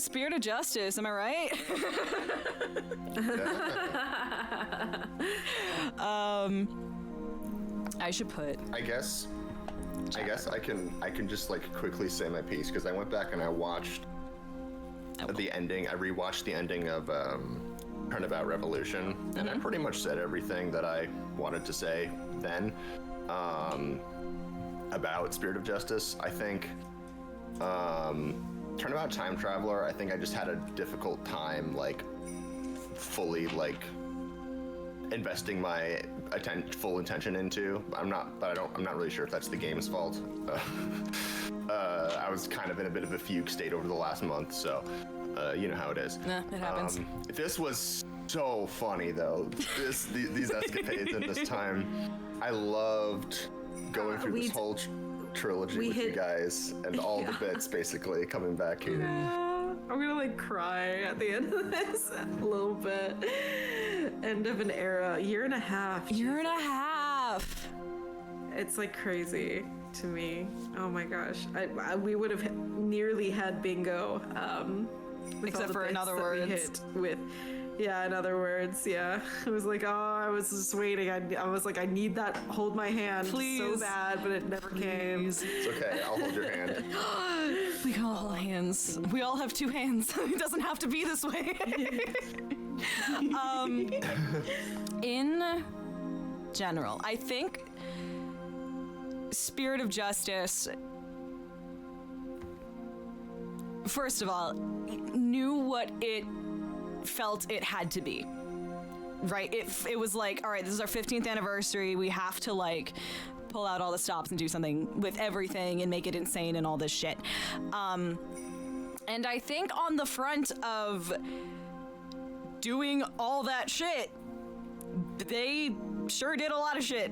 Spirit of Justice, am I right? I should put. I guess I can just like quickly say my piece because I went back and I watched the ending. I rewatched the ending of Turnabout Revolution, and I pretty much said everything that I wanted to say then about Spirit of Justice. I think Turnabout Time Traveler, I think I just had a difficult time like fully like investing my full attention into. I'm not really sure if that's the game's fault. I was kind of in a bit of a fugue state over the last month, so you know how it is. Nah, it happens. This was so funny though. These escapades in this time. I loved going through this whole trilogy with you guys and all the bits basically coming back here. I'm gonna like cry at the end of this a little bit. End of an era, year and a half. It's like crazy to me. Oh my gosh, we would have nearly had bingo. Except for In Other Words. In Other Words, yeah. It was like, oh, I was just waiting. I was like, I need that, hold my hand. Please. So bad, but it never came. It's okay, I'll hold your hand. We can all hold hands. We all have two hands. It doesn't have to be this way. In general, I think Spirit of Justice, first of all, knew what it felt it had to be. Right? It was like, all right, this is our 15th anniversary. We have to like pull out all the stops and do something with everything and make it insane and all this shit. And I think on the front of doing all that shit, they sure did a lot of shit.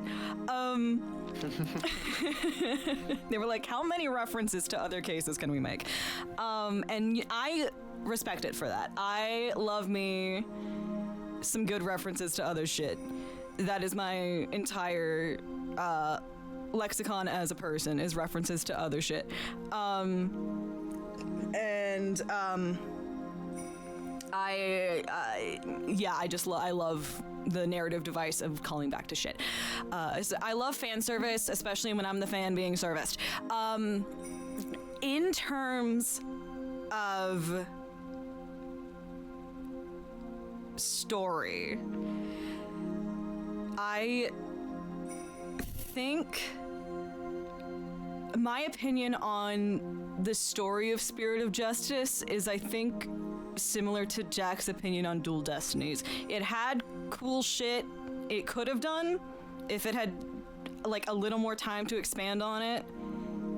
They were like, how many references to other cases can we make? And I respect it for that. I love me some good references to other shit. That is my entire lexicon as a person, is references to other shit. I love the narrative device of calling back to shit. So I love fan service, especially when I'm the fan being serviced. In terms of story, I think my opinion on the story of Spirit of Justice is, I think, similar to Jack's opinion on Dual Destinies. It had cool shit it could have done if it had like a little more time to expand on it.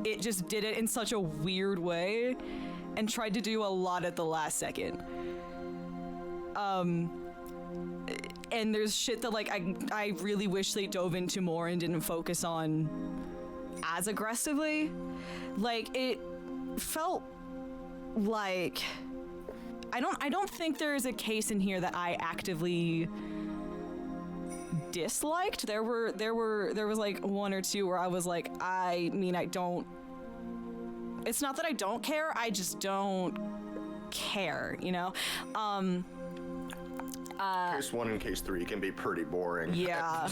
It just did it in such a weird way and tried to do a lot at the last second. And there's shit that like I really wish they dove into more and didn't focus on as aggressively. Like, it felt like I don't think there is a case in here that I actively disliked. There was like one or two where I was like, it's not that I don't care, I just don't care, you know? Case 1 and Case 3 can be pretty boring. Yeah.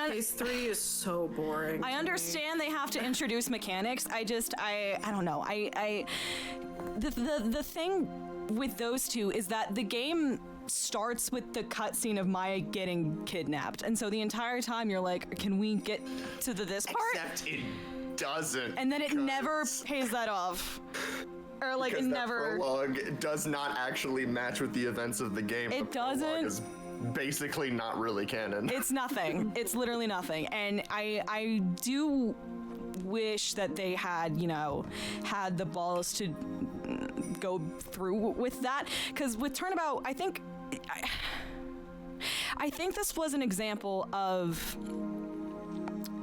Case 3 is so boring. I understand they have to introduce mechanics. I don't know. The thing with those two is that the game starts with the cutscene of Maya getting kidnapped, and so the entire time you're like, can we get to this part? Except it doesn't. And then it never pays that off. Or like it never. That prologue does not actually match with the events of the game. It doesn't. Is basically not really canon. It's nothing. It's literally nothing. And I do wish that they had, had the balls to go through with that. Because with Turnabout, I think this was an example of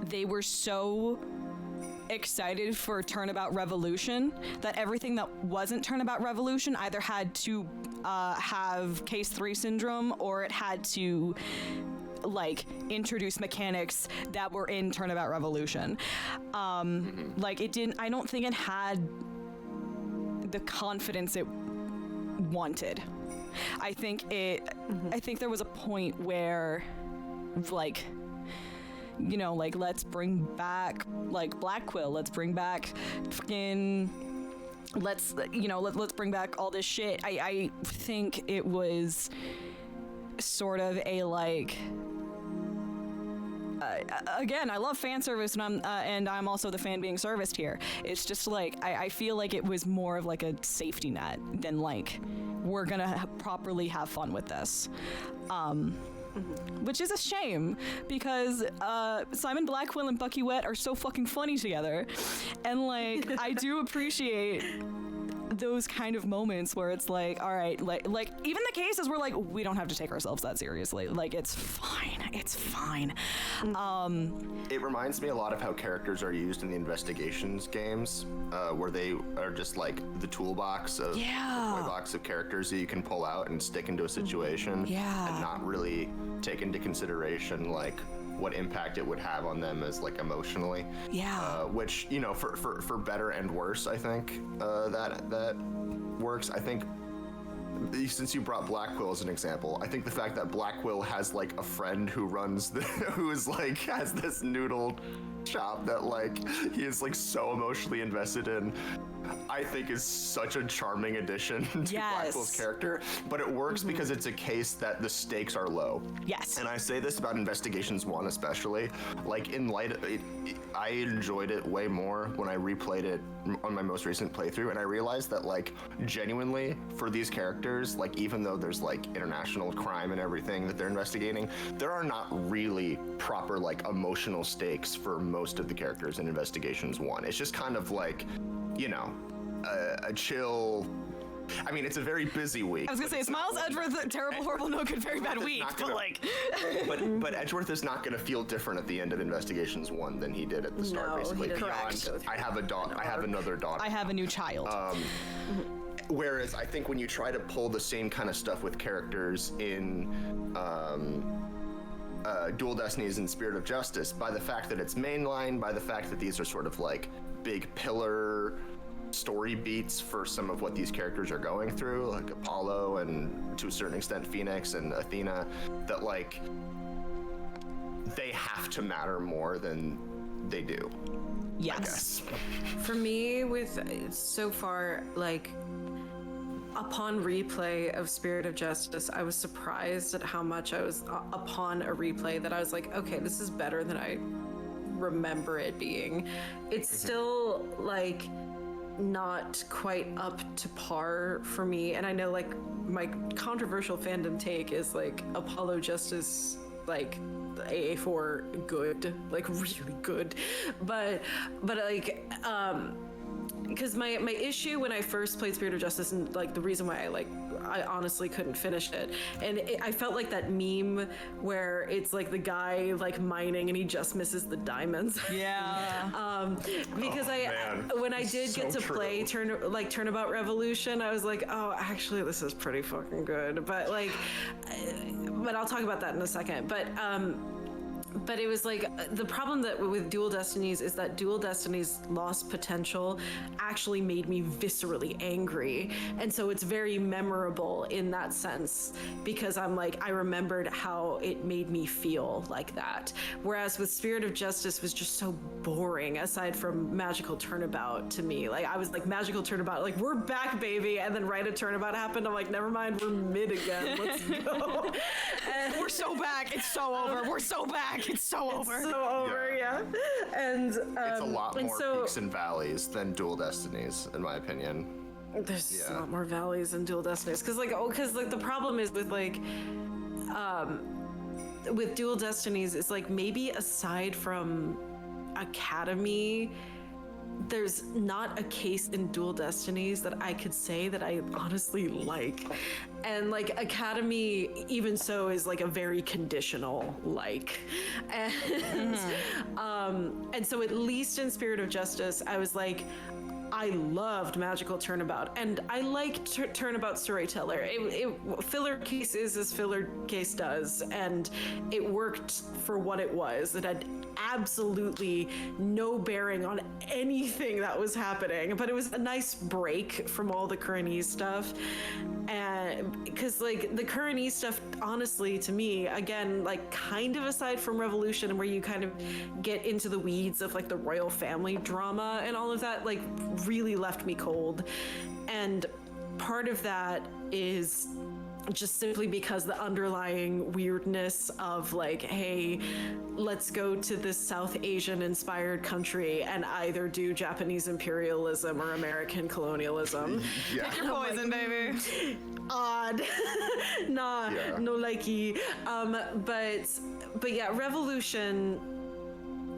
they were so excited for Turnabout Revolution that everything that wasn't Turnabout Revolution either had to have Case 3 syndrome, or it had to like introduce mechanics that were in Turnabout Revolution. Like, it didn't, I don't think it had the confidence it wanted. I think there was a point where, like, you know, like, let's bring back, like, Black Quill, let's bring back fucking, let's bring back all this shit. I think it was sort of a, like, again, I love fan service, and I'm also the fan being serviced here. It's just like, I feel like it was more of like a safety net than like, we're gonna properly have fun with this. Which is a shame, because Simon Blackwell and Bucky Wet are so fucking funny together. And like, I do appreciate those kind of moments where it's like, all right, like even the cases where like, we don't have to take ourselves that seriously. Like, it's fine. It's fine. It reminds me a lot of how characters are used in the investigations games, where they are just like the toolbox of the toy box of characters that you can pull out and stick into a situation, and not really take into consideration like what impact it would have on them as like emotionally. Which, you know, for better and worse, I think that works. I think, since you brought Black Quill as an example, I think the fact that Black Quill has like a friend who runs who is like, has this noodle shop that like he is like so emotionally invested in, I think is such a charming addition to Black Quill's character. But it works because it's a case that the stakes are low. And I say this about Investigations 1 especially. Like, in light of it, I enjoyed it way more when I replayed it on my most recent playthrough, and I realized that like, genuinely, for these characters, like, even though there's like international crime and everything that they're investigating, there are not really proper like emotional stakes for most of the characters in Investigations 1. It's just kind of like, you know, a chill. I mean, it's a very busy week. I was gonna say, Miles Edgeworth, terrible, horrible, no good, very bad week, but like. but Edgeworth is not gonna feel different at the end of Investigations 1 than he did at the start, basically. Correct. I have a dog. I have another daughter. I have a new child. Whereas I think when you try to pull the same kind of stuff with characters in Dual Destinies and Spirit of Justice, by the fact that it's mainline, by the fact that these are sort of like big pillar story beats for some of what these characters are going through, like Apollo and to a certain extent Phoenix and Athena, that like they have to matter more than they do. I guess. For me, with so far, like, upon replay of Spirit of Justice, I was surprised at how much I was, upon a replay, that I was like, okay, this is better than I remember it being. It's still like not quite up to par for me, and I know like my controversial fandom take is like Apollo Justice, like AA4 good, like really good, but like because my issue when I first played Spirit of Justice, and like the reason why I honestly couldn't finish it, and I felt like that meme where it's like the guy like mining and he just misses the diamonds. Because when I did get to play Turnabout Revolution, I was like, oh, actually this is pretty fucking good, but like, but I'll talk about that in a second. But it was like, the problem that with Dual Destinies is that Dual Destinies' lost potential actually made me viscerally angry. And so it's very memorable in that sense, because I'm like, I remembered how it made me feel like that. Whereas with Spirit of Justice was just so boring, aside from Magical Turnabout to me. Like, I was like, Magical Turnabout, like, we're back, baby. And then right a Turnabout happened. I'm like, never mind, we're mid again. Let's go. And we're so back. It's so over. We're so back. It's so over. It's so over, yeah. And it's a lot more peaks and valleys than Dual Destinies, in my opinion. There's a lot more valleys than Dual Destinies, because the problem is with like with Dual Destinies is like, maybe aside from Academy, there's not a case in Dual Destinies that I could say that I honestly like. And like Academy, even so, is like a very conditional like. And so at least in Spirit of Justice, I was like, I loved Magical Turnabout, and I liked Turnabout Storyteller. Filler case is as filler case does, and it worked for what it was. It had absolutely no bearing on anything that was happening, but it was a nice break from all the Current stuff. And because like the Current stuff, honestly, to me, again, like kind of aside from Revolution, where you kind of get into the weeds of like the royal family drama and all of that, like really left me cold. And part of that is just simply because the underlying weirdness of like, hey, let's go to this South Asian inspired country and either do Japanese imperialism or American colonialism. Yeah. Pick your poison, baby. Odd. Nah, Yeah. no likey. But yeah, Revolution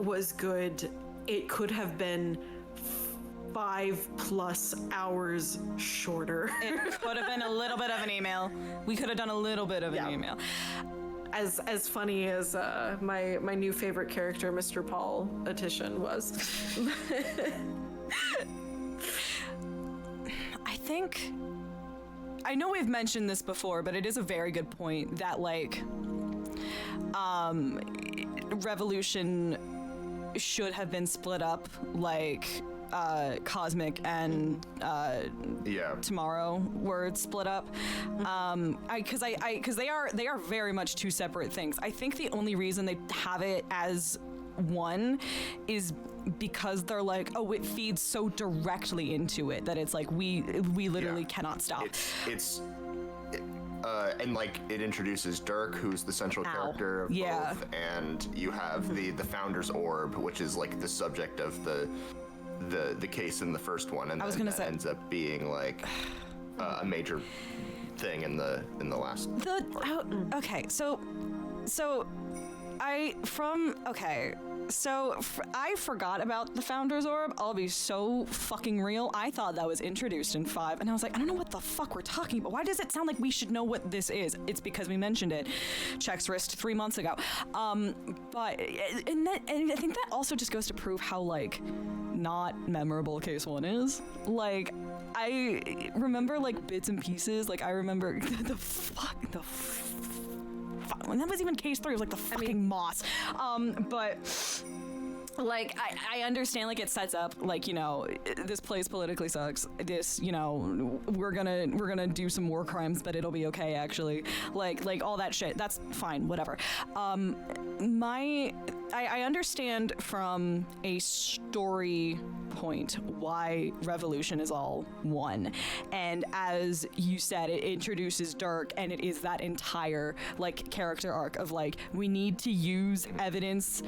was good. It could have been 5+ hours shorter. It could have been a little bit of an email. We could have done a little bit of an email. As funny as my new favorite character, Mr. Paul Addition, was. I know we've mentioned this before, but it is a very good point that like Revolution should have been split up like Cosmic and Tomorrow were split up, because they are very much two separate things. I think the only reason they have it as one is because they're like, oh, it feeds so directly into it that it's like we literally cannot stop. And like it introduces Dirk, who's the central character of both, and you have the Founder's Orb, which is like the subject of the case in the first one, and then that ends up being like a major thing in the last part. Okay, so I forgot about the Founder's Orb. I'll be so fucking real. I thought that was introduced in 5, and I was like, I don't know what the fuck we're talking about. Why does it sound like we should know what this is? It's because we mentioned it. Check's wrist 3 months ago. But I think that also just goes to prove how like not memorable Case 1 is. Like, I remember like bits and pieces. Like I remember when that was even Case 3, it was like the fucking moss. But like I understand like it sets up like, you know, this place politically sucks. This, you know, we're gonna do some war crimes, but it'll be okay actually. Like all that shit. That's fine, whatever. I understand from a story point why Revolution is all one, and as you said, it introduces Dirk, and it is that entire like character arc of like, we need to use evidence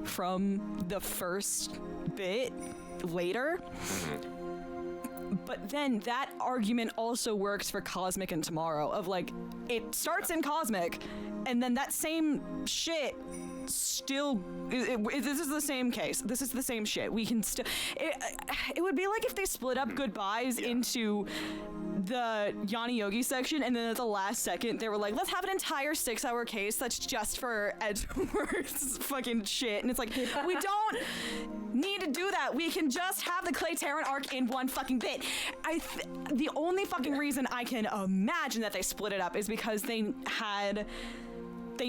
from the first bit later. But then that argument also works for Cosmic and Tomorrow of like, it starts in Cosmic, and then that same shit still this is the same case. This is the same shit. We can still it would be like if they split up Goodbyes into the Yanni Yogi section, and then at the last second they were like, let's have an entire 6-hour case that's just for Edgeworth's fucking shit, and it's like, we don't need to do that. We can just have the Clay Tarrant arc in one fucking bit. The only fucking reason I can imagine that they split it up is because they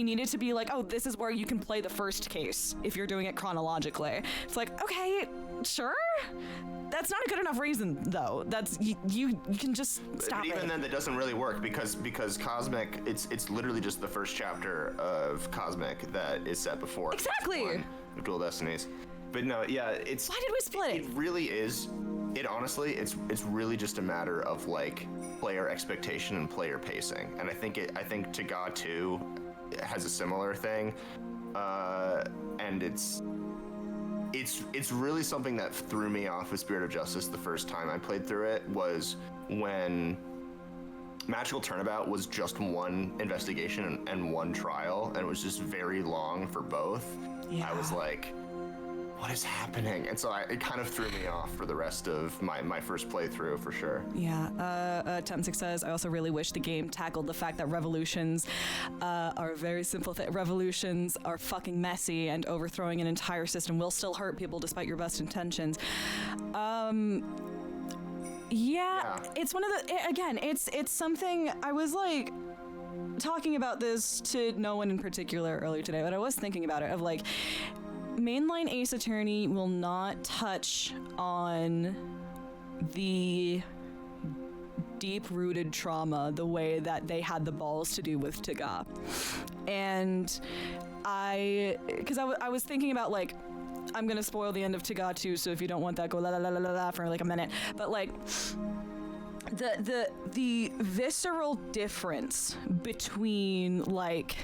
needed to be like, oh, this is where you can play the first case if you're doing it chronologically. It's like, okay, sure. That's not a good enough reason, though. That's you can just stop it. But even then, that doesn't really work because Cosmic, it's literally just the first chapter of Cosmic that is set before exactly of Dual Destinies. But no, yeah, it's. Why did we split it? It really is. It honestly, it's really just a matter of like player expectation and player pacing, and I think Tagad 2 has a similar thing, and it's really something that threw me off with Spirit of Justice the first time I played through it was when Magical Turnabout was just one investigation and one trial, and it was just very long for both. Yeah. I was like, what is happening? And so it kind of threw me off for the rest of my first playthrough, for sure. Yeah. Temsik says, I also really wish the game tackled the fact that revolutions are a very simple thing. Revolutions are fucking messy, and overthrowing an entire system will still hurt people despite your best intentions. Yeah, it's one of the, again, it's something I was like talking about this to no one in particular earlier today, but I was thinking about it of like, mainline Ace Attorney will not touch on the deep-rooted trauma the way that they had the balls to do with Taga. And because I was thinking about like, I'm gonna spoil the end of Taga too, so if you don't want that, go la la la la la for like a minute. But like, the visceral difference between like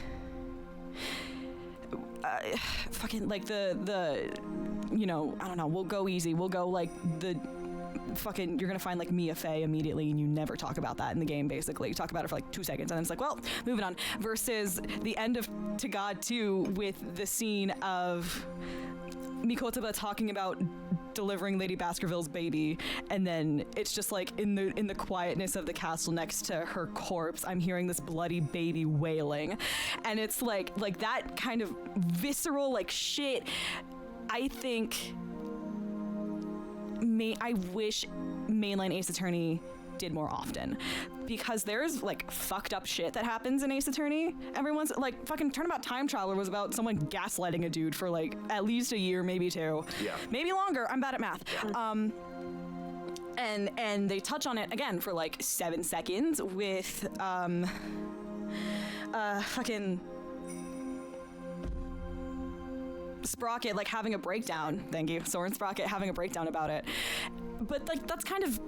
fucking like the you know, I don't know, we'll go easy, we'll go like the fucking, you're gonna find like Mia Fey immediately and you never talk about that in the game. Basically you talk about it for like 2 seconds and then it's like, well, moving on, versus the end of To God 2 with the scene of Mikotaba talking about delivering Lady Baskerville's baby, and then it's just like in the quietness of the castle next to her corpse, I'm hearing this bloody baby wailing, and it's like that kind of visceral like shit. I think I wish mainline Ace Attorney did more often, because there's like fucked up shit that happens in Ace Attorney. Everyone's like, fucking Turnabout Time Traveler was about someone gaslighting a dude for like at least a year, maybe 2, maybe longer. I'm bad at math. And they touch on it again for like 7 seconds with fucking Sprocket like having a breakdown. Thank you, Soren Sprocket having a breakdown about it. But like that's kind of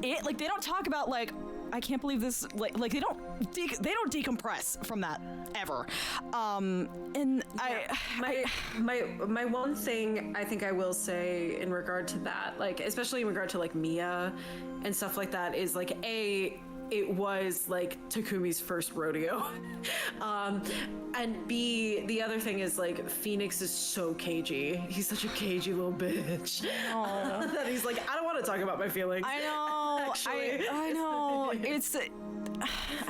it. Like they don't talk about like, I can't believe this. Like they don't decompress from that ever. And my one thing I think I will say in regard to that, like especially in regard to like Mia and stuff like that, is like it was like Takumi's first rodeo. And B, the other thing is like Phoenix is so cagey. He's such a cagey little bitch. That he's like, I don't want to talk about my feelings. I know. I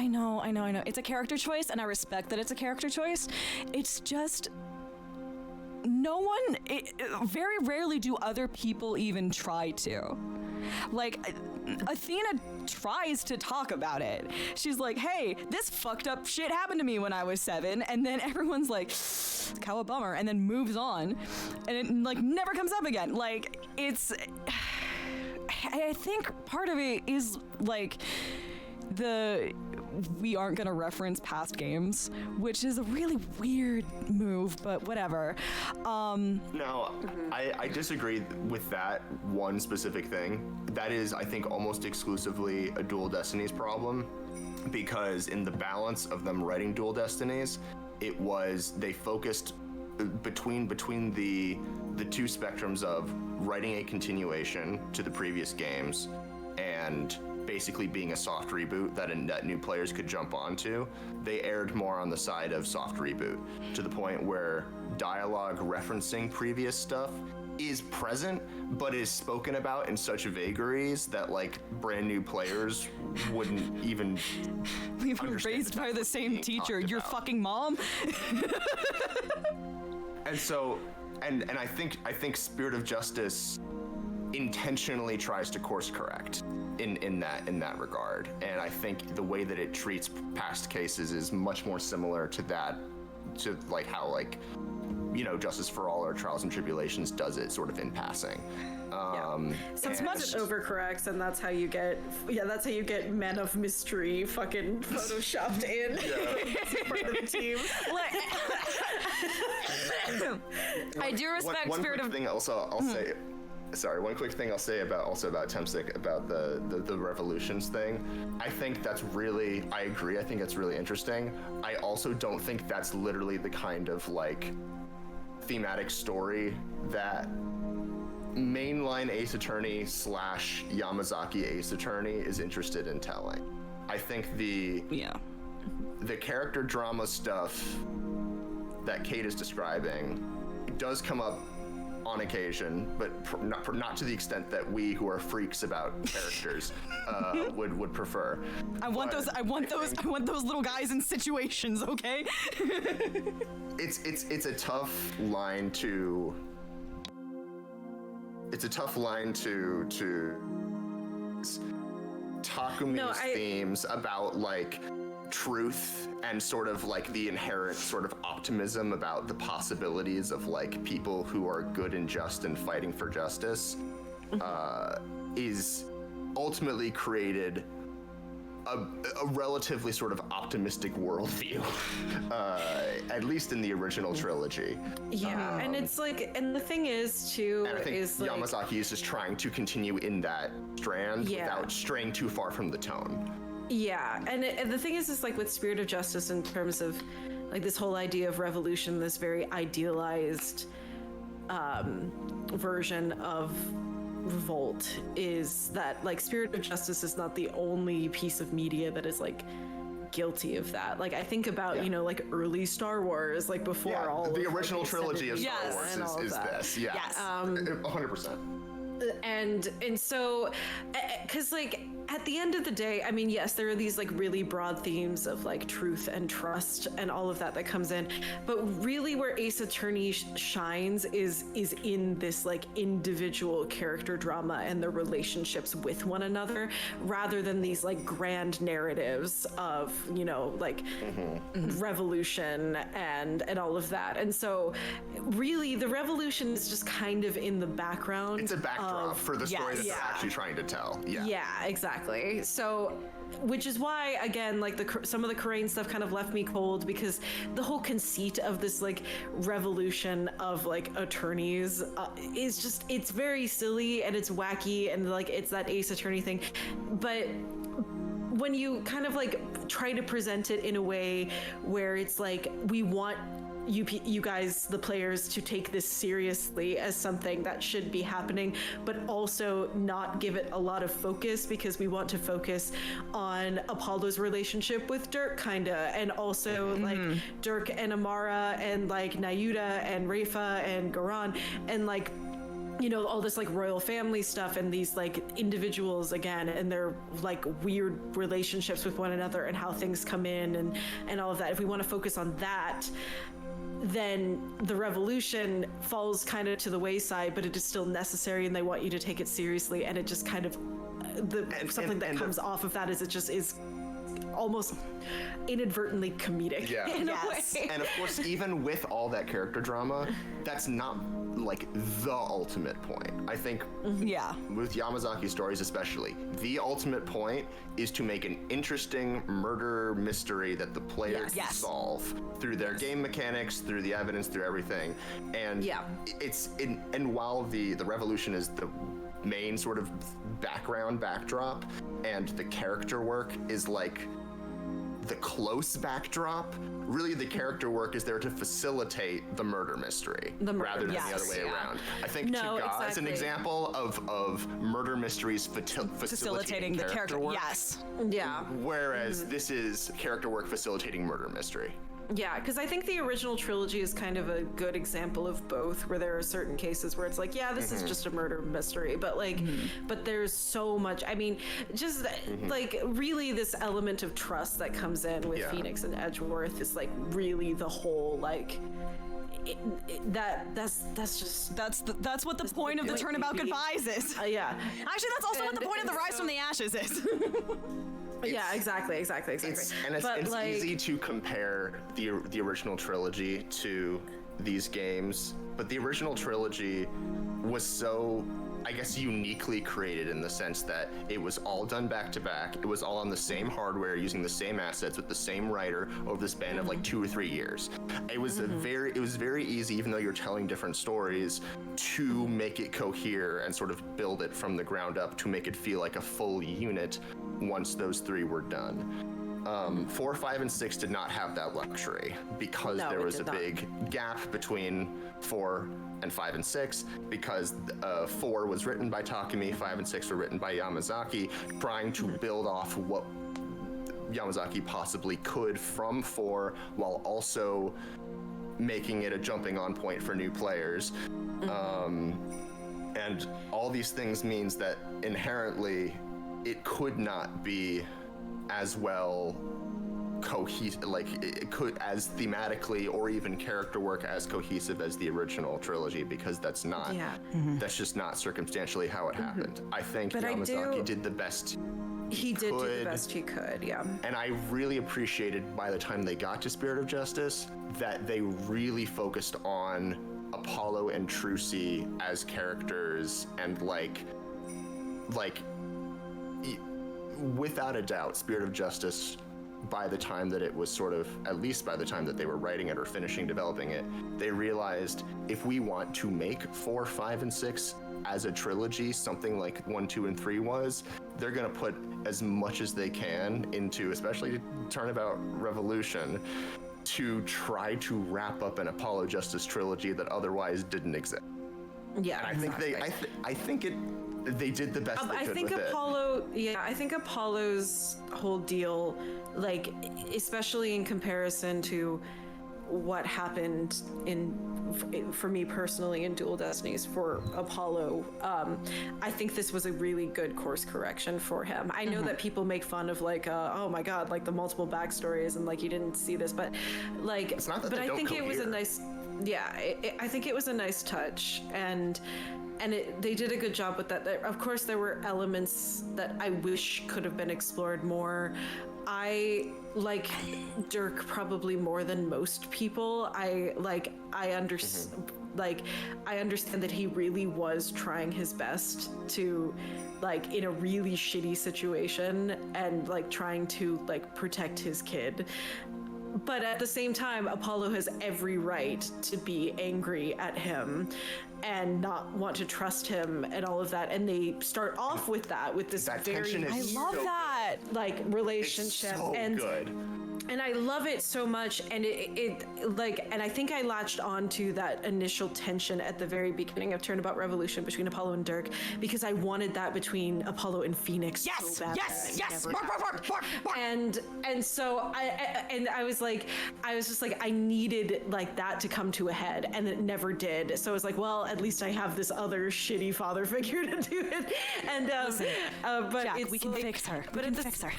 know. I know. It's a character choice, and I respect that it's a character choice. It's just very rarely do other people even try to. Like, Athena tries to talk about it. She's like, hey, this fucked up shit happened to me when I was 7. And then everyone's like, how a bummer. And then moves on. And it, like, never comes up again. Like, it's... I think part of it is, like, we aren't going to reference past games, which is a really weird move, but whatever. No, I disagree with that one specific thing. That is, I think, almost exclusively a Dual Destinies problem, because in the balance of them writing Dual Destinies, it was, they focused between the 2 spectrums of writing a continuation to the previous games and basically being a soft reboot that new players could jump onto. They erred more on the side of soft reboot, to the point where dialogue referencing previous stuff is present, but is spoken about in such vagaries that like brand new players wouldn't even. We were raised by the same teacher. Your fucking mom. And so, and I think Spirit of Justice intentionally tries to course correct in that regard, and I think the way that it treats past cases is much more similar to that, to like how, like, you know, Justice for All or Trials and Tribulations does it sort of in passing. Sometimes it overcorrects, and that's how you get Men of Mystery fucking photoshopped in. As part of the team. I do respect Spirit of... thing also I'll say. Sorry, one quick thing I'll say about Temsic, about the revolutions thing. I think that's really, I agree, I think that's really interesting. I also don't think that's literally the kind of like thematic story that mainline Ace Attorney / Yamazaki Ace Attorney is interested in telling. I think the character drama stuff that Kate is describing does come up on occasion, but not to the extent that we, who are freaks about characters, would prefer. I want those little guys in situations, okay? It's a tough line to. It's a tough line to Takumi's themes about like truth and sort of like the inherent sort of optimism about the possibilities of like people who are good and just and fighting for justice is ultimately created a relatively sort of optimistic worldview, at least in the original trilogy. Yeah, and it's like, and the thing is too, and I think is like, Yamazaki is just trying to continue in that strand without straying too far from the tone. Yeah, and the thing is like with Spirit of Justice in terms of like this whole idea of revolution, this very idealized version of revolt, is that like Spirit of Justice is not the only piece of media that is like guilty of that. Like I think about you know, like early Star Wars, like before all the of, original like, trilogy of Star and all Wars is that. this. Yeah. Yes. 100%. And so, because like at the end of the day, I mean, yes, there are these like really broad themes of like truth and trust and all of that comes in, but really where Ace Attorney shines is in this like individual character drama and the relationships with one another, rather than these like grand narratives of, you know, like revolution and all of that. And so really the revolution is just kind of in the background. It's a backdrop for the story that they're actually trying to tell. Yeah, exactly. So, which is why, again, like some of the Korean stuff kind of left me cold, because the whole conceit of this like revolution of like attorneys is just, it's very silly and it's wacky and like it's that Ace Attorney thing. But when you kind of like try to present it in a way where it's like, we want you guys, the players, to take this seriously as something that should be happening, but also not give it a lot of focus, because we want to focus on Apollo's relationship with Dirk, kinda, and also like Dirk and Amara and like Nayuta and Rafa and Garan, and like, you know, all this like royal family stuff and these like individuals again and their like weird relationships with one another and how things come in and all of that. If we want to focus on that, then the revolution falls kind of to the wayside, but it is still necessary and they want you to take it seriously. And it just kind of, something that comes off of that is it just is almost inadvertently comedic in a way. And of course, even with all that character drama, that's not like the ultimate point. I think with Yamazaki stories especially, the ultimate point is to make an interesting murder mystery that the player can solve through their game mechanics, through the evidence, through everything. And and while the revolution is the main sort of backdrop, and the character work is like the close backdrop, really the character work is there to facilitate the murder mystery rather than the other way around. I think Chiga is an example of murder mysteries facilitating the character work. Whereas this is character work facilitating murder mystery. Yeah, because I think the original trilogy is kind of a good example of both, where there are certain cases where it's like, yeah, this is just a murder mystery, but like, but there's so much, I mean, just like really this element of trust that comes in with Phoenix and Edgeworth is like really the whole like, that's what the point of the Turnabout Goodbyes is. Actually, that's also what the point of the Rise from the Ashes is. Exactly. And it's like, easy to compare the original trilogy to these games, but the original trilogy was so, I guess, uniquely created in the sense that it was all done back to back. It was all on the same hardware, using the same assets with the same writer over the span of like 2 or 3 years. It was it was very easy, even though you're telling different stories, to make it cohere and sort of build it from the ground up to make it feel like a full unit once those 3 were done. 4, 5, and 6 did not have that luxury because there was a big gap between 4 and 5 and 6, because 4 was written by Takumi, 5 and 6 were written by Yamazaki, trying to build off what Yamazaki possibly could from 4 while also making it a jumping on point for new players. And all these things means that inherently it could not be as well cohesive, like it could as thematically or even character work as cohesive as the original trilogy, because that's not that's just not circumstantially how it happened. I think Yamazaki did the best he did do the best he could, yeah. And I really appreciated by the time they got to Spirit of Justice that they really focused on Apollo and Trucy as characters, and without a doubt, Spirit of Justice, by the time that it was sort of, at least by the time that they were writing it or finishing developing it, they realized if we want to make 4, 5, and 6 as a trilogy, something like 1, 2, and 3 was, they're gonna put as much as they can into, especially Turnabout Revolution, to try to wrap up an Apollo Justice trilogy that otherwise didn't exist. Yeah, And I think they did the best they could with it. I think Apollo's whole deal, like, especially in comparison to what happened for me personally in Dual Destinies for Apollo, I think this was a really good course correction for him. I know that people make fun of like, oh my god, like the multiple backstories and like you didn't see this, but like, It's not that but they I don't think it was a cohere. nice, I think it was a nice touch, and they did a good job with that. Of course, there were elements that I wish could have been explored more. I like Dirk probably more than most people. I understand. Like, I understand that he really was trying his best to, like, in a really shitty situation and like trying to like protect his kid. But at the same time, Apollo has every right to be angry at him and not want to trust him and all of that. And they start off with that, with this That very, tension I is love so that. like, relationship. It's so and good. And I love it so much, and and I think I latched on to that initial tension at the very beginning of Turnabout Revolution between Apollo and Dirk, because I wanted that between Apollo and Phoenix Yes, so bad. yes, yes. Never happened. And so I was just like, I needed like that to come to a head, and it never did. So I was like, well, at least I have this other shitty father figure to do it. And but Jack, it's we can like, fix her. But We can fix her.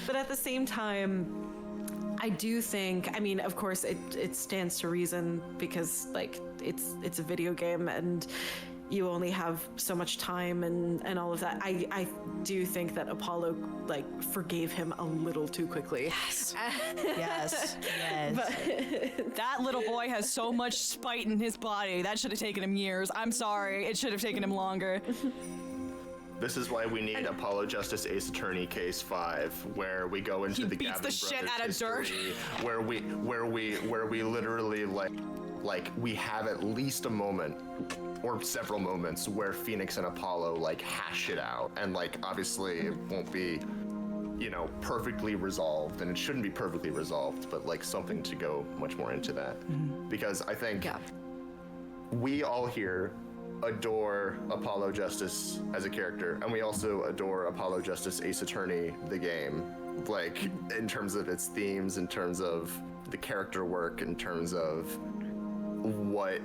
But at the same time, I do think, I mean, of course, it stands to reason, because like it's a video game and you only have so much time and all of that. I do think that Apollo like forgave him a little too quickly. Yes. Yes. That little boy has so much spite in his body. That should have taken him years. I'm sorry. It should have taken him longer. This is why we need Apollo Justice Ace Attorney Case 5, where we go into He the beats Gavin the shit brothers out of Dirk. history, where we literally like we have at least a moment or several moments where Phoenix and Apollo like hash it out, and like obviously it won't be, you know, perfectly resolved, and it shouldn't be perfectly resolved, but like something to go much more into that, because I think we all here adore Apollo Justice as a character, and we also adore Apollo Justice Ace Attorney the game, like in terms of its themes, in terms of the character work, in terms of what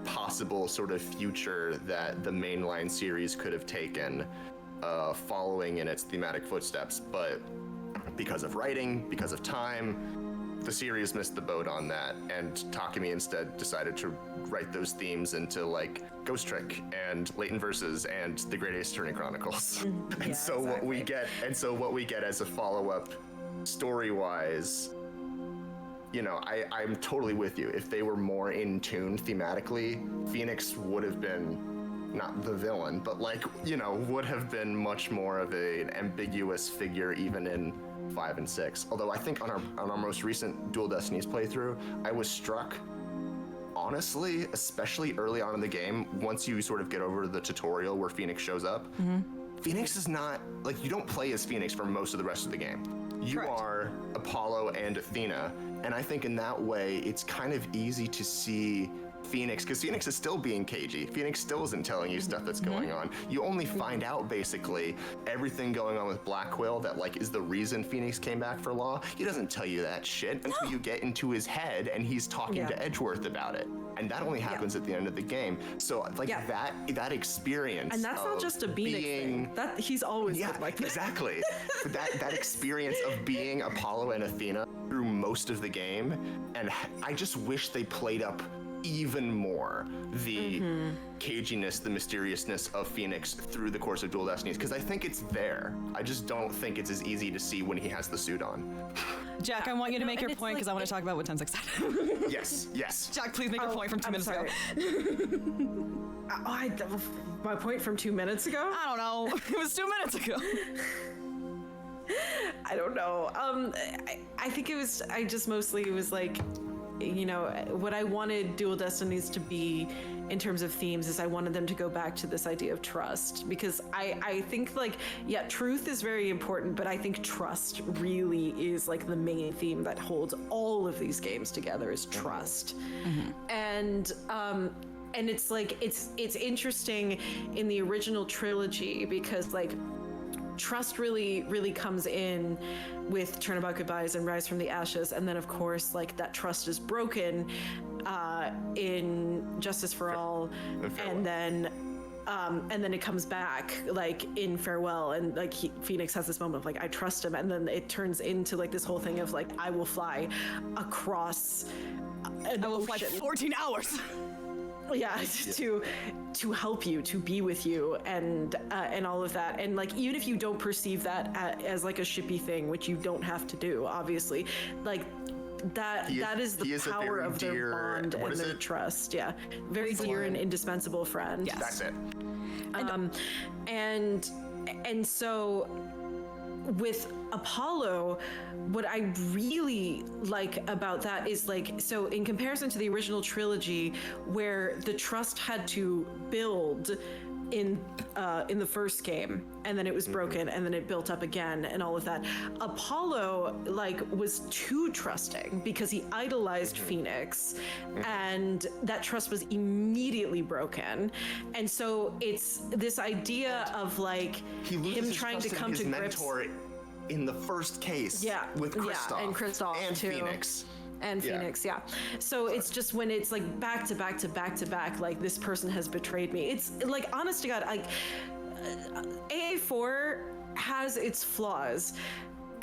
possible sort of future that the mainline series could have taken following in its thematic footsteps. But because of writing, because of time, the series missed the boat on that, and Takumi instead decided to write those themes into like Ghost Trick and Leighton Versus and the Great Ace Attorney Chronicles. And so what we get as a follow-up story-wise, you know, I'm totally with you. If they were more in tune thematically, Phoenix would have been not the villain, but like, you know, would have been much more of an ambiguous figure even in 5 and 6. Although I think on our most recent Dual Destinies playthrough, I was struck, honestly, especially early on in the game, once you sort of get over the tutorial where Phoenix shows up, Phoenix is not, like, you don't play as Phoenix for most of the rest of the game. You Correct. are Apollo and Athena, and I think in that way, it's kind of easy to see Phoenix, because Phoenix is still being cagey. Phoenix still isn't telling you stuff that's going on. You only find out basically everything going on with Black Quill that like is the reason Phoenix came back for Law. He doesn't tell you that shit until you get into his head and he's talking to Edgeworth about it. And that only happens at the end of the game. So like that experience, and that's not just a Phoenix thing. That he's always been like that. Exactly. that experience of being Apollo and Athena through most of the game, and I just wish they played up even more the caginess, the mysteriousness of Phoenix through the course of Dual Destinies, because I think it's there. I just don't think it's as easy to see when he has the suit on. Jack, I want you to make your point because I want to talk about what 10-6 said. Yes. Jack, please make your point from 2 minutes ago. My point from 2 minutes ago? I don't know. It was 2 minutes ago. I don't know. I think it was, it was like, you know, what I wanted Dual Destinies to be in terms of themes is I wanted them to go back to this idea of trust, because I think, like, yeah, truth is very important, but I think trust really is like the main theme that holds all of these games together is trust. And it's like, it's interesting in the original trilogy because, like, trust really comes in with Turnabout Goodbyes and Rise from the Ashes, and then of course, like, that trust is broken in Justice for All, and then it comes back, like, in Farewell, and like Phoenix has this moment of like, I trust him, and then it turns into like this whole thing of like, I will fly across an ocean. 14 hours. Yeah, to help you, to be with you, and all of that, and like, even if you don't perceive that as like a shippy thing, which you don't have to do, obviously, like that is the power of their bond and their trust. Yeah, very dear and indispensable friend. Yes. That's it. And so with Apollo, what I really like about that is, like, so in comparison to the original trilogy, where the trust had to build in the first game, and then it was broken, and then it built up again, and all of that. Apollo, like, was too trusting because he idolized Phoenix, and that trust was immediately broken. And so it's this idea of like him trying to come to grips. Mentor in the first case, with Kristoff, and Kristoff and too. Phoenix. And Phoenix, So it's just when it's like back to back to back to back, like, this person has betrayed me. It's like, honest to God, like, AA4 has its flaws.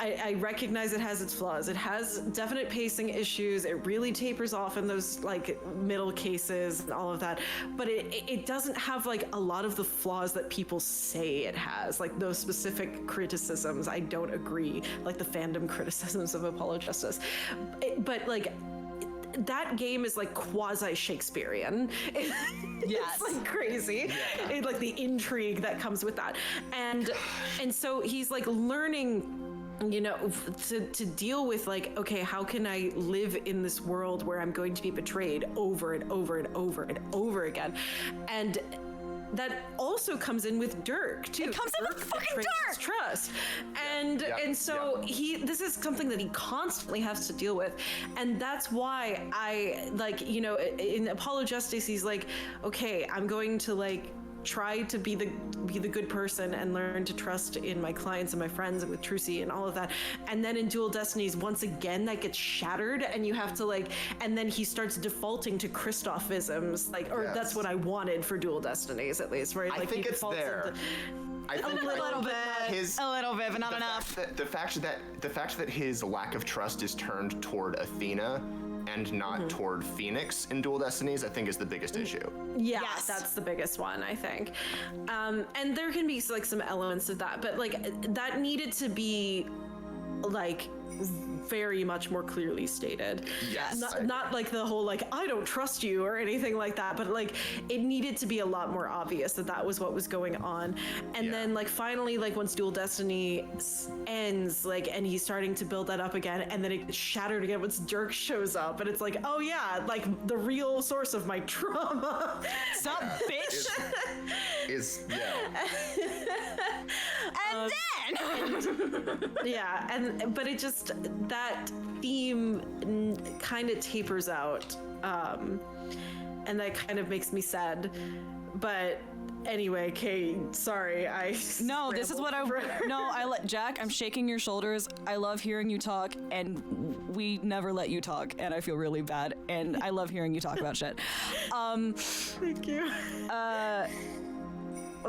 I recognize it has its flaws. It has definite pacing issues. It really tapers off in those, like, middle cases and all of that. But it doesn't have, like, a lot of the flaws that people say it has. Like, those specific criticisms, I don't agree. Like, the fandom criticisms of Apollo Justice. But, like, that game is like quasi-Shakespearean. It's like crazy. Like, the intrigue that comes with that. And so he's like learning, you know, to deal with, like, okay, how can I live in this world where I'm going to be betrayed over and over and over and over again? And that also comes in with Dirk too. It comes in with fucking Dirk. Trust, and so this is something that he constantly has to deal with, and that's why I, like, you know, in Apollo Justice, he's like, okay, I'm going to, like, try to be the good person and learn to trust in my clients and my friends and with Trucy and all of that. And then in Dual Destinies, once again, that gets shattered, and you have to, like, and then he starts defaulting to Christophisms, like, or that's what I wanted for Dual Destinies, at least, where, like, I think it's there. I think a little bit, but not enough. The fact that his lack of trust is turned toward Athena and not toward Phoenix in Dual Destinies, I think, is the biggest issue. Yes, that's the biggest one, I think. And there can be, like, some elements of that, but, like, that needed to be, like, very much more clearly stated. Yes. Not like the whole, like, I don't trust you or anything like that, but, like, it needed to be a lot more obvious that that was what was going on. And then, like, finally, like, once Dual Destiny ends, like, and he's starting to build that up again, and then it gets shattered again once Dirk shows up, and it's like, oh yeah, like, the real source of my trauma. Stop, bitch. And then but it just, that theme kind of tapers out, and that kind of makes me sad. But anyway, Kate, sorry, No, this is what Jack, I'm shaking your shoulders. I love hearing you talk, and we never let you talk, and I feel really bad, and I love hearing you talk about shit. Thank you.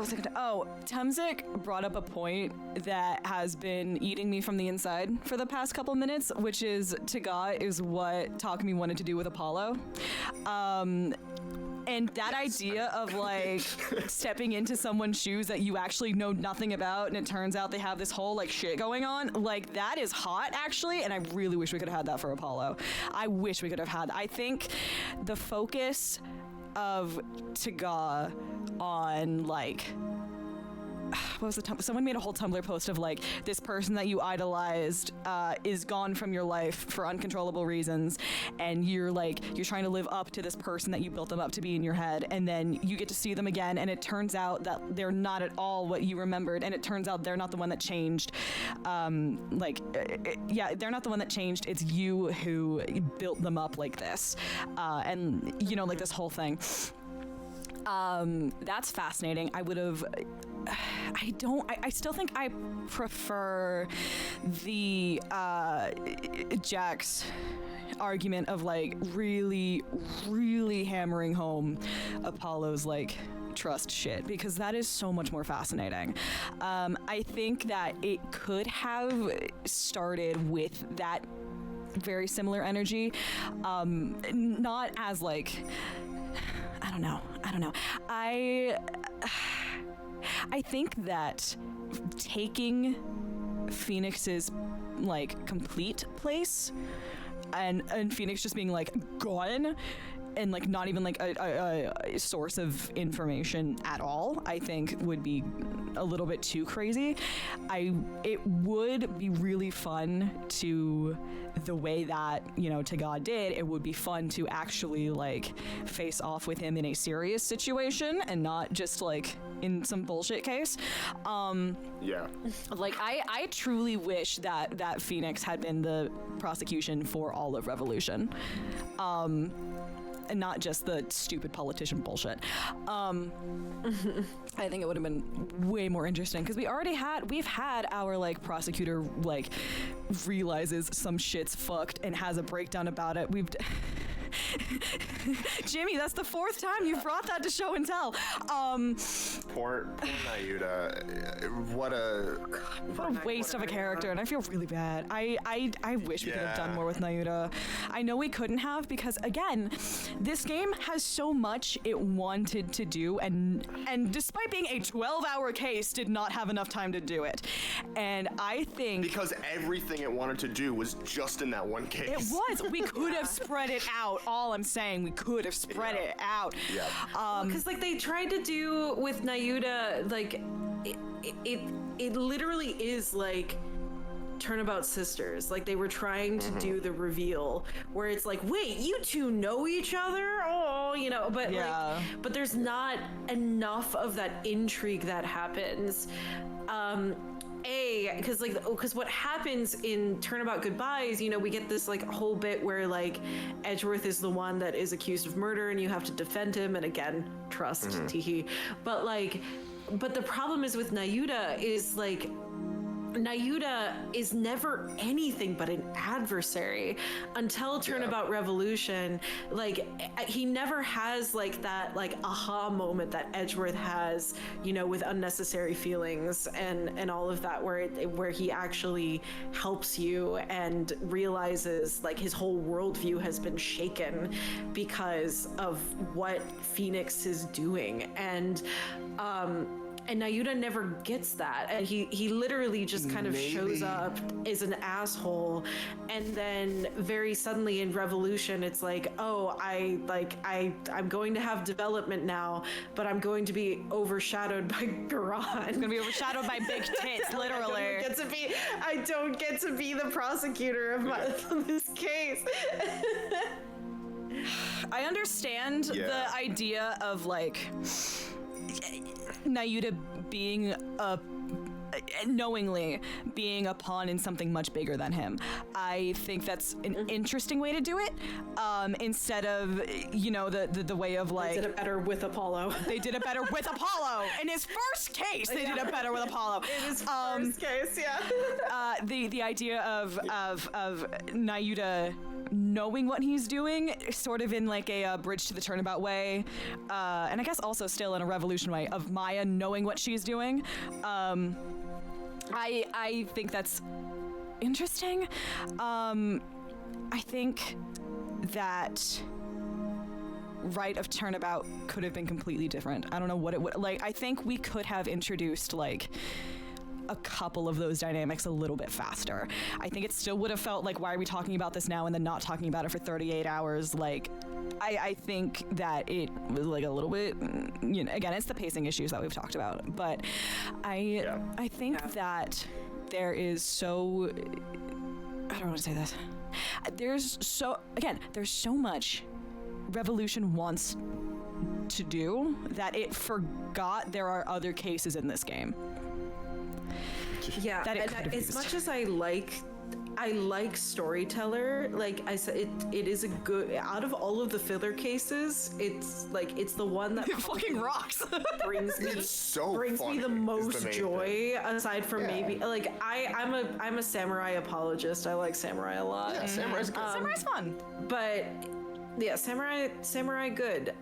was I gonna? Oh, Temzik brought up a point that has been eating me from the inside for the past couple minutes, which is Taga is what Takumi wanted to do with Apollo. And that idea of like stepping into someone's shoes that you actually know nothing about, and it turns out they have this whole like shit going on, like that is hot actually, and I really wish we could have had that for Apollo. I wish we could have had. I think the focus of Taga on like what was the someone made a whole Tumblr post of like this person that you idolized is gone from your life for uncontrollable reasons, and you're trying to live up to this person that you built them up to be in your head, and then you get to see them again and it turns out that they're not at all what you remembered, and it turns out they're not the one that changed. They're not the one that changed, it's you who built them up like this, and you know, like this whole thing. That's fascinating. I still think I prefer the Jack's argument of like really, really hammering home Apollo's like trust shit, because that is so much more fascinating. I think that it could have started with that very similar energy, not as like, I don't know. I think that taking Phoenix's like complete place and Phoenix just being like gone and like not even like a source of information at all, I think would be a little bit too crazy. It would be really fun to, the way that, you know, Taga did, it would be fun to actually like face off with him in a serious situation and not just like in some bullshit case. Yeah. Like I truly wish that Phoenix had been the prosecution for all of Revolution. And not just the stupid politician bullshit. I think it would have been way more interesting, because we've had our like prosecutor like realizes some shit's fucked and has a breakdown about it. Jimmy, that's the 4th time you've brought that to show and tell. Poor Nayuta. What a waste of a character, and I feel really bad. I wish we could have done more with Nayuta. I know we couldn't have, because again, this game has so much it wanted to do, and despite being a 12-hour case, did not have enough time to do it. And I think because everything it wanted to do was just in that one case. It was. We could have spread it out. All I'm saying, we could have spread it out. Yeah. Because like they tried to do with Nayuta, like it literally is like Turnabout Sisters. Like they were trying to do the reveal where it's like, wait, you two know each other? Oh, you know, but but there's not enough of that intrigue that happens. Because what happens in Turnabout Goodbyes, you know, we get this like whole bit where like Edgeworth is the one that is accused of murder and you have to defend him, and again, trust, teehee. But the problem is with Nayuta is like, Nayuta is never anything but an adversary until Turnabout Revolution. Like he never has like that like aha moment that Edgeworth has, you know, with Unnecessary Feelings and all of that, where he actually helps you and realizes like his whole worldview has been shaken because of what Phoenix is doing. And Nayuta never gets that, and he literally just kind of shows up as an asshole, and then very suddenly in Revolution it's like, oh, I'm going to have development now, but I'm going to be overshadowed by Garan. I'm gonna be overshadowed by big tits, literally. I don't get to be the prosecutor of this case. I understand the idea of like Nayuta being knowingly being a pawn in something much bigger than him. I think that's an interesting way to do it, instead of, you know, the way of like... They did it better with Apollo. They did it better with Apollo! In his first case, they did it better with Apollo. In his first case, the idea of Nayuta knowing what he's doing, sort of in like a bridge to the turnabout way, and I guess also still in a revolution way of Maya knowing what she's doing. I think that's interesting. I think that Rite of Turnabout could have been completely different. I don't know what it would like. I think we could have introduced like a couple of those dynamics a little bit faster. I think it still would have felt like, why are we talking about this now and then not talking about it for 38 hours? Like, I think that it was like a little bit, you know, again, it's the pacing issues that we've talked about, but I think that there is so, I don't want to say this. There's so much Revolution wants to do that it forgot there are other cases in this game. Yeah, That it and could have as used. much as I like Storyteller, like I said, it is a good, out of all of the filler cases, it's the one that It fucking rocks. brings me It's so brings funny, me the is the most main joy, aside from Yeah. maybe like I'm a samurai apologist. I like samurai a lot. Yeah, Samurai's good. Samurai's fun. But yeah, samurai good.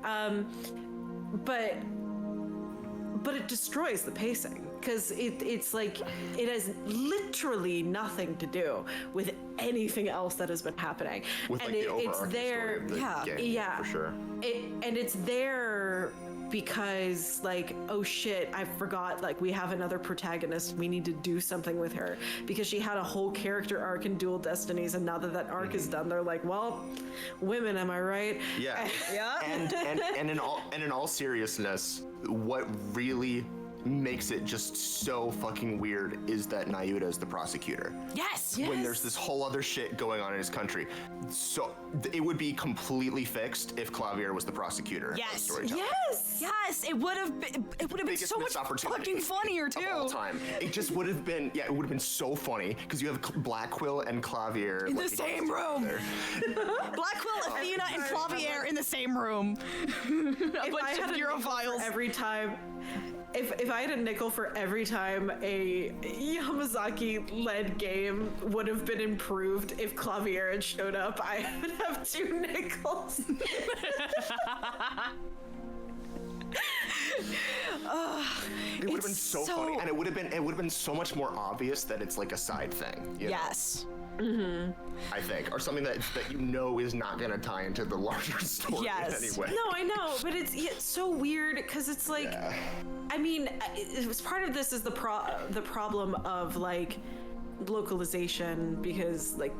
But it destroys the pacing because it's like it has literally nothing to do with anything else that has been happening. With and like the it's overarching there, story of the game, yeah, for sure. and it's there because like, oh shit, I forgot, like we have another protagonist, we need to do something with her because she had a whole character arc in Dual Destinies, and now that arc is done, they're like, well, women, am I right? Yeah. Yeah. And in all seriousness, what really makes it just so fucking weird is that Nayuta is the prosecutor. Yes. When there's this whole other shit going on in his country. So it would be completely fixed if Clavier was the prosecutor. Yes. Yes. It would have been Biggest so much missed opportunity fucking funnier of all too. time. It just would have been, it would have been so funny because you have Black Quill and Clavier In the same room. Black Quill, Athena, and Clavier in the same room. If I had a nickel for every time, if I had a nickel for every time a Yamazaki-led game would have been improved if Clavier had showed up, I would have 2 nickels. It would have been so funny, and it would have been so much more obvious that it's like a side thing. You know? Yes. I think, or something that you know is not going to tie into the larger story Yes. in any way. No, I know, but it's so weird because it's like, I mean, it was part of this is the problem of like localization, because like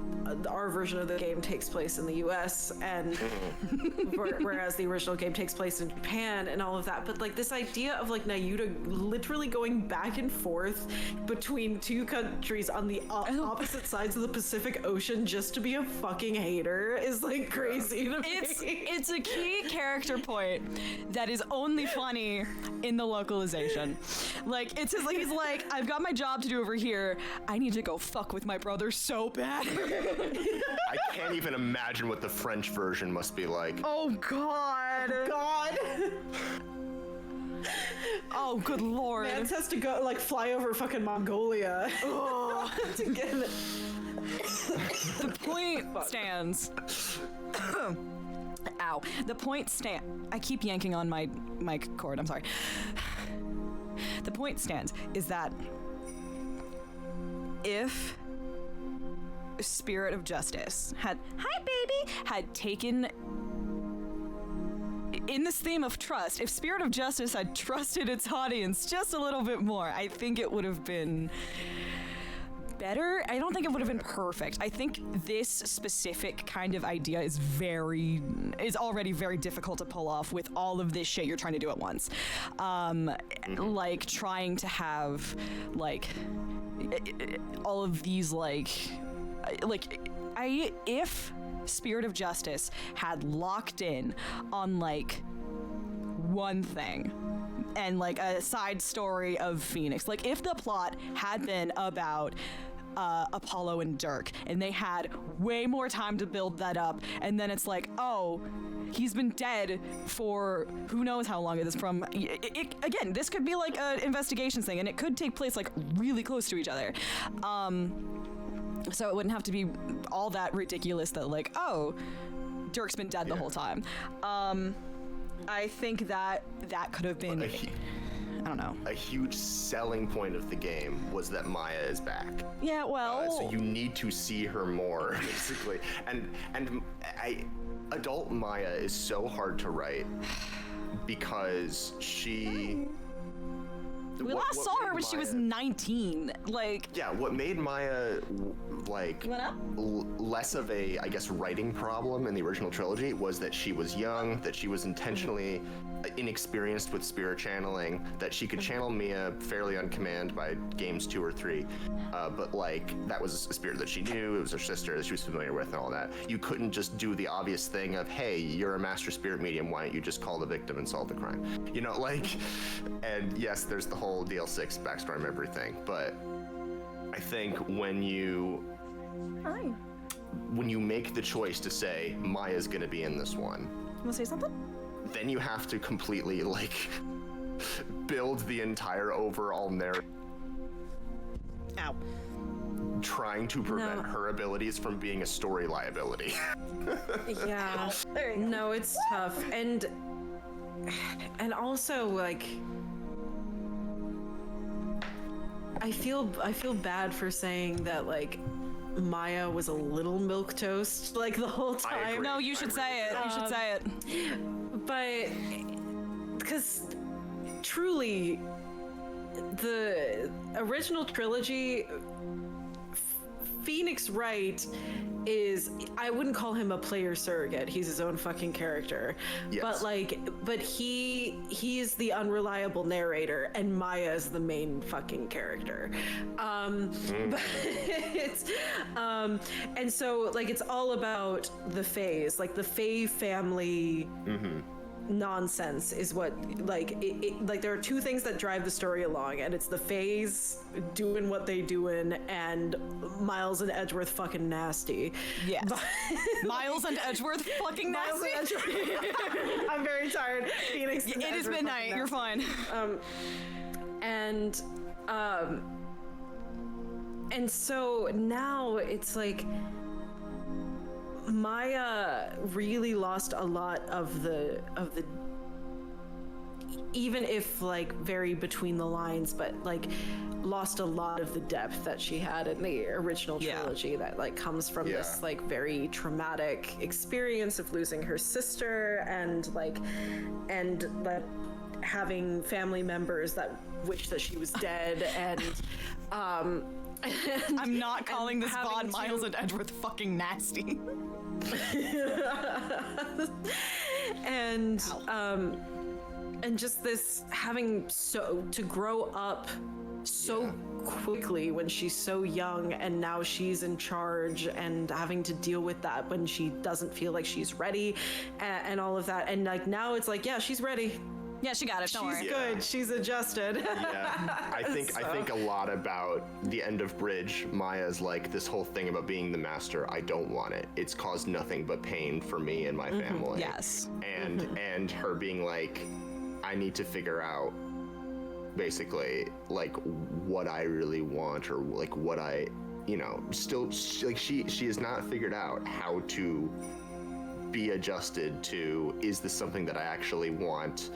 our version of the game takes place in the US and whereas the original game takes place in Japan and all of that. But like this idea of like Nayuta literally going back and forth between 2 countries on the opposite sides of the Pacific Ocean just to be a fucking hater is like crazy to me. It's a key character point that is only funny in the localization. Like it's just like he's like, I've got my job to do over here. I need to go fuck with my brother so bad. I can't even imagine what the French version must be like. Oh God. Oh good lord. Mans has to go like fly over fucking Mongolia to get it. The point stands. Ow. The point stand. I keep yanking on my mic cord. I'm sorry. The point stands is that if Spirit of Justice had taken in this theme of trust, if Spirit of Justice had trusted its audience just a little bit more, I think it would have been better. I don't think it would have been perfect. I think this specific kind of idea is already very difficult to pull off with all of this shit you're trying to do at once. Like trying to have like all of these if Spirit of Justice had locked in on like one thing and like a side story of Phoenix, like if the plot had been about Apollo and Dirk and they had way more time to build that up, and then it's like, oh, he's been dead for who knows how long. It is from again, this could be like an investigations thing and it could take place like really close to each other. So it wouldn't have to be all that ridiculous that like, oh, Dirk's been dead the whole time. I think that could have been, I don't know. A huge selling point of the game was that Maya is back. Yeah, well. So you need to see her more, basically. And adult Maya is so hard to write because she. We last saw her when she was 19. Like. Yeah, what made Maya like less of a, I guess, writing problem in the original trilogy was that she was young, that she was intentionally inexperienced with spirit channeling, that she could channel Mia fairly on command by games 2 or 3, but like that was a spirit that she knew, it was her sister that she was familiar with and all that. You couldn't just do the obvious thing of, hey, you're a master spirit medium, why don't you just call the victim and solve the crime? You know, like, and yes, there's the whole DL6 backstory and everything, but I think when you make the choice to say Maya's gonna be in this one, You wanna say something? then you have to completely like build the entire overall narrative. Ow. Trying to prevent her abilities from being a story liability. Yeah. No, it's tough. And also like I feel bad for saying that like Maya was a little milquetoast like the whole time. agree. No, you should say it. You should say it. But because truly the original trilogy, Phoenix Wright is, I wouldn't call him a player surrogate. He's his own fucking character. Yes. But he's the unreliable narrator, and Maya is the main fucking character. But it's and so like it's all about the Fays, like the Fae family. Nonsense is what like like there are two things that drive the story along, and it's the Fays doing what they doing and Miles and Edgeworth fucking nasty. Yes. Miles and Edgeworth fucking Miles nasty. and Edgeworth. I'm very tired. Phoenix. It is midnight. You're fine. And so now it's like Maya really lost a lot of the even if like very between the lines, but like lost a lot of the depth that she had in the original trilogy that like comes from this like very traumatic experience of losing her sister and like having family members that wish that she was dead and I'm not calling this VOD Miles and Edgeworth fucking nasty. And just this having to grow up so quickly when she's so young, and now she's in charge and having to deal with that when she doesn't feel like she's ready and all of that. And like now it's like, yeah, she's ready. Yeah, she got it. Don't worry. She's good. She's adjusted. Yeah, I think a lot about the end of Bridge. Maya's like, this whole thing about being the master, I don't want it. It's caused nothing but pain for me and my family. Yes. And her being like, I need to figure out basically like what I really want, or like what I, you know, still like she has not figured out how to be adjusted to, is this something that I actually want?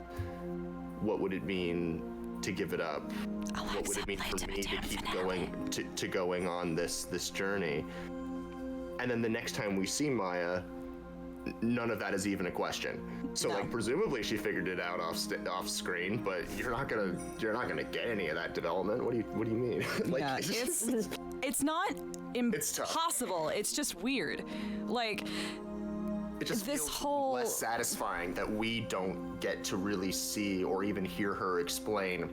What would it mean to give it up? What would it mean for me to keep going to going on this journey? And then the next time we see Maya, none of that is even a question. So like presumably she figured it out off screen, but you're not gonna get any of that development. What do you mean? Like, yeah, it's not impossible. It's just weird. Like it just this feels whole less satisfying that we don't get to really see or even hear her explain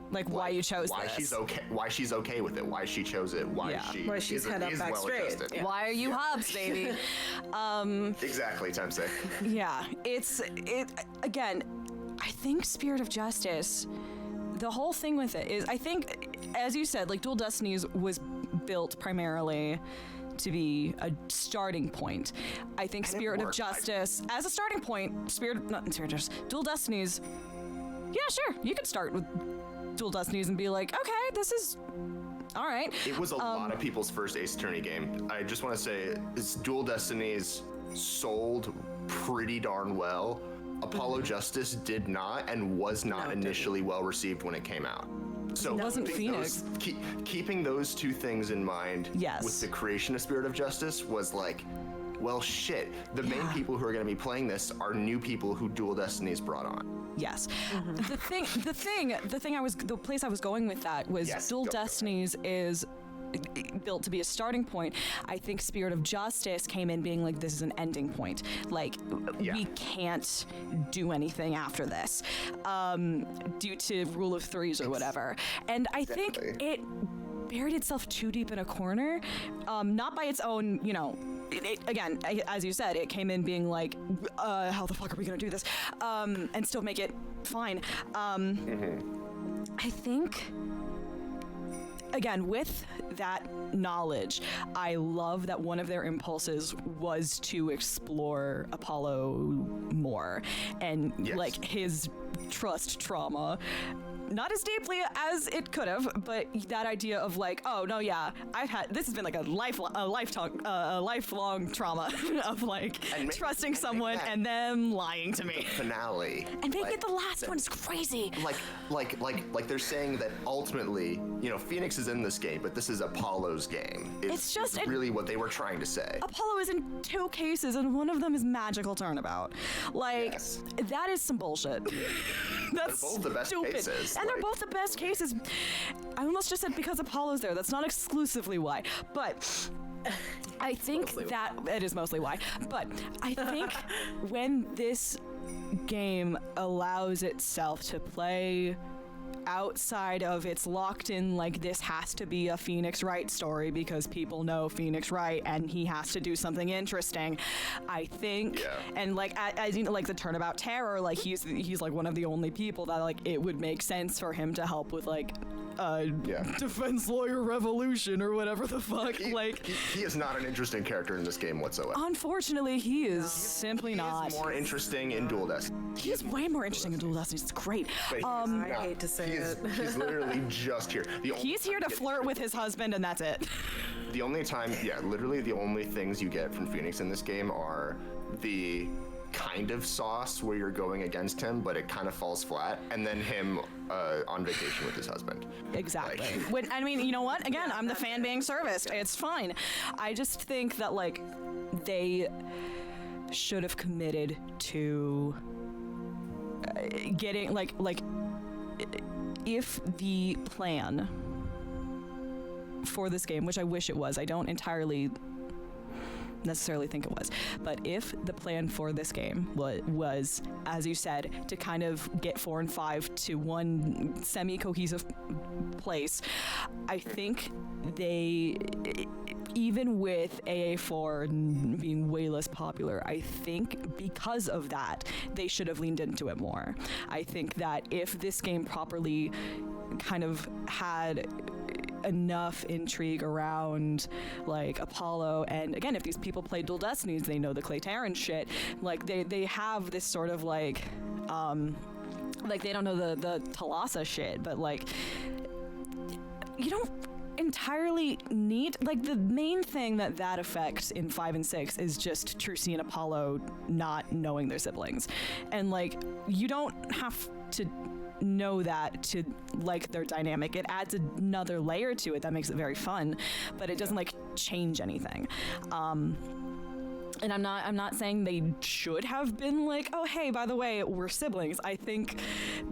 like why you chose why this. why she's okay with it, why she chose it, why she's head up back straight. Yeah. Why are you Hobbs, baby? Exactly, time sake. Yeah, it again, I think Spirit of Justice, the whole thing with it is, I think, as you said, like Dual Destinies was built primarily to be a starting point. I think Spirit of Justice, as a starting point, Dual Destinies, yeah, sure, you could start with Dual Destinies and be like, okay, this is All right. It was a lot of people's first Ace Attorney game. I just want to say, Dual Destinies sold pretty darn well. Apollo Justice did not and was not initially well received when it came out. So It wasn't Phoenix. Keeping those two things in mind Yes. with the creation of Spirit of Justice was like, well, shit. The main people who are going to be playing this are new people who Dual Destinies brought on. Yes. The place I was going with that was Yes, Dual go ahead. Destinies is built to be a starting point. I think Spirit of Justice came in being like, this is an ending point. Like, we can't do anything after this due to rule of threes or whatever. And I think it buried itself too deep in a corner, not by its own, again, as you said, it came in being like, how the fuck are we gonna do this? And still make it fine. I think, again, with that knowledge, I love that one of their impulses was to explore Apollo more and like his trust trauma. Not as deeply as it could have, but that idea of like, oh no, yeah, this has been like a lifelong trauma of like trusting someone and them lying to me. Finale. And making it the last one is crazy. Like they're saying that ultimately, Phoenix is in this game, but this is Apollo's game. It's just really what they were trying to say. Apollo is in 2 cases, and one of them is magical turnabout. Like, that is some bullshit. That's They're both the best stupid. cases. And they're both the best cases. I almost just said because Apollo's there. That's not exclusively why. But I think that it is mostly why. But I think when this game allows itself to play outside of its locked in, like, this has to be a Phoenix Wright story because people know Phoenix Wright and he has to do something interesting, I think. And like, as like the Turnabout Terror, like he's like one of the only people that like it would make sense for him to help with like defense lawyer revolution or whatever the fuck. He is not an interesting character in this game whatsoever. Unfortunately, he is simply not. He's more interesting in Dual Destiny. He's way more interesting in Dual Destiny. It's great. I hate to say it. He's literally just here. He's here to flirt with his husband, and that's it. The only time, literally the only things you get from Phoenix in this game are the kind of sauce where you're going against him, but it kind of falls flat, and then him on vacation with his husband. Exactly. I mean, you know what? Again, I'm the fan being serviced. It's fine. I just think that, like, they should have committed to getting, like, if the plan for this game, which I wish it was, I don't entirely necessarily think it was, but if the plan for this game was, as you said, to kind of get 4 and 5 to one semi-cohesive place, I think they, even with AA4 being way less popular, I think because of that, they should have leaned into it more. I think that if this game properly kind of had enough intrigue around like Apollo, and again, if these people play Dual Destinies, they know the Clay Tarrant shit, like they have this sort of like they don't know the Talassa shit, but like you don't entirely need, like, the main thing that affects in 5 and 6 is just Trucy and Apollo not knowing their siblings, and like you don't have to know that to like their dynamic. It adds another layer to it that makes it very fun, but it doesn't like change anything. And I'm not saying they should have been like, oh hey, by the way, we're siblings. I think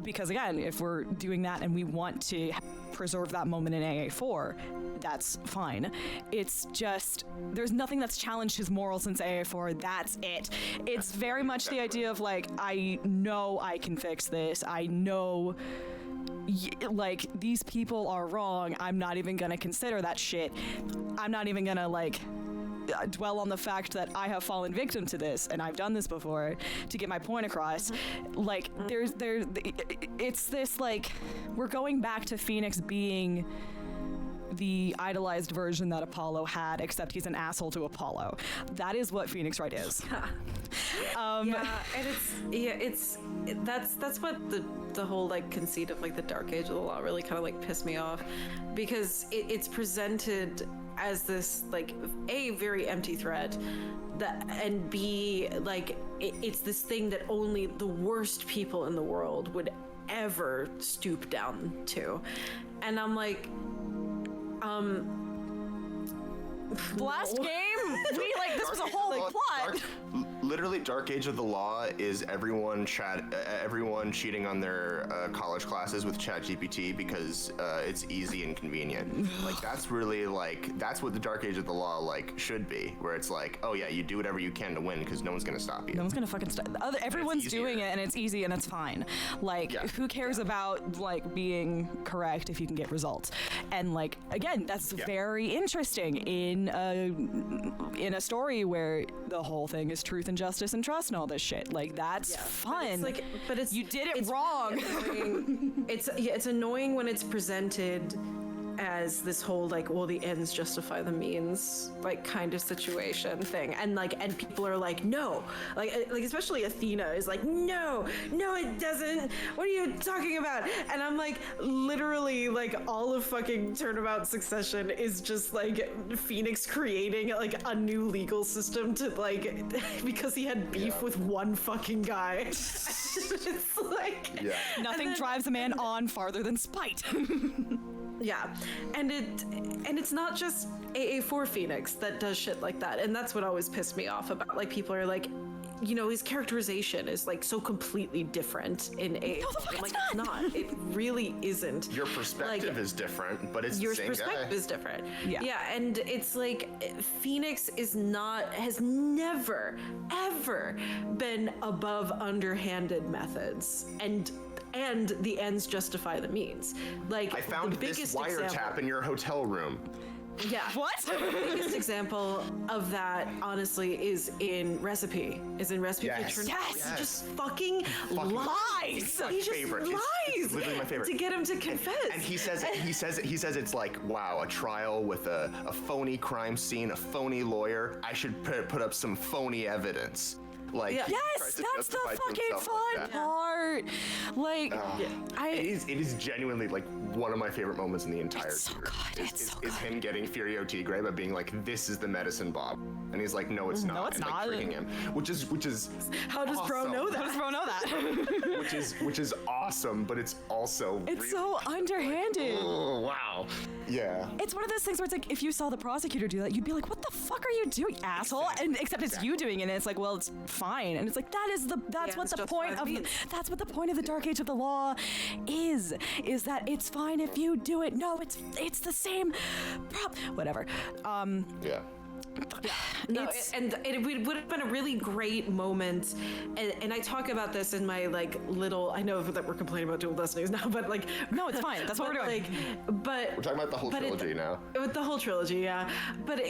because again, if we're doing that and we want to preserve that moment in AA4, that's fine. It's just there's nothing that's challenged his morals since AA4. That's it. It's very much the idea of like, I know I can fix this. I know like these people are wrong. I'm not even gonna consider that shit. I'm not even gonna like dwell on the fact that I have fallen victim to this and I've done this before to get my point across. Like it's this like we're going back to Phoenix being the idolized version that Apollo had, except he's an asshole to Apollo. That is what Phoenix Wright is. Yeah, and that's what the whole like conceit of like the Dark Age of the Law really kind of like pissed me off, because it's presented as this like A, very empty threat, that, and B, like it's this thing that only the worst people in the world would ever stoop down to, and I'm like, Last game, this was a whole plot. Literally, Dark Age of the Law is everyone cheating on their college classes with ChatGPT because it's easy and convenient. Like that's really that's what the Dark Age of the Law should be, where it's like, oh yeah, you do whatever you can to win because no one's gonna stop you. No one's gonna fucking stop. Everyone's doing it and it's easy and it's fine. Who cares about being correct if you can get results? And again, that's very interesting in a story where the whole thing is truth and justice and trust and all this shit. That's fun. But it's you did it wrong. Really it's annoying when it's presented as this whole the ends justify the means kind of situation thing, and people are no, especially Athena is no it doesn't, what are you talking about? And I'm literally all of fucking Turnabout Succession is just Phoenix creating a new legal system to because he had beef with one fucking guy. It's nothing drives a man on farther than spite. Yeah, and it's not just AA4 Phoenix that does shit like that, and that's what always pissed me off about people are his characterization is so completely different in AA4. No, the fuck it's not. It really isn't. Your perspective is different, but it's your the same perspective guy. is different. Yeah, and it's Phoenix has never ever been above underhanded methods, and the ends justify the means. I found this wiretap in your hotel room. Yeah. What? The biggest example of that, honestly, is in Recipe. Yes. For Yes. He just fucking lies. My He just favorite. lies. It's literally my favorite. To get him to confess. And he says it's wow, a trial with a phony crime scene, a phony lawyer. I should put up some phony evidence. Yes, that's the fucking fun part. It is genuinely one of my favorite moments in the entire It's so series. good. It's so good. Is him getting Furio Tigre by being this is the medicine, Bob, and he's no, it's not. No, it's and, not. Tricking him, which is How does awesome. Bro know that? How does Bro know that? which is awesome, but it's also It's really so underhanded. oh wow, yeah. It's one of those things where it's if you saw the prosecutor do that, you'd be what the fuck are you doing, asshole? Exactly. And except it's you doing it, and it's well, it's fine. And it's that's what the point of that's what the point of the Dark Age of the Law is that it's fine if you do it. No, it's the same whatever. Yeah. No, it would have been a really great moment, and I talk about this in my little. I know that we're complaining about dual destinies now, but no, it's fine. That's what we're doing. But We're talking about the whole trilogy now. With the whole trilogy, yeah. But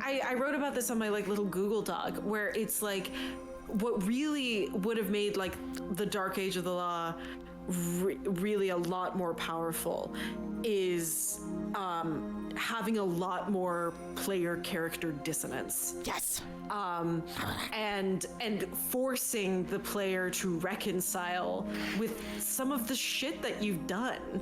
I wrote about this on my little Google Doc, where it's what really would have made the Dark Age of the Law really a lot more powerful is having a lot more player character dissonance. Yes. And forcing the player to reconcile with some of the shit that you've done.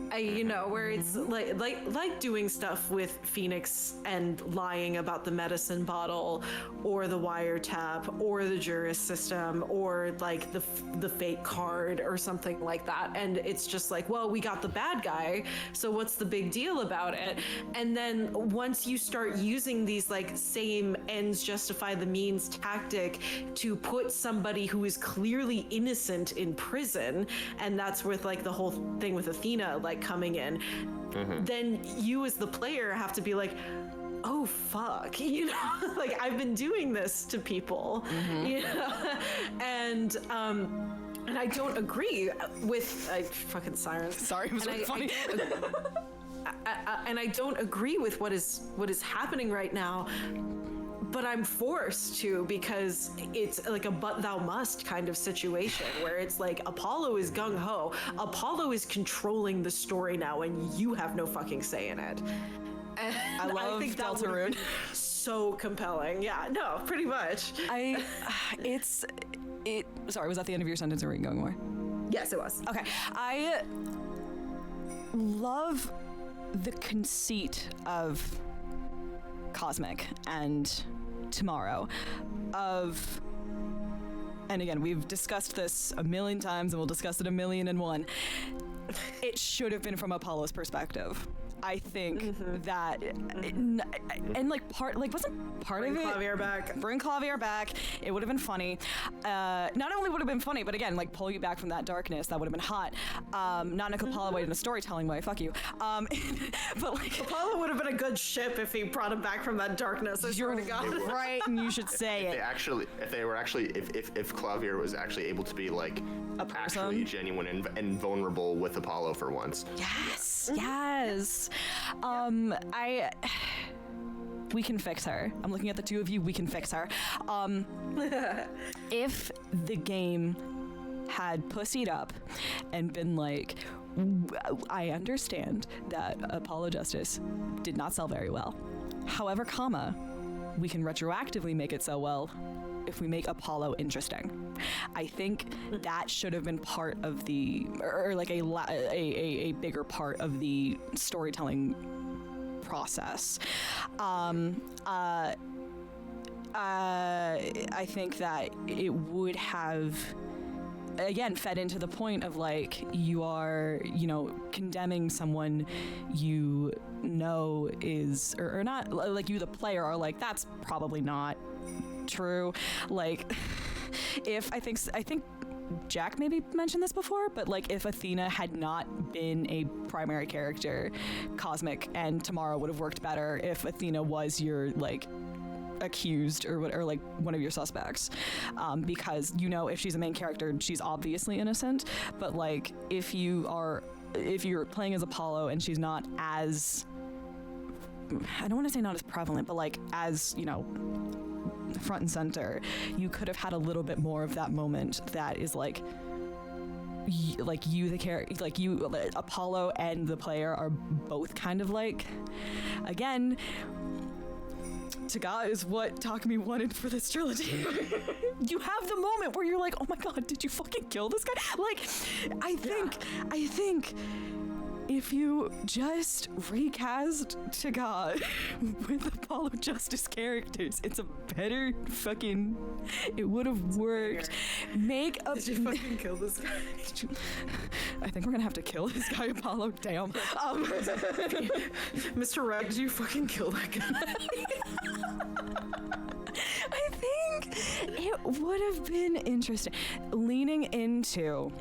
Where it's like doing stuff with Phoenix and lying about the medicine bottle or the wiretap or the juris system or the fake card or something like that. And it's just well, we got the bad guy, so what's the big deal about it? And then once you start using these same ends justify the means tactic to put somebody who is clearly innocent in prison, and that's with the whole thing with Athena coming in, then you as the player have to be oh fuck, I've been doing this to people, and I don't agree with fucking sirens. Sorry, it was really funny. And I don't agree with what is happening right now, but I'm forced to because it's like a but thou must kind of situation where it's like Apollo is gung-ho. Apollo is controlling the story now and you have no fucking say in it. And I love think that would've Deltarune. been so compelling. Yeah, no, pretty much. Sorry, was that the end of your sentence or were you going more? Yes, it was. Okay. I love the conceit of Cosmic and Tomorrow and again, we've discussed this a million times and we'll discuss it 1,000,001. It should have been from Apollo's perspective. I think that, and like wasn't part Bring of it. Clavier back. Bring Clavier back. It would have been funny. Not only would have been funny, but again, like pull you back from that darkness. That would have been hot. Not in a Apollo way, in a storytelling way. Fuck you. But like Apollo would have been a good ship if he brought him back from that darkness. I swear to God. right, and you should say it. If Clavier was actually able to be like A person? actually genuine and vulnerable with Apollo for once. Yes, yes. We can fix her. I'm looking at the two of you. We can fix her. If the game had pussied up and been like, I understand that Apollo Justice did not sell very well. However, we can retroactively make it sell well if we make Apollo interesting. I think that should have been part of or like a bigger part of the storytelling process. I think that it would have again fed into the point of like you are condemning someone is or not, like you the player are like that's probably not true. Like if I think Jack maybe mentioned this before, but like if Athena had not been a primary character, Cosmic and Tomorrow would have worked better if Athena was your like accused or like one of your suspects, because if she's a main character she's obviously innocent, but like if you're playing as Apollo and she's not as, I don't want to say not as prevalent, but like as front and center, you could have had a little bit more of that moment that is like you the character, like you Apollo and the player are both kind of like, again, Taga is what Takumi wanted for this trilogy. You have the moment where you're like, oh my god, did you fucking kill this guy? Like, I think if you just recast Taga with Apollo Justice characters, it's a better fucking, it would have worked. Did you fucking kill this guy? I think we're gonna have to kill this guy, Apollo. Damn. Mr. Reg, did you fucking kill that guy? I think it would have been interesting leaning into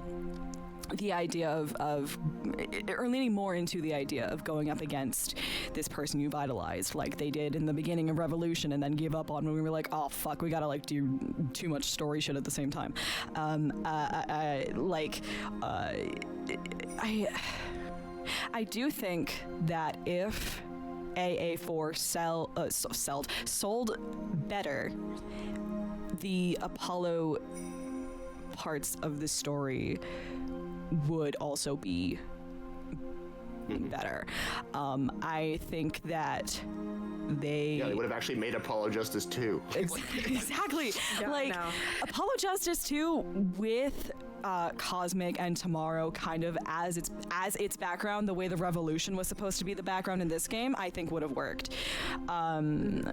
the idea or leaning more into the idea of going up against this person you vitalized, like they did in the beginning of Revolution, and then give up on when we were like, oh fuck, we gotta like do too much story shit at the same time. I do think that if AA4 sold better, the Apollo parts of the story would also be better. I think that they would have actually made Apollo Justice 2. Exactly. Yeah, like Apollo Justice 2 with Cosmic and Tomorrow kind of as its background, the way the Revolution was supposed to be the background in this game, I think would have worked. Again,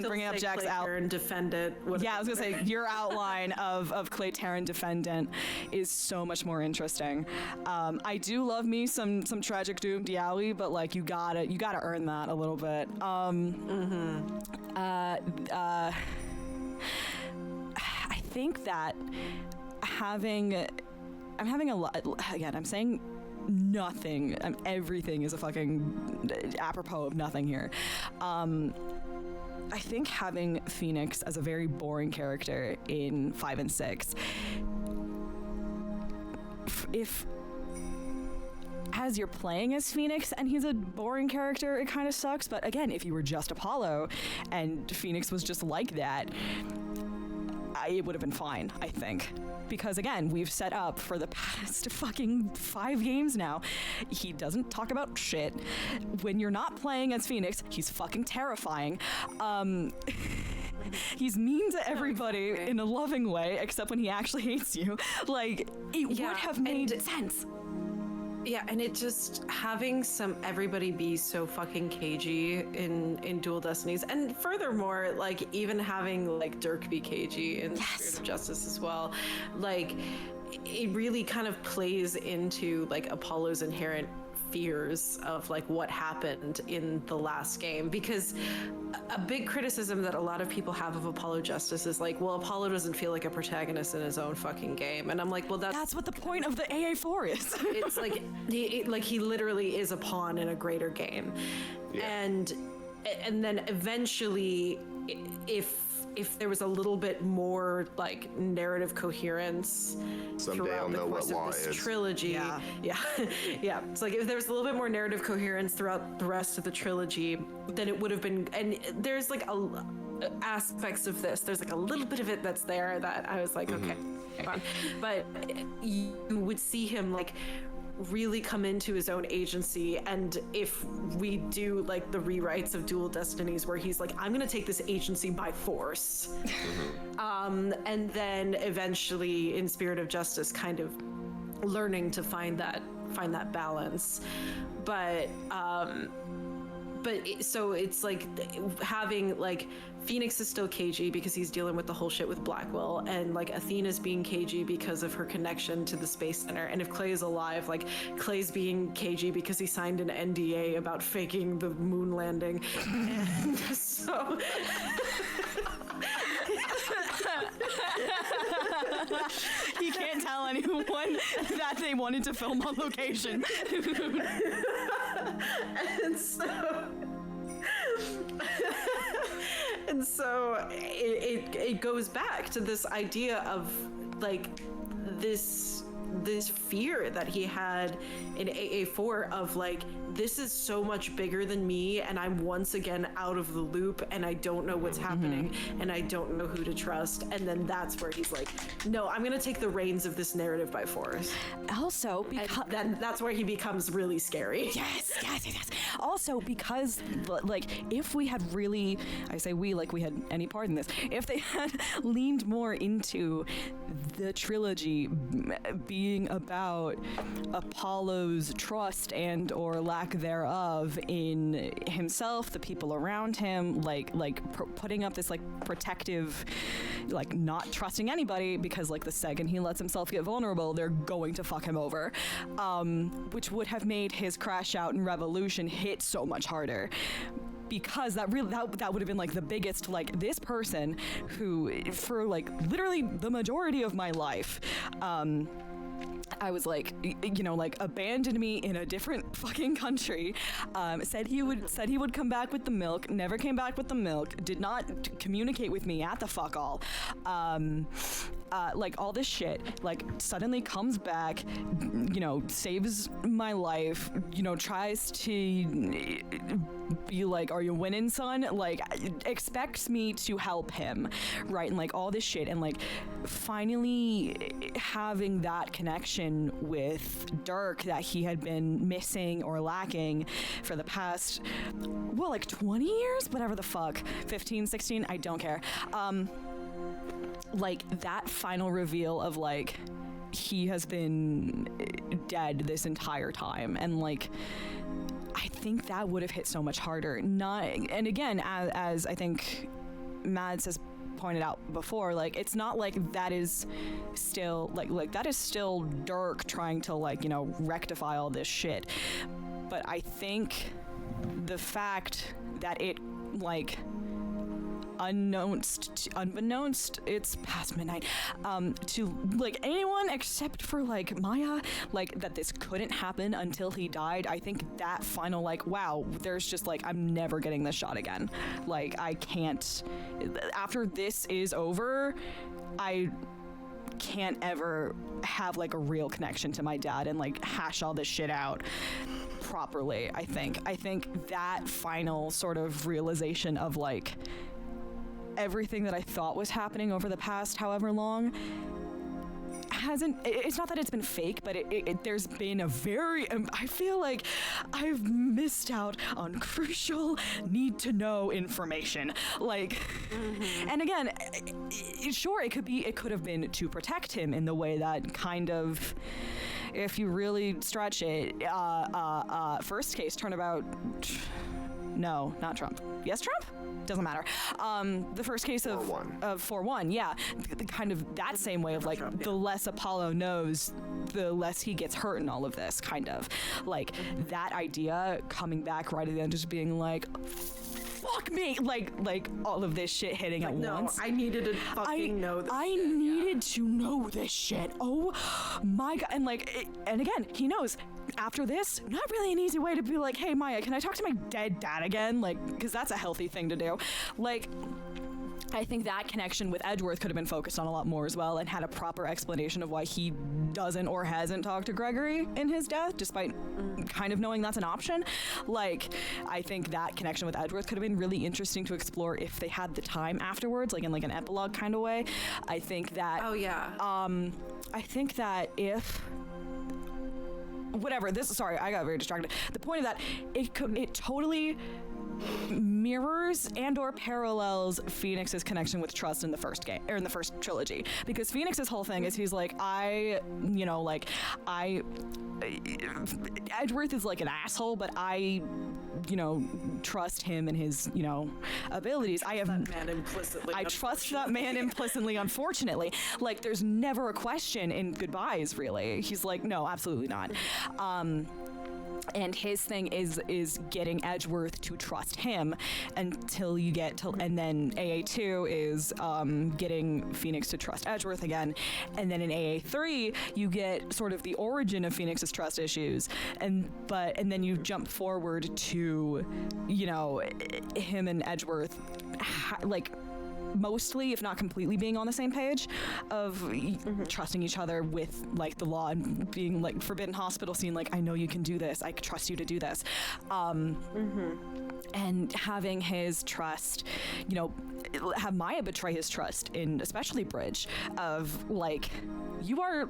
bringing up Jack's and Defendant. Yeah, I was gonna say your outline of Clay Terran Defendant is so much more interesting. I do love me some Tragic Doom Diawi, but like you gotta earn that a little bit. I think that I'm having a lot. Again, I'm saying nothing. Everything is a fucking apropos of nothing here. I think having Phoenix as a very boring character in 5 and 6, as you're playing as Phoenix and he's a boring character, it kind of sucks. But again, if you were just Apollo and Phoenix was just like that, it would have been fine, I think. Because again, we've set up for the past fucking 5 games now. He doesn't talk about shit. When you're not playing as Phoenix, he's fucking terrifying. He's mean to everybody in a loving way, except when he actually hates you. Like, it would have made sense. Yeah, and it just having everybody be so fucking cagey in Dual Destinies, and furthermore, like even having like Dirk be cagey in Spirit of Justice as well, like it really kind of plays into like Apollo's inherent fears of like what happened in the last game. Because a big criticism that a lot of people have of Apollo Justice is like, well, Apollo doesn't feel like a protagonist in his own fucking game. And I'm like, well, that's what the point of the AA4 is. It's like he literally is a pawn in a greater game. And then eventually, if there was a little bit more like narrative coherence throughout the course of this trilogy, yeah, it's like if there was a little bit more narrative coherence throughout the rest of the trilogy, then it would have been. And there's like aspects of this. There's like a little bit of it that's there that I was like, okay, fine. But you would see him like really come into his own agency. And if we do like the rewrites of Dual Destinies where he's like, I'm gonna take this agency by force, and then eventually in Spirit of Justice kind of learning to find that balance. So it's like having like Phoenix is still cagey because he's dealing with the whole shit with Blackwell, and like Athena's being cagey because of her connection to the Space Center. And if Clay is alive, like Clay's being cagey because he signed an NDA about faking the moon landing. And so he can't tell anyone that they wanted to film on location. And so it goes back to this idea of like this fear that he had in AA4 of like, this is so much bigger than me, and I'm once again out of the loop, and I don't know what's happening, and I don't know who to trust. And then that's where he's like, no, I'm gonna take the reins of this narrative by force. Also, because then that's where he becomes really scary. Yes. Also, because like if we had really, I say we like we had any part in this, if they had leaned more into the trilogy being about Apollo's trust and or lack thereof in himself, the people around him, putting up this like protective, like not trusting anybody, because like the second he lets himself get vulnerable, they're going to fuck him over, which would have made his crash out in Revolution hit so much harder. Because that would have been like the biggest, like this person who for like literally the majority of my life, I was like, like abandoned me in a different fucking country, said he would come back with the milk, never came back with the milk, did not communicate with me at the fuck all, like all this shit, like suddenly comes back, saves my life, tries to be like, are you winning, son? Like expects me to help him, right? And like all this shit, and like finally having that connection with Dirk that he had been missing or lacking for the past, like 20 years, whatever the fuck, 15, 16, I don't care. Like that final reveal of like he has been dead this entire time, and like I think that would have hit so much harder. And again, as I think Mads has pointed out before, like it's not like that is still like that is still Dirk trying to like rectify all this shit, but I think the fact that it like unbeknownst, it's past midnight, to like anyone except for like Maya, like that this couldn't happen until he died. I think that final like, wow, there's just like, I'm never getting this shot again. Like I can't, after this is over, I can't ever have like a real connection to my dad and like hash all this shit out properly. I think that final sort of realization of like everything that I thought was happening over the past however long it's not that it's been fake, but there's been a very I feel like I've missed out on crucial need to know information, like and again, sure, it could have been to protect him in the way that kind of, if you really stretch it, first case turnabout, no, not Trump. Yes, Trump? Doesn't matter. The first case of 4-1, yeah. The kind of that same way of like, Trump, yeah. The less Apollo knows, the less he gets hurt in all of this, kind of. Like, that idea coming back right at the end, just being like, fuck me, like all of this shit hitting at once. I needed to fucking know this. I needed to know this shit. Oh my god! And like, and again, he knows. After this, not really an easy way to be like, hey Maya, can I talk to my dead dad again? Like, because that's a healthy thing to do. Like, I think that connection with Edgeworth could have been focused on a lot more as well, and had a proper explanation of why he doesn't or hasn't talked to Gregory in his death, despite kind of knowing that's an option. Like, I think that connection with Edgeworth could have been really interesting to explore if they had the time afterwards, like in like an epilogue kind of way. I think that. Oh yeah. I think that if. Whatever. Sorry, I got very distracted. The point of that, it totally mirrors and or parallels Phoenix's connection with trust in the first game, or in the first trilogy, because Phoenix's whole thing is he's like, Edgeworth is like an asshole, but I trust him and his abilities. I trust that man implicitly, unfortunately. Like, there's never a question in Goodbyes, really. He's like, no, absolutely not. And his thing is getting Edgeworth to trust him until you get to, and then AA2 is getting Phoenix to trust Edgeworth again, and then in AA3 you get sort of the origin of Phoenix's trust issues, and then you jump forward to him and Edgeworth like mostly, if not completely, being on the same page of trusting each other with like the law, and being like Forbidden Hospital scene, like, I know you can do this, I trust you to do this, and having his trust, have Maya betray his trust in especially Bridge, of like, you are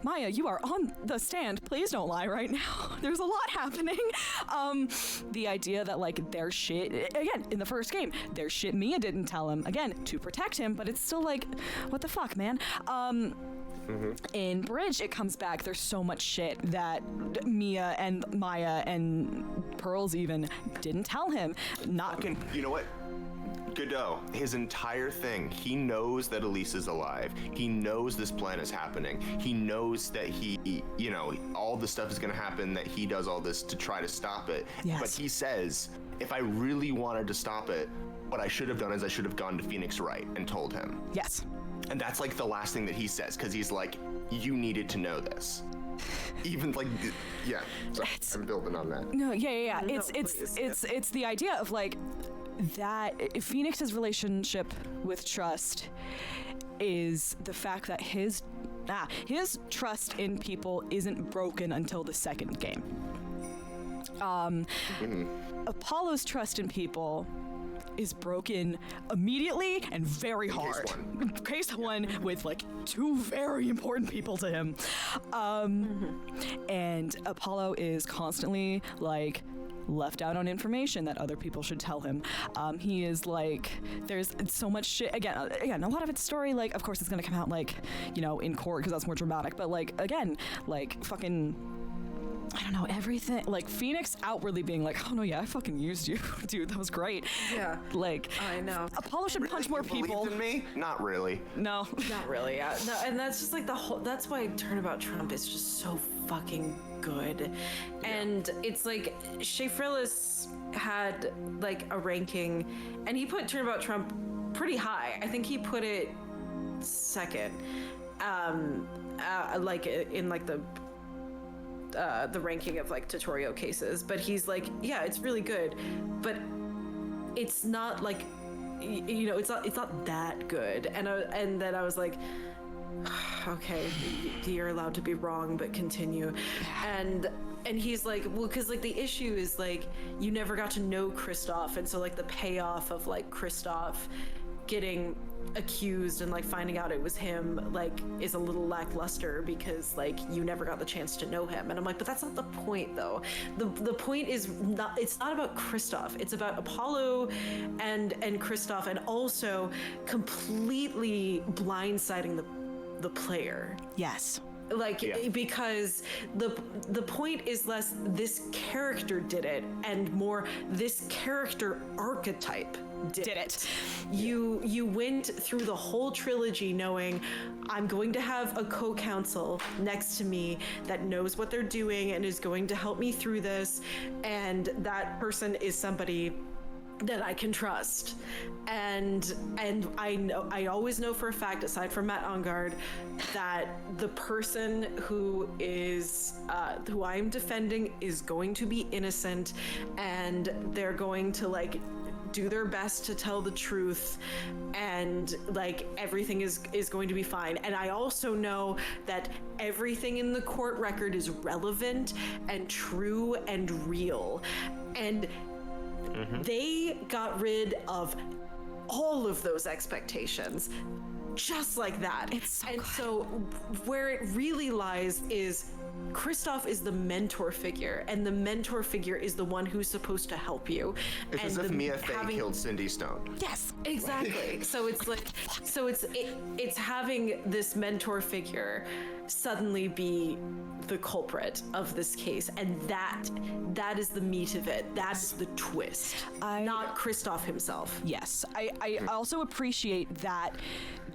Maya, you are on the stand, please don't lie right now. There's a lot happening. The idea that like their shit, again, in the first game, their shit Mia didn't tell him, again, to protect him, but it's still like, what the fuck, man? In Bridge, it comes back, there's so much shit that Mia and Maya and Pearls even didn't tell him. You know what? Godot, his entire thing, he knows that Elise is alive. He knows this plan is happening. He knows that all the stuff is going to happen, that he does all this to try to stop it. Yes. But he says, if I really wanted to stop it, what I should have done is I should have gone to Phoenix Wright and told him. Yes. And that's like the last thing that he says, because he's like, you needed to know this. Even like, yeah. So I'm building on that. No, yeah. It's the idea of like, that Phoenix's relationship with trust is the fact that his trust in people isn't broken until the second game. Apollo's trust in people is broken immediately and very hard. Case one with like two very important people to him. And Apollo is constantly like left out on information that other people should tell him. He is like, there's so much shit. Again, a lot of it's story. Like, of course, it's gonna come out like, in court because that's more dramatic. But like, again, like fucking, I don't know, everything. Like Phoenix outwardly being like, oh no, yeah, I fucking used you, dude. That was great. Yeah. Like, I know. Apollo should punch more people. Believed in me? Not really. No. Not really. Yeah. No, and that's just like that's why Turnabout Trump is just so fucking good. And it's like Shea Frillis had like a ranking, and he put Turnabout Trump pretty high. I think he put it second, like in like the ranking of like tutorial cases. But he's like, yeah, it's really good, but it's not like, it's not that good. And then I was like, okay, you're allowed to be wrong, but continue. And he's like, well, because like the issue is like you never got to know Kristoff, and so like the payoff of like Kristoff getting accused and like finding out it was him like is a little lackluster because like you never got the chance to know him. And I'm like, but that's not the point though. The point is not, it's not about Kristoff, it's about Apollo and Kristoff, and also completely blindsiding the player. Yes. Like, because the point is less this character did it and more this character archetype did it. You went through the whole trilogy knowing I'm going to have a co-counsel next to me that knows what they're doing and is going to help me through this, and that person is somebody that I can trust. And I always know for a fact, aside from Matt Engard, that the person who is who I'm defending is going to be innocent, and they're going to like do their best to tell the truth, and like everything is going to be fine. And I also know that everything in the court record is relevant and true and real. And they got rid of all of those expectations just like that. So where it really lies is Kristoff is the mentor figure, and the mentor figure is the one who's supposed to help you. It's as if Mia Fey killed Cindy Stone. Yes, exactly. So it's like, it's having this mentor figure suddenly be the culprit of this case, and that is the meat of it. That's the twist, not Kristoff himself. Yes, I also appreciate that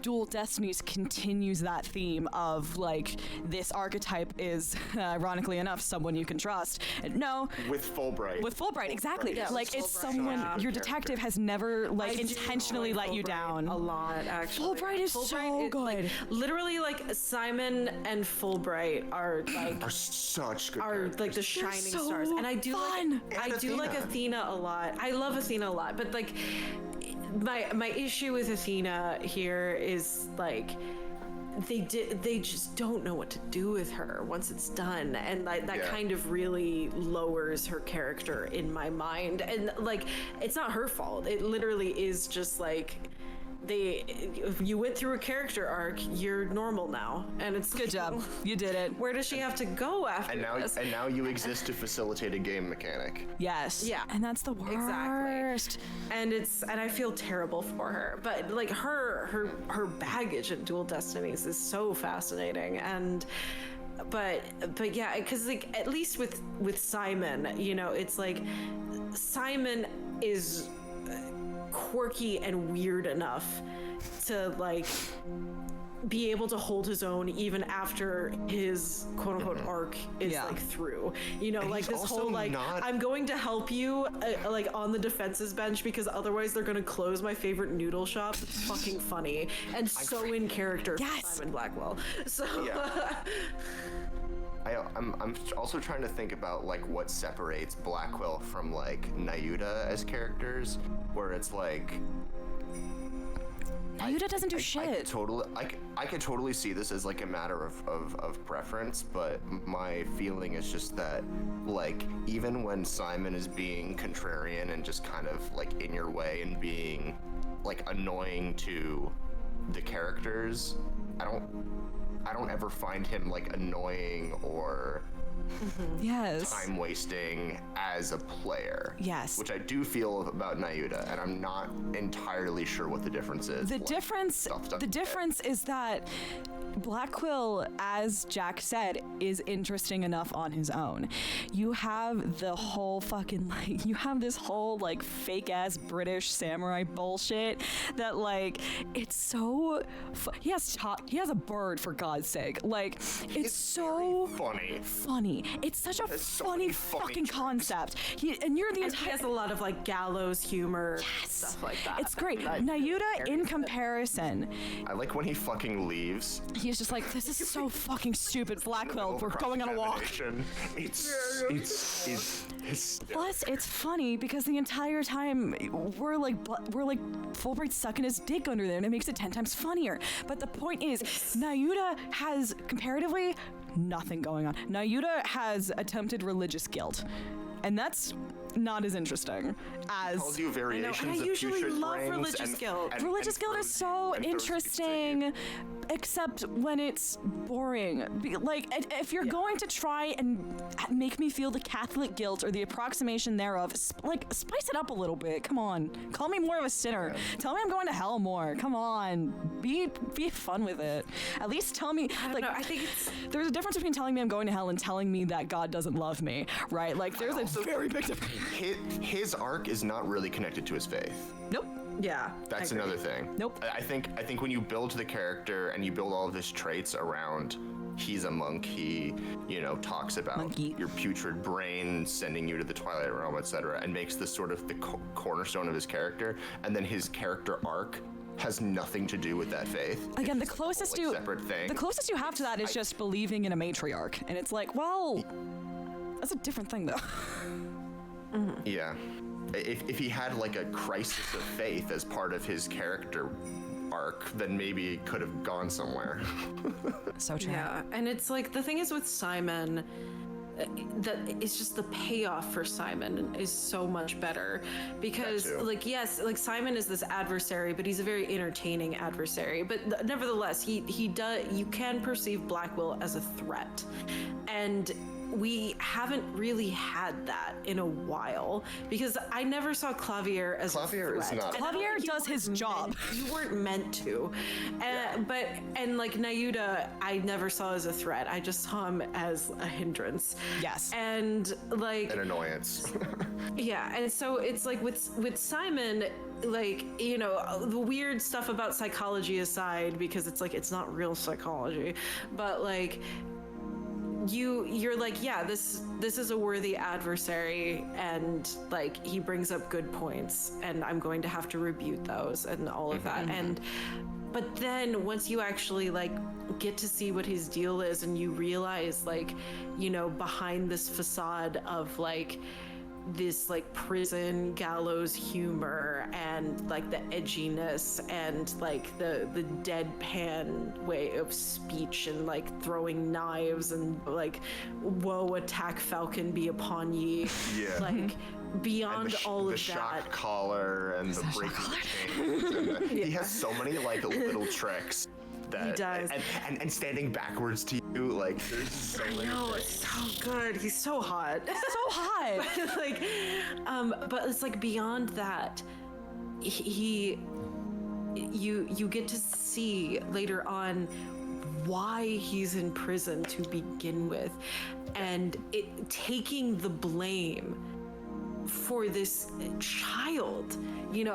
Dual Destinies continues that theme of like this archetype is ironically enough someone you can trust. No, with Fulbright, exactly. Yeah, like it's someone your detective has never like intentionally let you down. A lot, actually. Fulbright is so good. Like, literally, like Simon and Fulbright are like such good. Are characters. like the shining so stars, and I do fun. like Athena a lot. I love Athena a lot, but like my issue with Athena here is like they just don't know what to do with her once it's done, and that kind of really lowers her character in my mind. And like it's not her fault, it literally is just like you went through a character arc, you're normal now, and it's good job, you did it. Where does she have to go after this? And now you exist to facilitate a game mechanic. Yes. Yeah. And that's the worst. Exactly. And I feel terrible for her. But like her baggage in Dual Destinies is so fascinating. And but yeah, because like at least with Simon, you know, it's like Simon is quirky and weird enough to like be able to hold his own even after his quote unquote arc is like through, you know, and like this whole like I'm going to help you like on the defense's bench because otherwise they're going to close my favorite noodle shop. It's fucking funny and so in character for Simon Blackwell. So I'm also trying to think about like what separates Blackwell from like Nayuta as characters, where it's like Nayuta doesn't do shit. I could totally see this as like a matter of preference, but my feeling is just that like even when Simon is being contrarian and just kind of like in your way and being like annoying to the characters, I don't ever find him like annoying or time wasting as a player. Yes. Which I do feel about Nayuta, and I'm not entirely sure what the difference is. The difference is that Blackquill, as Jack said, is interesting enough on his own. You have the whole fucking like you have this whole like fake ass British samurai bullshit that like it's so he has a bird for God's sake. Like it's so funny. funny. It's such a so funny many funny fucking jokes. concept. And you're the And he entire. has a lot of like gallows humor, Yes. stuff like that. It's great. That Nayuta, carries in it. comparison, I like when he fucking leaves. he's just like, this is so fucking stupid. Blackwell, we're going on a walk. It's hysterical. Plus, it's funny because the entire time we're like Fulbright sucking his dick under there, and it makes it 10 times funnier. But the point is, Nayuta has comparatively nothing going on. Nayuta has attempted religious guilt, and that's not as interesting as. Tells you variations I of usually putrid love brains religious guilt. Religious guilt is throws- so and throws pizza at you. interesting, except when it's boring. Like, if you're going to try and make me feel the Catholic guilt or the approximation thereof, spice it up a little bit. Come on, call me more of a sinner. Tell me I'm going to hell more. Come on, be fun with it. At least tell me. I don't know. I think it's There's a difference between telling me I'm going to hell and telling me that God doesn't love me, right? Like, there's a very big difference. His arc is not really connected to his faith. Nope. yeah. That's I agree. another thing. Nope. I think when you build the character and you build all of his traits around he's a monk, he, talks about Monkey. your putrid brain sending you to the Twilight Realm, etc., and makes this sort of the cornerstone of his character, and then his character arc has nothing to do with that faith. Again, the It's just a whole, closest separate thing. the closest you have to that is just believing in a matriarch, and it's like, well, that's a different thing, though. Yeah. If he had like a crisis of faith as part of his character arc, then maybe it could have gone somewhere. So true. Yeah, and it's like the thing is with Simon, that it's just the payoff for Simon is so much better because That too. like yes, like Simon is this adversary, but he's a very entertaining adversary. But nevertheless, he does, you can perceive Blackwell as a threat, and we haven't really had that in a while because I never saw Clavier as Clavier a is threat. not- And I don't Clavier think you does his weren't job. You weren't meant to. But like Nayuta, I never saw as a threat. I just saw him as a hindrance. Yes. And like An annoyance. yeah, and so it's like with Simon, like, the weird stuff about psychology aside, because it's like it's not real psychology, but like you're like, yeah, this is a worthy adversary, and like he brings up good points, and I'm going to have to rebuke those and all of that. And but then once you actually like get to see what his deal is, and you realize like, behind this facade of like this like prison gallows humor and like the edginess and like the deadpan way of speech and like throwing knives and like woe attack falcon be upon ye, Yeah. like beyond all the of shock that. collar and the breaking chains. And he has so many like little tricks. That, He does. And standing backwards to you, like there's so many No, it's things. so good. He's so hot. So hot. like, but it's like beyond that, you get to see later on why he's in prison to begin with, and it taking the blame for this child,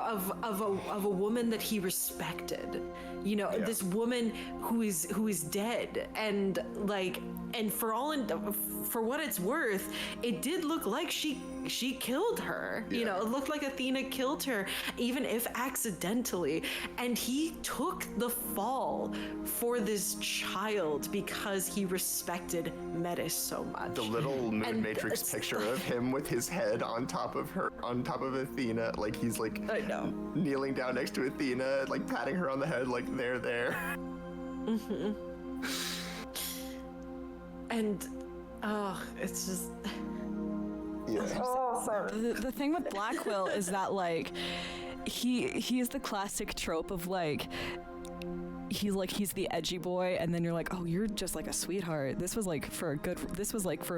of a woman that he respected, this woman who is dead, and like, and for what it's worth, it did look like she killed her. Yeah. It looked like Athena killed her, even if accidentally, and he took the fall for this child because he respected Metis so much. The little Moon And Matrix it's- picture of him with his head on top of Athena, like he's like I know. kneeling down next to Athena, like patting her on the head, like there. And it's just Yeah. The thing with Blackwell is that like he is the classic trope of like he's the edgy boy, and then you're like, oh, you're just like a sweetheart. This was like for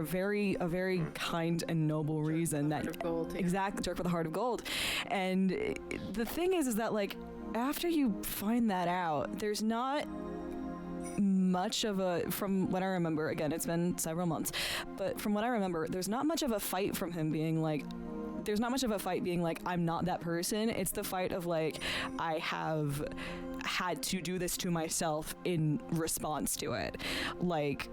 a very kind and noble reason. That of gold, yeah. exactly, jerk with a heart of gold. And the thing is that like after you find that out, there's not much of a, from what I remember, again, it's been several months, but from what I remember, there's not much of a fight from him being like, I'm not that person. It's the fight of like, I have had to do this to myself in response to it. Like,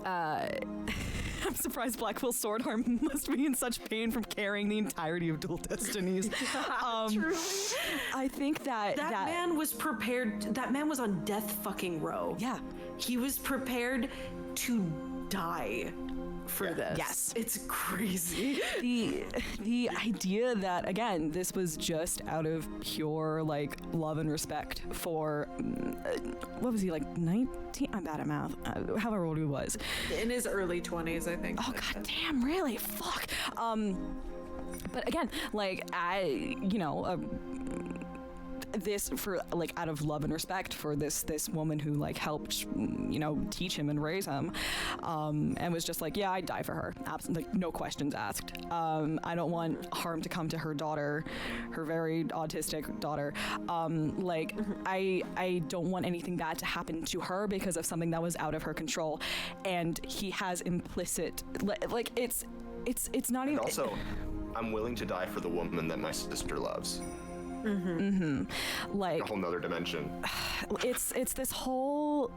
I'm surprised Blackwell Swordharm must be in such pain from carrying the entirety of Dual Destinies. Truly. I think that Man was prepared. That man was on death fucking row. Yeah. He was prepared to die for this. Yes. It's crazy. The idea that, again, this was just out of pure like love and respect for what was he, like 19? I'm bad at math. However old he was. In his early 20s, I think. Oh god damn, really? Fuck. But again, like this for like out of love and respect for this woman who like helped teach him and raise him, and was just like, yeah, I'd die for her, absolutely, like, no questions asked. I don't want harm to come to her daughter, her very autistic daughter. I don't want anything bad to happen to her because of something that was out of her control. And he has implicit like it's not And even also, I'm willing to die for the woman that my sister loves. like A whole nother dimension. it's this whole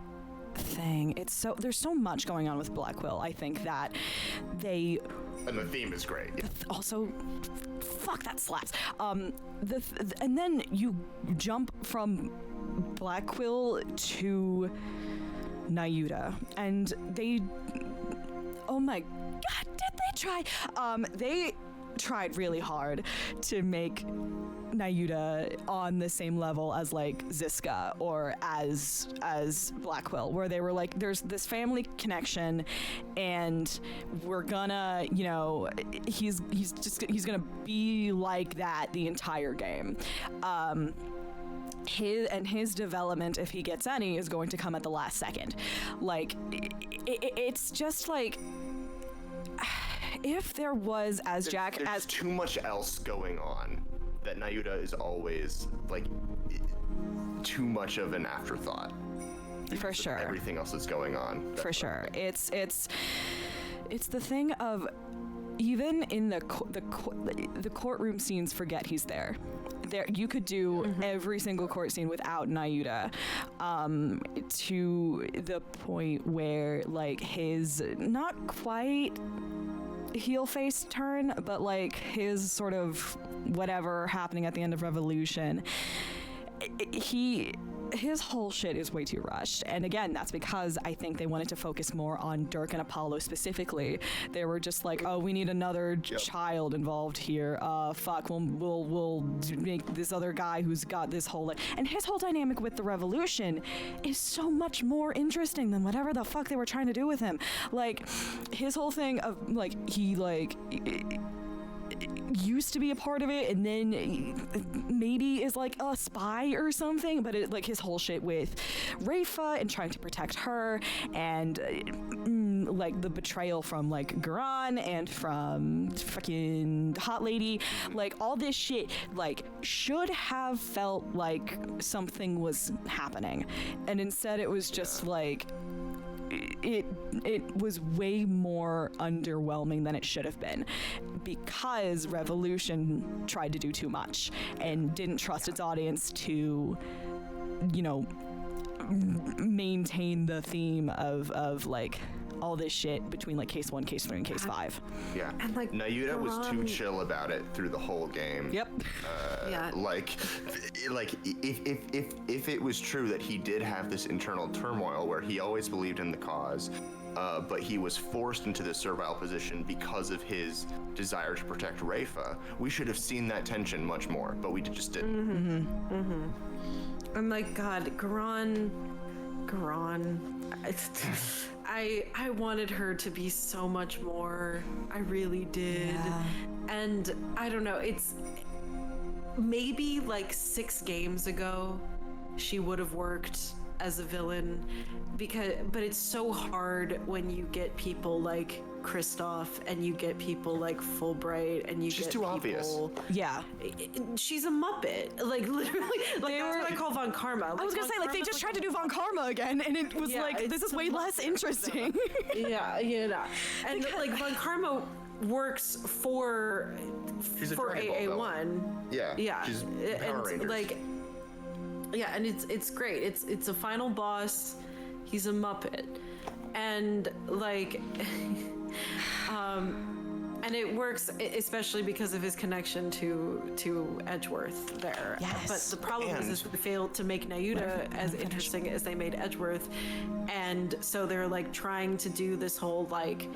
thing. There's so much going on with Blackwell. I think that they And the theme is great. also fuck that slaps. And then you jump from Blackwell to Nayuta, and they, oh my god, did they try? They tried really hard to make Nayuta on the same level as like Ziska or as Blackwell, where they were like, there's this family connection, and we're gonna, he's gonna be like that the entire game. His development, if he gets any, is going to come at the last second. Like, it's just like, if there was, as Jack, There's as too much else going on that Nayuta is always like too much of an afterthought. for sure, Everything else that's going on. for sure, it's the thing of, even in the courtroom scenes, forget he's there. There, you could do every single court scene without Nayuta, to the point where like his not quite heel face turn, but like his sort of whatever happening at the end of Revolution, his whole shit is way too rushed. And again, that's because I think they wanted to focus more on Dirk and Apollo specifically. They were just like, oh, we need another child involved here. Fuck, we'll make this other guy who's got this whole, and his whole dynamic with the Revolution is so much more interesting than whatever the fuck they were trying to do with him. Like, his whole thing of like, he like used to be a part of it, and then maybe is like a spy or something, but it, like his whole shit with Rafa and trying to protect her, and like the betrayal from like Garan and from fucking Hot Lady, like all this shit like should have felt like something was happening, and instead it was just like it was way more underwhelming than it should have been, because Revolution tried to do too much and didn't trust its audience to, maintain the theme of like all this shit between like case 1, case 3, and case 5. Yeah. And like Nayuta was too chill about it through the whole game. Yep. Yeah. Like if it was true that he did have this internal turmoil where he always believed in the cause, but he was forced into this servile position because of his desire to protect Rafa, we should have seen that tension much more, but we just didn't. I'm like, God, Garan. I wanted her to be so much more. I really did. Yeah. And I don't know, it's maybe like 6 games ago she would have worked as a villain, but it's so hard when you get people like Kristoff and you get people like Fulbright and She's get too people, obvious. Yeah. She's a Muppet, like literally, like that's what I call Von Karma. I was gonna say, like, they just tried to do Von Karma again, and it was like, this is way less interesting. Yeah, and like Von Karma works for She's a for Dragon Ball AA1. Yeah. She's Power and Rangers. like, yeah, and it's great. It's a final boss. He's a Muppet, And like, and it works especially because of his connection to Edgeworth there. Yes. But the problem is they failed to make Nayuta as interesting as they made Edgeworth, and so they're like trying to do this whole like,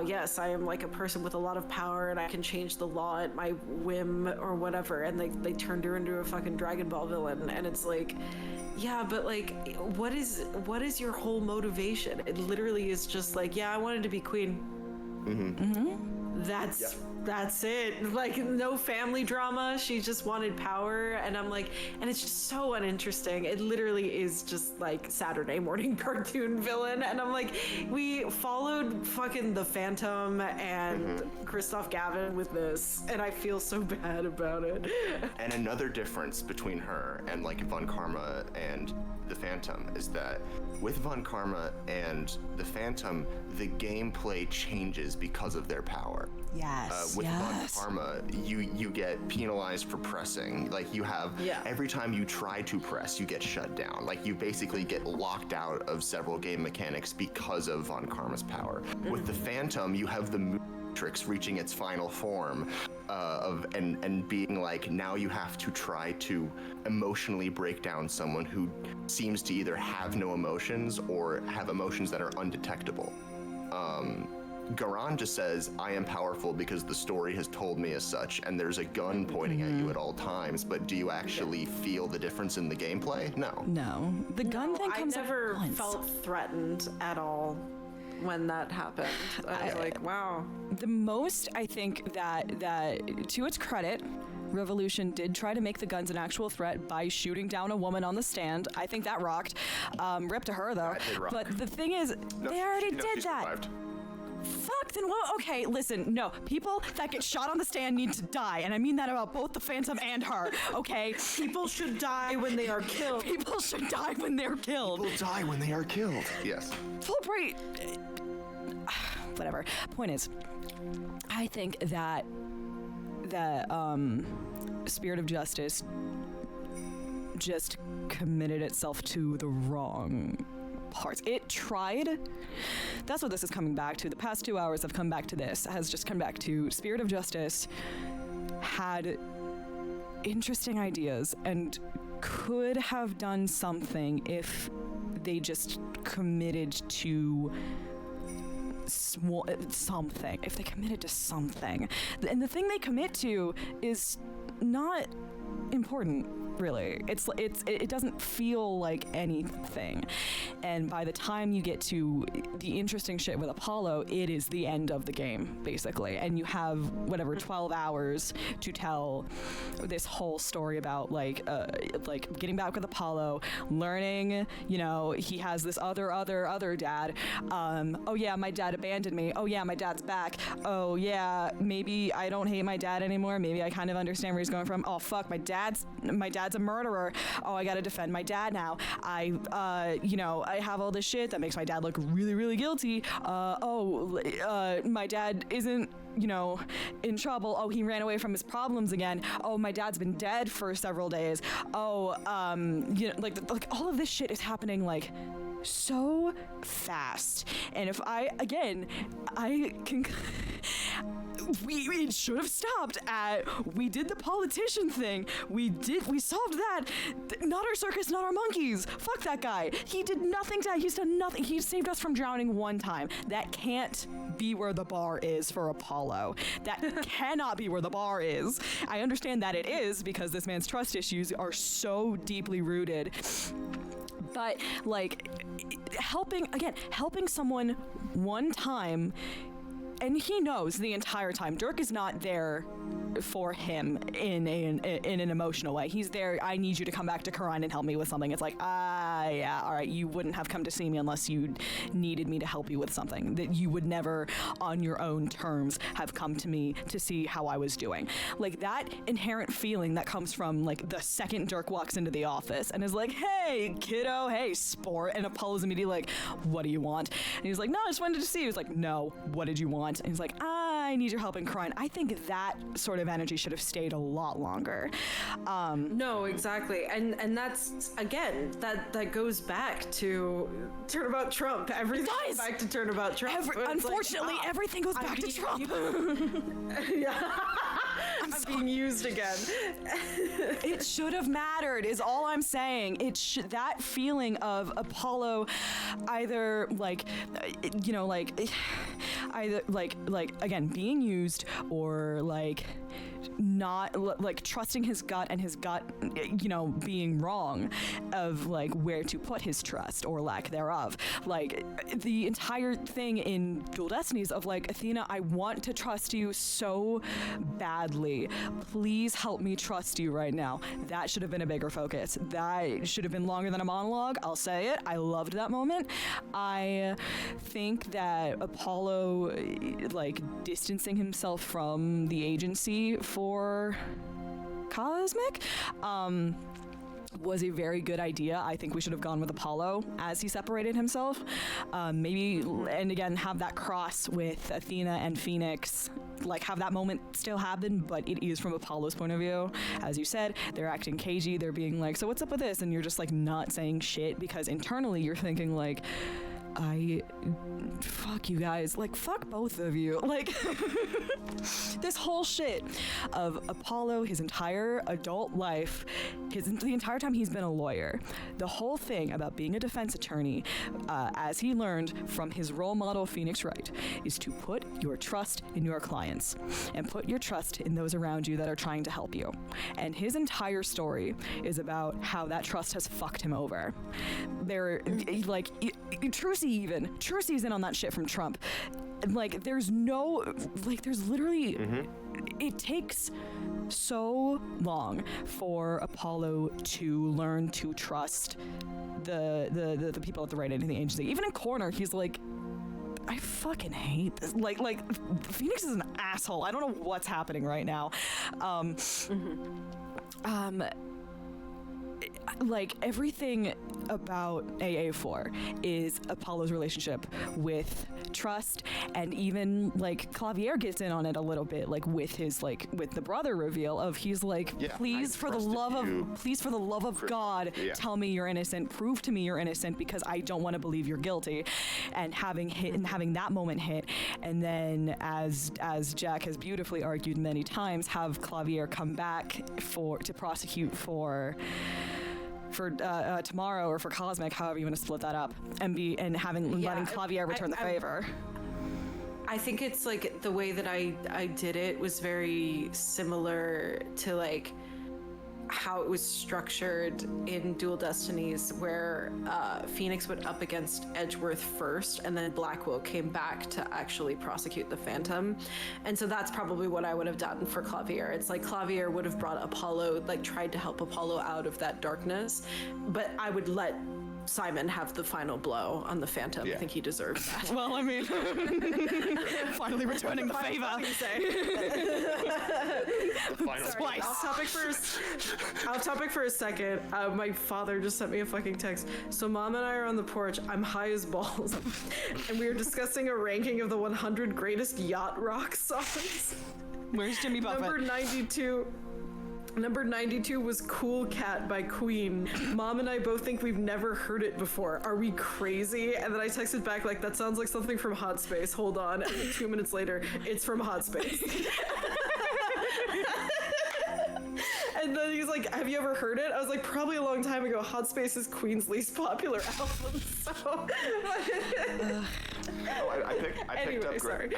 yes, I am like a person with a lot of power and I can change the law at my whim or whatever, and they turned her into a fucking Dragon Ball villain, and it's like, yeah, but like, what is your whole motivation? It literally is just like, yeah, I wanted to be queen. That's it. Like, no family drama. She just wanted power, and I'm like, and it's just so uninteresting. It literally is just like Saturday morning cartoon villain, and I'm like, we followed fucking the Phantom and Christoph Gavin with this, and I feel so bad about it. And another difference between her and like Von Karma and the Phantom is that with Von Karma and the Phantom, the gameplay changes because of their power. Yes. With Von Karma, you get penalized for pressing. Like, you have every time you try to press, you get shut down. Like, you basically get locked out of several game mechanics because of Von Karma's power. With the Phantom, you have the Matrix reaching its final form and being like, now you have to try to emotionally break down someone who seems to either have no emotions or have emotions that are undetectable. Garan just says, I am powerful because the story has told me as such, and there's a gun pointing at you at all times, but do you actually feel the difference in the gameplay? No. No. The gun thing comes I never up once. felt threatened at all when that happened. I was like, wow. The most, I think that to its credit, Revolution did try to make the guns an actual threat by shooting down a woman on the stand. I think that rocked. Rip to her, though. That did rock. But the thing is, they already did she that. survived. Fuck, then what? Okay, listen, no. People that get shot on the stand need to die, and I mean that about both the Phantom and her, okay? People should die when they are killed. People should die when they're killed. People die when they are killed. Yes. Fulbright. Whatever. Point is, I think that Spirit of Justice just committed itself to the wrong parts. It tried. That's what this is coming back to. The past 2 hours have come back to this. Has just come back to Spirit of Justice had interesting ideas and could have done something if they just committed to something. If they committed to something. And the thing they commit to is not important, really. It doesn't feel like anything. And by the time you get to the interesting shit with Apollo, it is the end of the game, basically. And you have, 12 hours to tell this whole story about, like getting back with Apollo, learning, he has this other dad. Oh yeah, my dad abandoned me. Oh yeah, my dad's back. Oh yeah, maybe I don't hate my dad anymore. Maybe I kind of understand where he's going from. Oh fuck, my dad's a murderer. Oh, I gotta defend my dad now. I have all this shit that makes my dad look really, really guilty. My dad isn't, in trouble. Oh, he ran away from his problems again. Oh, my dad's been dead for several days. Oh, like all of this shit is happening like so fast. And if it should have stopped at, we did the politician thing. We solved that. Not our circus, not our monkeys. Fuck that guy. He did nothing he's done nothing. He saved us from drowning one time. That can't be where the bar is for Apollo. That cannot be where the bar is. I understand that it is because this man's trust issues are so deeply rooted. But like helping someone one time, and he knows the entire time Dirk is not there for him in an emotional way. He's there, I need you to come back to Quran and help me with something. It's like, yeah, all right, you wouldn't have come to see me unless you needed me to help you with something. That you would never, on your own terms, have come to me to see how I was doing. Like, that inherent feeling that comes from, like, the second Dirk walks into the office and is like, hey, kiddo, hey, sport, and Apollo's immediately like, what do you want? And he's like, no, I just wanted to see you. He's like, no, what did you want? And he's like, I need your help in crying. I think that sort of energy should have stayed a lot longer. No, exactly. And that's, again, that goes back to Turnabout Trump. Everything goes back to Turnabout Trump. Unfortunately, everything goes back to Trump. Yeah. I'm being used again. It should have mattered, is all I'm saying. That feeling of Apollo either again being used, or not trusting his gut, and his gut being wrong of where to put his trust or lack thereof. The entire thing in Dual Destinies of Athena, I want to trust you so badly, please help me trust you right now. That should have been a bigger focus. That should have been longer than a monologue. I'll say it, I loved that moment. I think that Apollo distancing himself from the agency for Cosmic was a very good idea. I think we should have gone with Apollo as he separated himself. Maybe, and again, have that cross with Athena and Phoenix, have that moment still happen, but it is from Apollo's point of view. As you said, they're acting cagey. They're being so what's up with this? And you're just not saying shit, because internally you're thinking fuck you guys, fuck both of you. This whole shit of Apollo, his entire adult life, the entire time he's been a lawyer, the whole thing about being a defense attorney, as he learned from his role model Phoenix Wright, is to put your trust in your clients and put your trust in those around you that are trying to help you. And his entire story is about how that trust has fucked him over. Trucy's in on that shit from Trump. There's literally, it takes so long for Apollo to learn to trust the people at the right end of the agency. Even in Corner, he's I fucking hate this. Phoenix is an asshole. I don't know what's happening right now. Everything about AA4 is Apollo's relationship with trust, and even Clavier gets in on it a little bit, with his with the brother reveal of he's please for the love of God, tell me you're innocent, prove to me you're innocent, because I don't want to believe you're guilty. And having that moment hit, and then as Jack has beautifully argued many times, have Clavier come back to prosecute for tomorrow, or for Cosmic, however you want to split that up, and letting Clavier return the favor. I think it's the way that I did it was very similar to how it was structured in Dual Destinies, where Phoenix went up against Edgeworth first, and then Blackwell came back to actually prosecute the Phantom. And so that's probably what I would have done for Clavier. It's Clavier would have brought Apollo, tried to help Apollo out of that darkness, but I would let Simon have the final blow on the Phantom. I think he deserves that. Well, I mean, finally returning the favor. Twice. Off topic for a second. My father just sent me a fucking text. So Mom and I are on the porch. I'm high as balls, and we are discussing a ranking of the 100 greatest yacht rock songs. Where's Jimmy Buffett? Number 92 was Cool Cat by Queen. Mom and I both think we've never heard it before. Are we crazy? And then I texted back that sounds like something from Hot Space. Hold on. And then 2 minutes later, it's from Hot Space. And then he's have you ever heard it? I was probably a long time ago. Hot Space is Queen's least popular album, so... I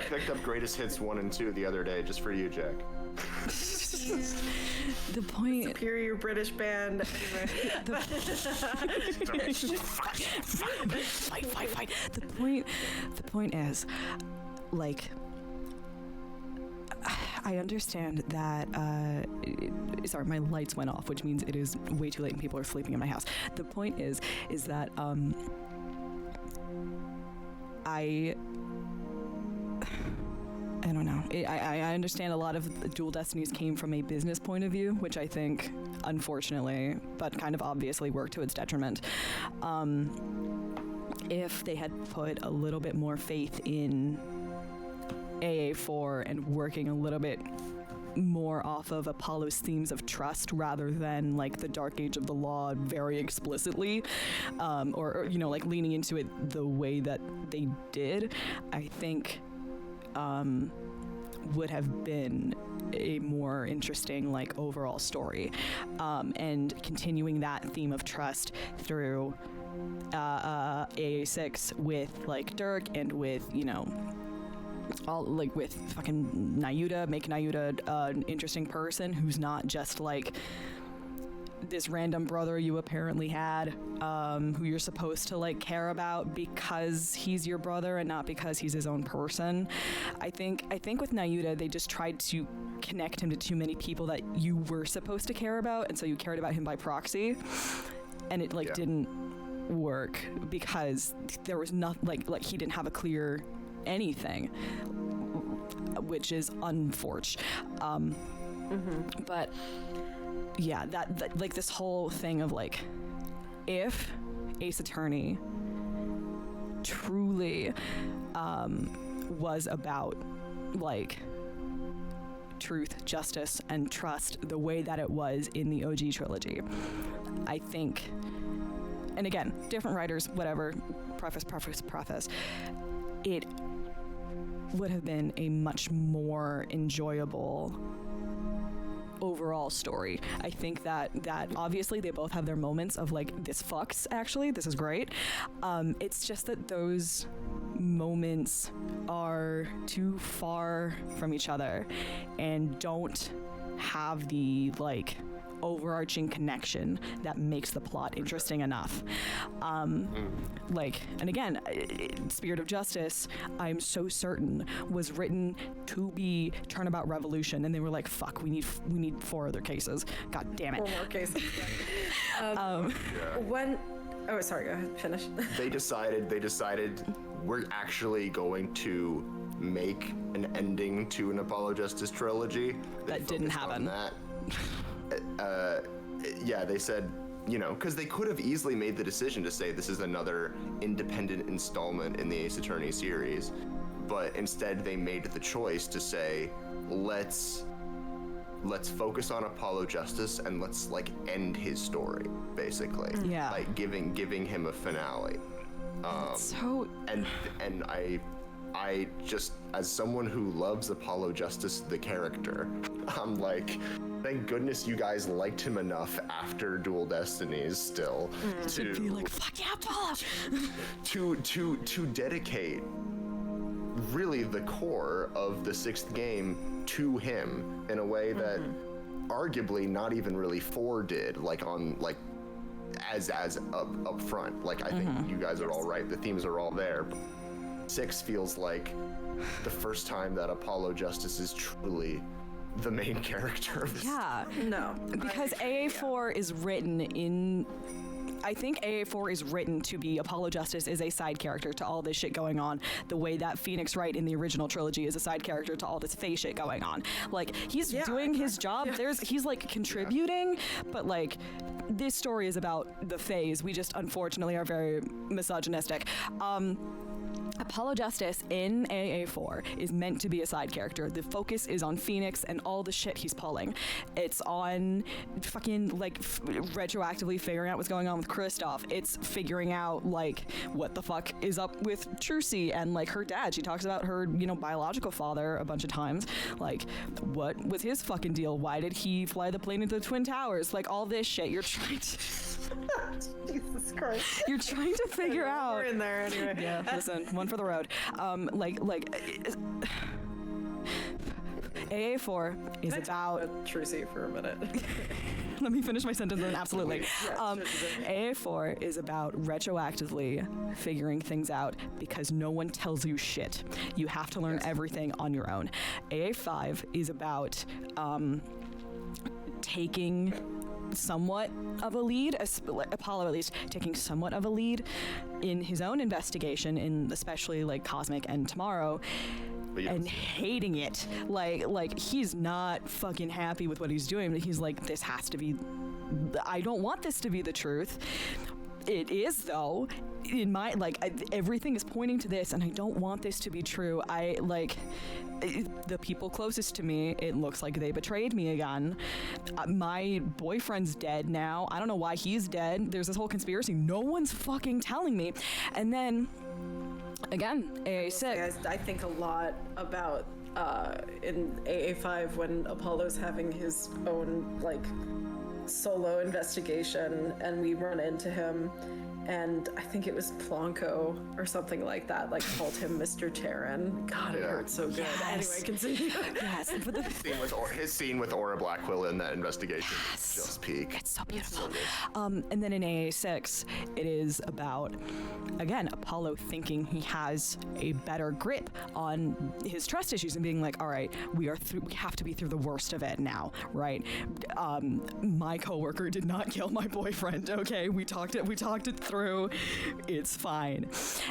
picked up Greatest Hits 1 and 2 the other day, just for you, Jack. The point... Superior British band. Anyway. Fight. The point is, I understand that, sorry, my lights went off, which means it is way too late and people are sleeping in my house. The point is that, I don't know. I understand a lot of Dual Destinies came from a business point of view, which I think, unfortunately, but kind of obviously worked to its detriment. If they had put a little bit more faith in AA4 and working a little bit more off of Apollo's themes of trust rather than like the Dark Age of the Law very explicitly, or you know, like leaning into it the way that they did, I think would have been a more interesting like overall story, and continuing that theme of trust through AA6 with like Dirk and with, you know, all like with fucking Nayuta, make Nayuta an interesting person who's not just like this random brother you apparently had, who you're supposed to like care about because he's your brother and not because he's his own person. I think with Nayuta they just tried to connect him to too many people that you were supposed to care about, and so you cared about him by proxy, and it like didn't work because there was not like he didn't have a clear anything, which is unfortunate. But yeah, that like this whole thing of like, if Ace Attorney truly was about like truth, justice, and trust the way that it was in the OG trilogy, I think, and again, different writers, whatever, preface, it would have been a much more enjoyable overall story. I think that obviously they both have their moments of like, this fucks, actually, this is great. It's just that those moments are too far from each other and don't have the like overarching connection that makes the plot interesting enough. Like, and again, Spirit of Justice, I'm so certain was written to be Turnabout Revolution, and they were like, fuck, we need 4 other cases. God damn it. 4 more cases. When oh, sorry, go ahead, finish. They decided we're actually going to make an ending to an Apollo Justice trilogy. That didn't happen. That. Yeah, they said, you know, because they could have easily made the decision to say this is another independent installment in the Ace Attorney series, but instead they made the choice to say, let's focus on Apollo Justice and let's like end his story, basically. Yeah. Like giving him a finale. And I just, as someone who loves Apollo Justice, the character, I'm like, thank goodness you guys liked him enough after Dual Destinies still to be like, fuck yeah, Apollo! to dedicate really the core of the 6th game to him in a way that arguably not even really 4 did, like on like as up front. Like I think you guys are all right, the themes are all there. 6 feels like the first time that Apollo Justice is truly the main character of this. Yeah, No. because AA4 is written in. I think AA4 is written to be Apollo Justice is a side character to all this shit going on, the way that Phoenix Wright in the original trilogy is a side character to all this Faye shit going on. Like, he's doing his job. He's like contributing, but like this story is about the Fays. We just unfortunately are very misogynistic. Apollo Justice in AA4 is meant to be a side character. The focus is on Phoenix and all the shit he's pulling. It's on fucking like retroactively figuring out what's going on with Kristoff. It's figuring out like what the fuck is up with Trucy and like her dad. She talks about her, you know, biological father a bunch of times. Like, what was his fucking deal? Why did he fly the plane into the Twin Towers? Like all this shit. You're trying to Jesus Christ. You're trying to figure out. We're in there anyway. Yeah, listen, one for the road. AA4 is about. Trucy for a minute. Let me finish my sentence then, absolutely. AA4 is about retroactively figuring things out because no one tells you shit. You have to learn everything on your own. AA5 is about taking somewhat of a lead, Apollo at least taking somewhat of a lead in his own investigation, in especially like Cosmic and Tomorrow, and hating it. Like he's not fucking happy with what he's doing, but he's like, this has to be, I don't want this to be the truth. It is, though. In my, everything is pointing to this, and I don't want this to be true. The people closest to me, it looks like they betrayed me again. My boyfriend's dead now. I don't know why he's dead. There's this whole conspiracy. No one's fucking telling me. And then, again, AA6. I think a lot about in AA5 when Apollo's having his own, solo investigation, and we run into him. And I think it was Plonko or something like that, called him Mr. Terran. God, it hurt so good. Yes. Anyway, continue. Yes, but his scene with Aura Blackwell in that investigation is just peak. it's so beautiful. And then in AA6, it is about, again, Apollo thinking he has a better grip on his trust issues and being like, all right, we have to be through the worst of it now, right? My coworker did not kill my boyfriend. Okay, we talked it through. It's fine.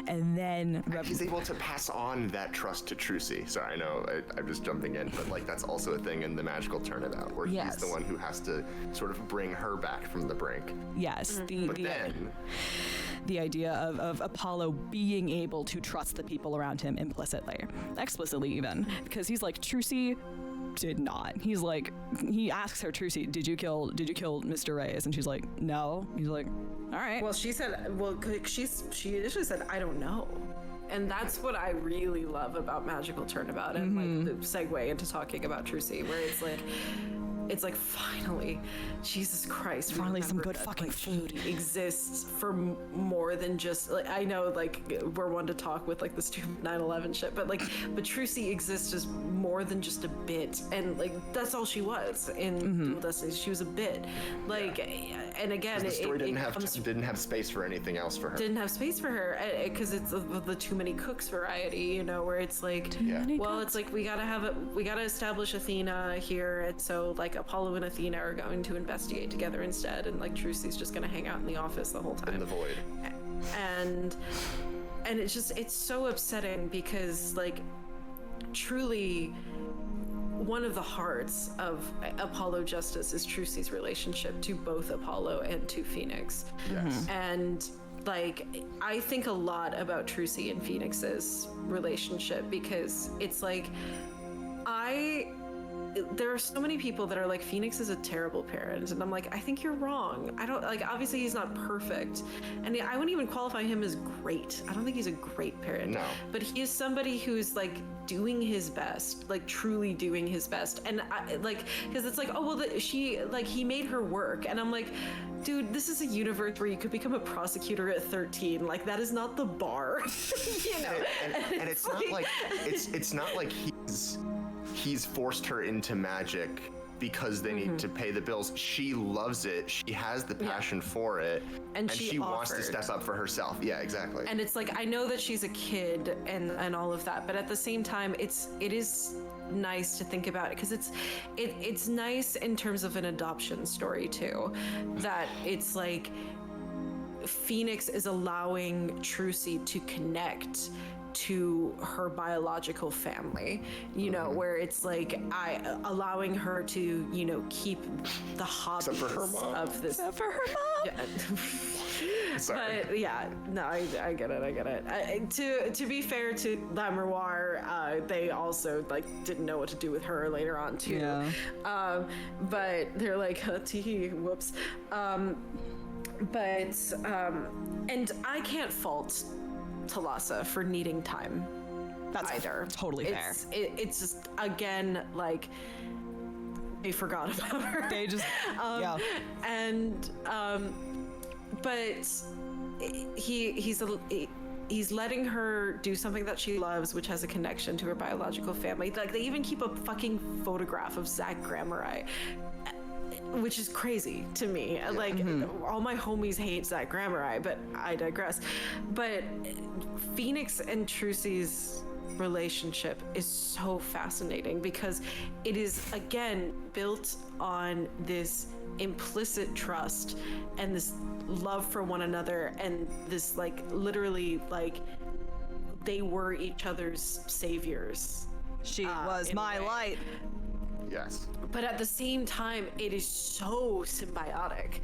And then he's able to pass on that trust to Trucy. Sorry, I know I'm just jumping in, but that's also a thing in the magical turnabout where he's the one who has to sort of bring her back from the brink. Yes. The idea of Apollo being able to trust the people around him explicitly even, because he's like, Trucy did not. He's like, he asks her, Trucy, did you kill Mr. Reyes? And she's like, no. He's like, all right. Well, she initially said, I don't know. And that's what I really love about Magical Turnabout and the segue into talking about Trucy, where it's like finally, Jesus Christ, finally some good fucking food exists for more than just I know we're one to talk with the stupid 9/11 shit, but Trucy exists as more than just a bit, and that's all she was in Dual Destinies. She was a bit, and again, the story didn't have space for anything else for her. Didn't have space for her because it's the too many cooks variety, where it's we gotta establish Athena here, and so Apollo and Athena are going to investigate together instead, and Trucy's just gonna hang out in the office the whole time in the void. And it's so upsetting because truly one of the hearts of Apollo Justice is Trucy's relationship to both Apollo and to Phoenix. Yes. And I think a lot about Trucy and Phoenix's relationship because it's there are so many people that are Phoenix is a terrible parent, and I'm I think you're wrong. I don't obviously he's not perfect, and I wouldn't even qualify him as great. I don't think he's a great parent. No. But he is somebody who's doing his best, truly doing his best, and because it's he made her work, and I'm dude, this is a universe where you could become a prosecutor at 13. That is not the bar, And it's not like he's forced her into magic because they need to pay the bills. She loves it. She has the passion for it, and she wants to step up for herself. Yeah, exactly. And it's I know that she's a kid and all of that, but at the same time, it is nice to think about it because it's nice in terms of an adoption story too, that it's Phoenix is allowing Trucy to connect to her biological family, where it's allowing her to, keep the hobbies of this. Except for her mom. Yeah. Sorry. But yeah, no, I get it. To be fair to La Miroir, they also didn't know what to do with her later on too. Yeah. But they're tee, whoops. And I can't fault Talassa for needing time. That's either. Totally fair. It's just again they forgot about her. They just And but he's letting her do something that she loves, which has a connection to her biological family. They even keep a fucking photograph of Zach Gramarye, which is crazy to me. All my homies hate Zach Gramarye, but I digress. But Phoenix and Trucy's relationship is so fascinating because it is again built on this implicit trust and this love for one another, and this literally they were each other's saviors. She was my light. Yes. But at the same time, it is so symbiotic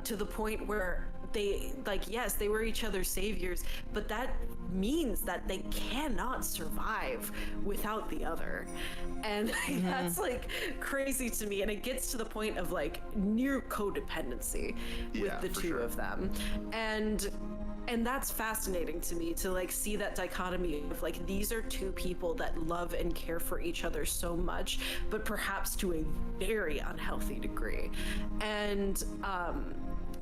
to the point where they like, yes, they were each other's saviors, but that means that they cannot survive without the other. And that's like crazy to me. And it gets to the point of like near codependency with the two of them. And that's fascinating to me, to like see that dichotomy of like, these are two people that love and care for each other so much, but perhaps to a very unhealthy degree. And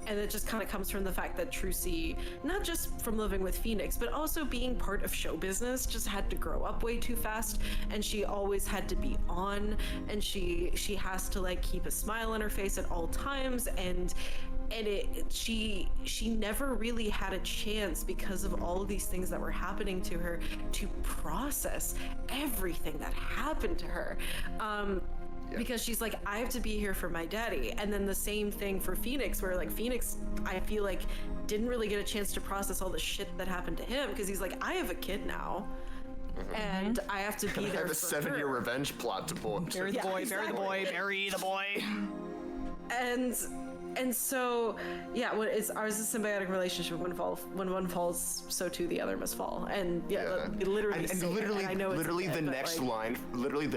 it just kind of comes from the fact that Trucy, not just from living with Phoenix, but also being part of show business, just had to grow up way too fast, and she always had to be on, and she has to like keep a smile on her face at all times, and she never really had a chance, because of all of these things that were happening to her, to process everything that happened to her. Because she's like, I have to be here for my daddy. And then the same thing for Phoenix, where like Phoenix, I feel like, didn't really get a chance to process all the shit that happened to him, because he's like, I have a kid now. And I have to be there. I have a 7-year revenge plot to pull. Bury the boy, bury the boy, bury the boy. And so, yeah, ours is a symbiotic relationship. When one falls, so too the other must fall. And literally, the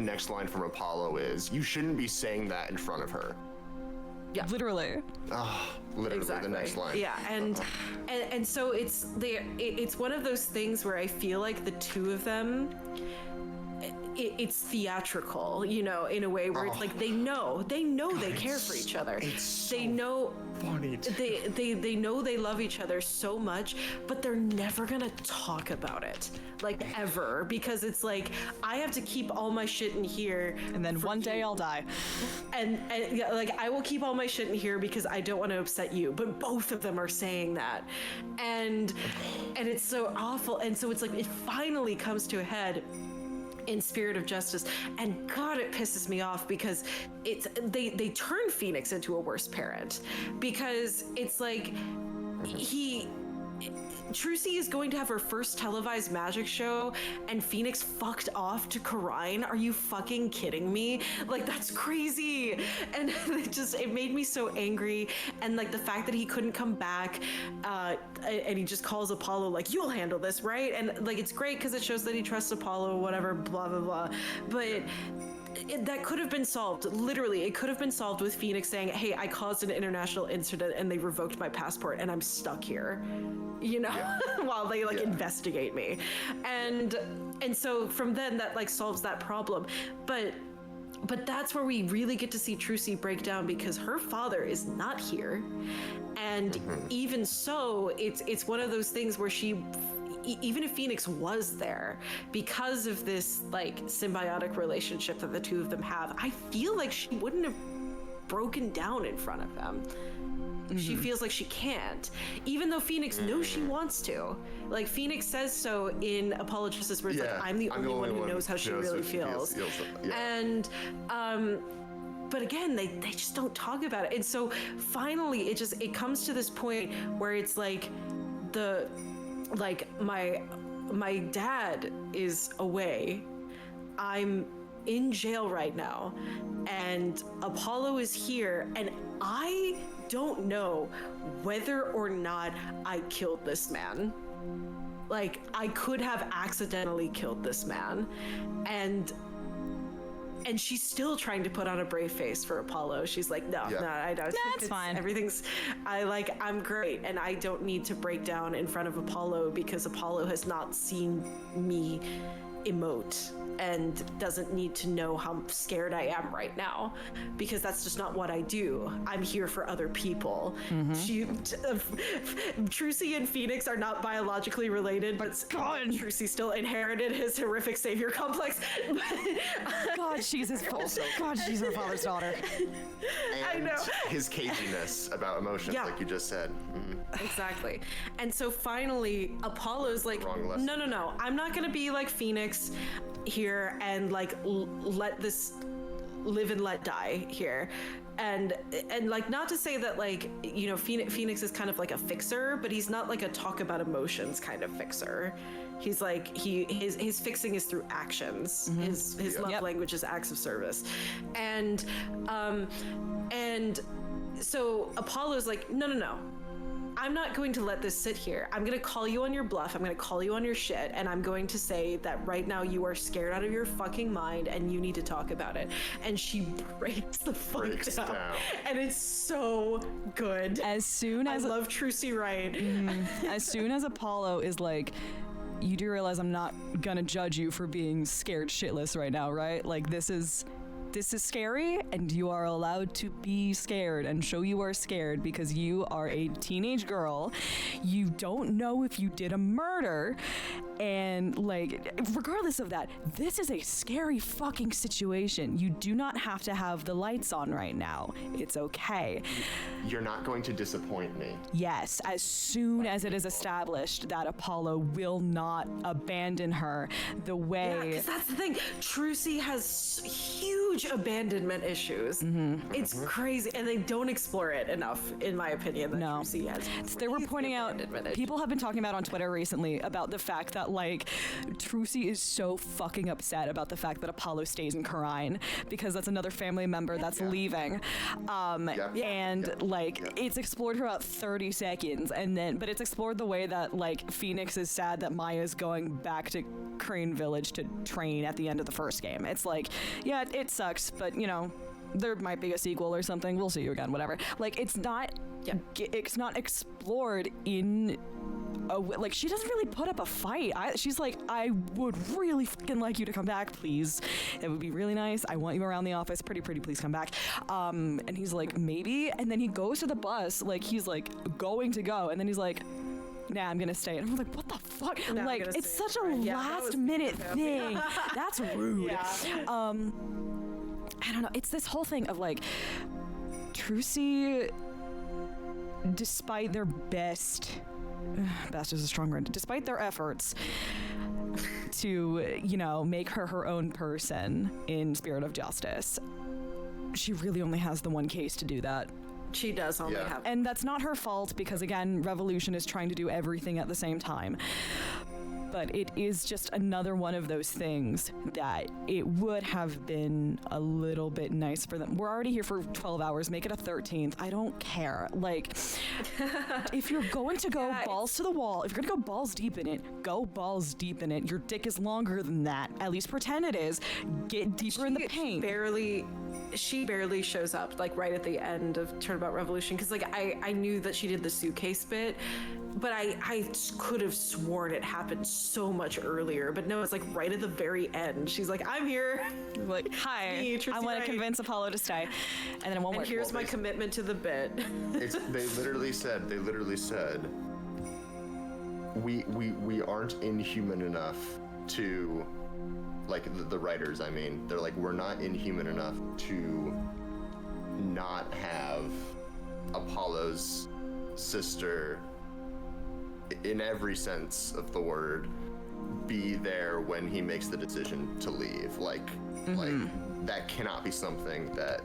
next line from Apollo is, "You shouldn't be saying that in front of her." Yeah, literally. Oh, literally exactly. The next line. Yeah, and so it's one of those things where I feel like the two of them, it's theatrical, you know, in a way where it's like they know they care for each other. They know funny. They know they love each other so much, but they're never gonna talk about it, like, ever, because it's like, I have to keep all my shit in here, and then one day I'll die. And yeah, like, I will keep all my shit in here because I don't want to upset you. But both of them are saying that, and it's so awful. And so it's like, it finally comes to a head in Spirit of Justice, and God, it pisses me off, because they turn Phoenix into a worse parent, because it's like, Trucy is going to have her first televised magic show, and Phoenix fucked off to Karine. Are you fucking kidding me? Like, that's crazy. And it made me so angry. And like, the fact that he couldn't come back, and he just calls Apollo like, you'll handle this, right? And like, it's great because it shows that he trusts Apollo, whatever, blah, blah, blah. But that could have been solved. Literally, it could have been solved with Phoenix saying, hey, I caused an international incident and they revoked my passport and I'm stuck here, you know, while they investigate me. And so from then, that like solves that problem. But that's where we really get to see Trucy break down, because her father is not here. And even so, it's one of those things where even if Phoenix was there, because of this like symbiotic relationship that the two of them have, I feel like she wouldn't have broken down in front of them. She feels like she can't, even though Phoenix knows she wants to. Like, Phoenix says so in Apollo Justice, where it's like, I'm the only one who knows how she really feels. And but again, they just don't talk about it. And so finally, it comes to this point where it's like, my dad is away. I'm in jail right now, and Apollo is here, and I don't know whether or not I killed this man. Like, I could have accidentally killed this man, and she's still trying to put on a brave face for Apollo. She's like, no, I don't. That's fine. I'm great, and I don't need to break down in front of Apollo, because Apollo has not seen me emote and doesn't need to know how scared I am right now, because that's just not what I do. I'm here for other people. Trucy and Phoenix are not biologically related, but Trucy still inherited his horrific savior complex. God, she's his fault. God, she's her father's daughter. And I know. His caginess about emotions, like you just said. Exactly. And so finally, Apollo's like, no, I'm not going to be like Phoenix here and like let this live and let die here. And like, not to say that, like, you know, Phoenix is kind of like a fixer, but he's not like a talk about emotions kind of fixer. He's like, his fixing is through actions. His love language is acts of service. And so Apollo's like, no. I'm not going to let this sit here. I'm going to call you on your bluff. I'm going to call you on your shit. And I'm going to say that right now you are scared out of your fucking mind and you need to talk about it. And she breaks the fuck down. And it's so good. As soon as I love Trucy Wright. As soon as Apollo is like, you do realize I'm not gonna judge you for being scared shitless right now, right? Like, this is scary, and you are allowed to be scared and show you are scared because you are a teenage girl. You don't know if you did a murder, and like, regardless of that, this is a scary fucking situation. You do not have to have the lights on right now. It's okay. You're not going to disappoint me. Yes, as soon as it is established that Apollo will not abandon her the way... Yeah, because that's the thing. Trucy has huge abandonment issues. It's crazy, and they don't explore it enough, in my opinion, that Trucy has. They were pointing out, people have been talking about on Twitter recently about the fact that, like, Trucy is so fucking upset about the fact that Apollo stays in Karine, because that's another family member that's leaving. It's explored for about 30 seconds, and then, but it's explored the way that, like, Phoenix is sad that Maya's going back to Crane Village to train at the end of the first game. It's like, yeah, it sucks, but, you know, there might be a sequel or something. We'll see you again, whatever. Like, it's not explored in like, she doesn't really put up a fight. She's like, I would really fucking like you to come back, please. It would be really nice. I want you around the office. Pretty please come back. And he's like, maybe. And then he goes to the bus, like, he's like going to go, and then he's like, nah, I'm gonna stay. And I'm like, what the fuck? No, like, it's such a last minute thing. That's rude. I don't know. It's this whole thing of, like, Trucy, despite their best is a strong word, despite their efforts to, you know, make her own person in Spirit of Justice, she really only has the one case to do that. She does only have. And that's not her fault, because, again, Revolution is trying to do everything at the same time. But it is just another one of those things that it would have been a little bit nice for them. We're already here for 12 hours. Make it a 13th. I don't care. Like, if you're going to go balls to the wall, if you're going to go balls deep in it, go balls deep in it. Your dick is longer than that. At least pretend it is. Get deeper in the paint. She barely shows up, like, right at the end of Turnabout Revolution, because, like, I knew that she did the suitcase bit, but I could have sworn it happened so much earlier. But no, it's like right at the very end. She's like, I'm here. Like, hi, I want to convince Apollo to stay. And then it won't work. And here's my commitment to the bit. They literally said, we aren't inhuman enough to, like, the writers, I mean, they're like, we're not inhuman enough to not have Apollo's sister, in every sense of the word, be there when he makes the decision to leave. Like that cannot be something that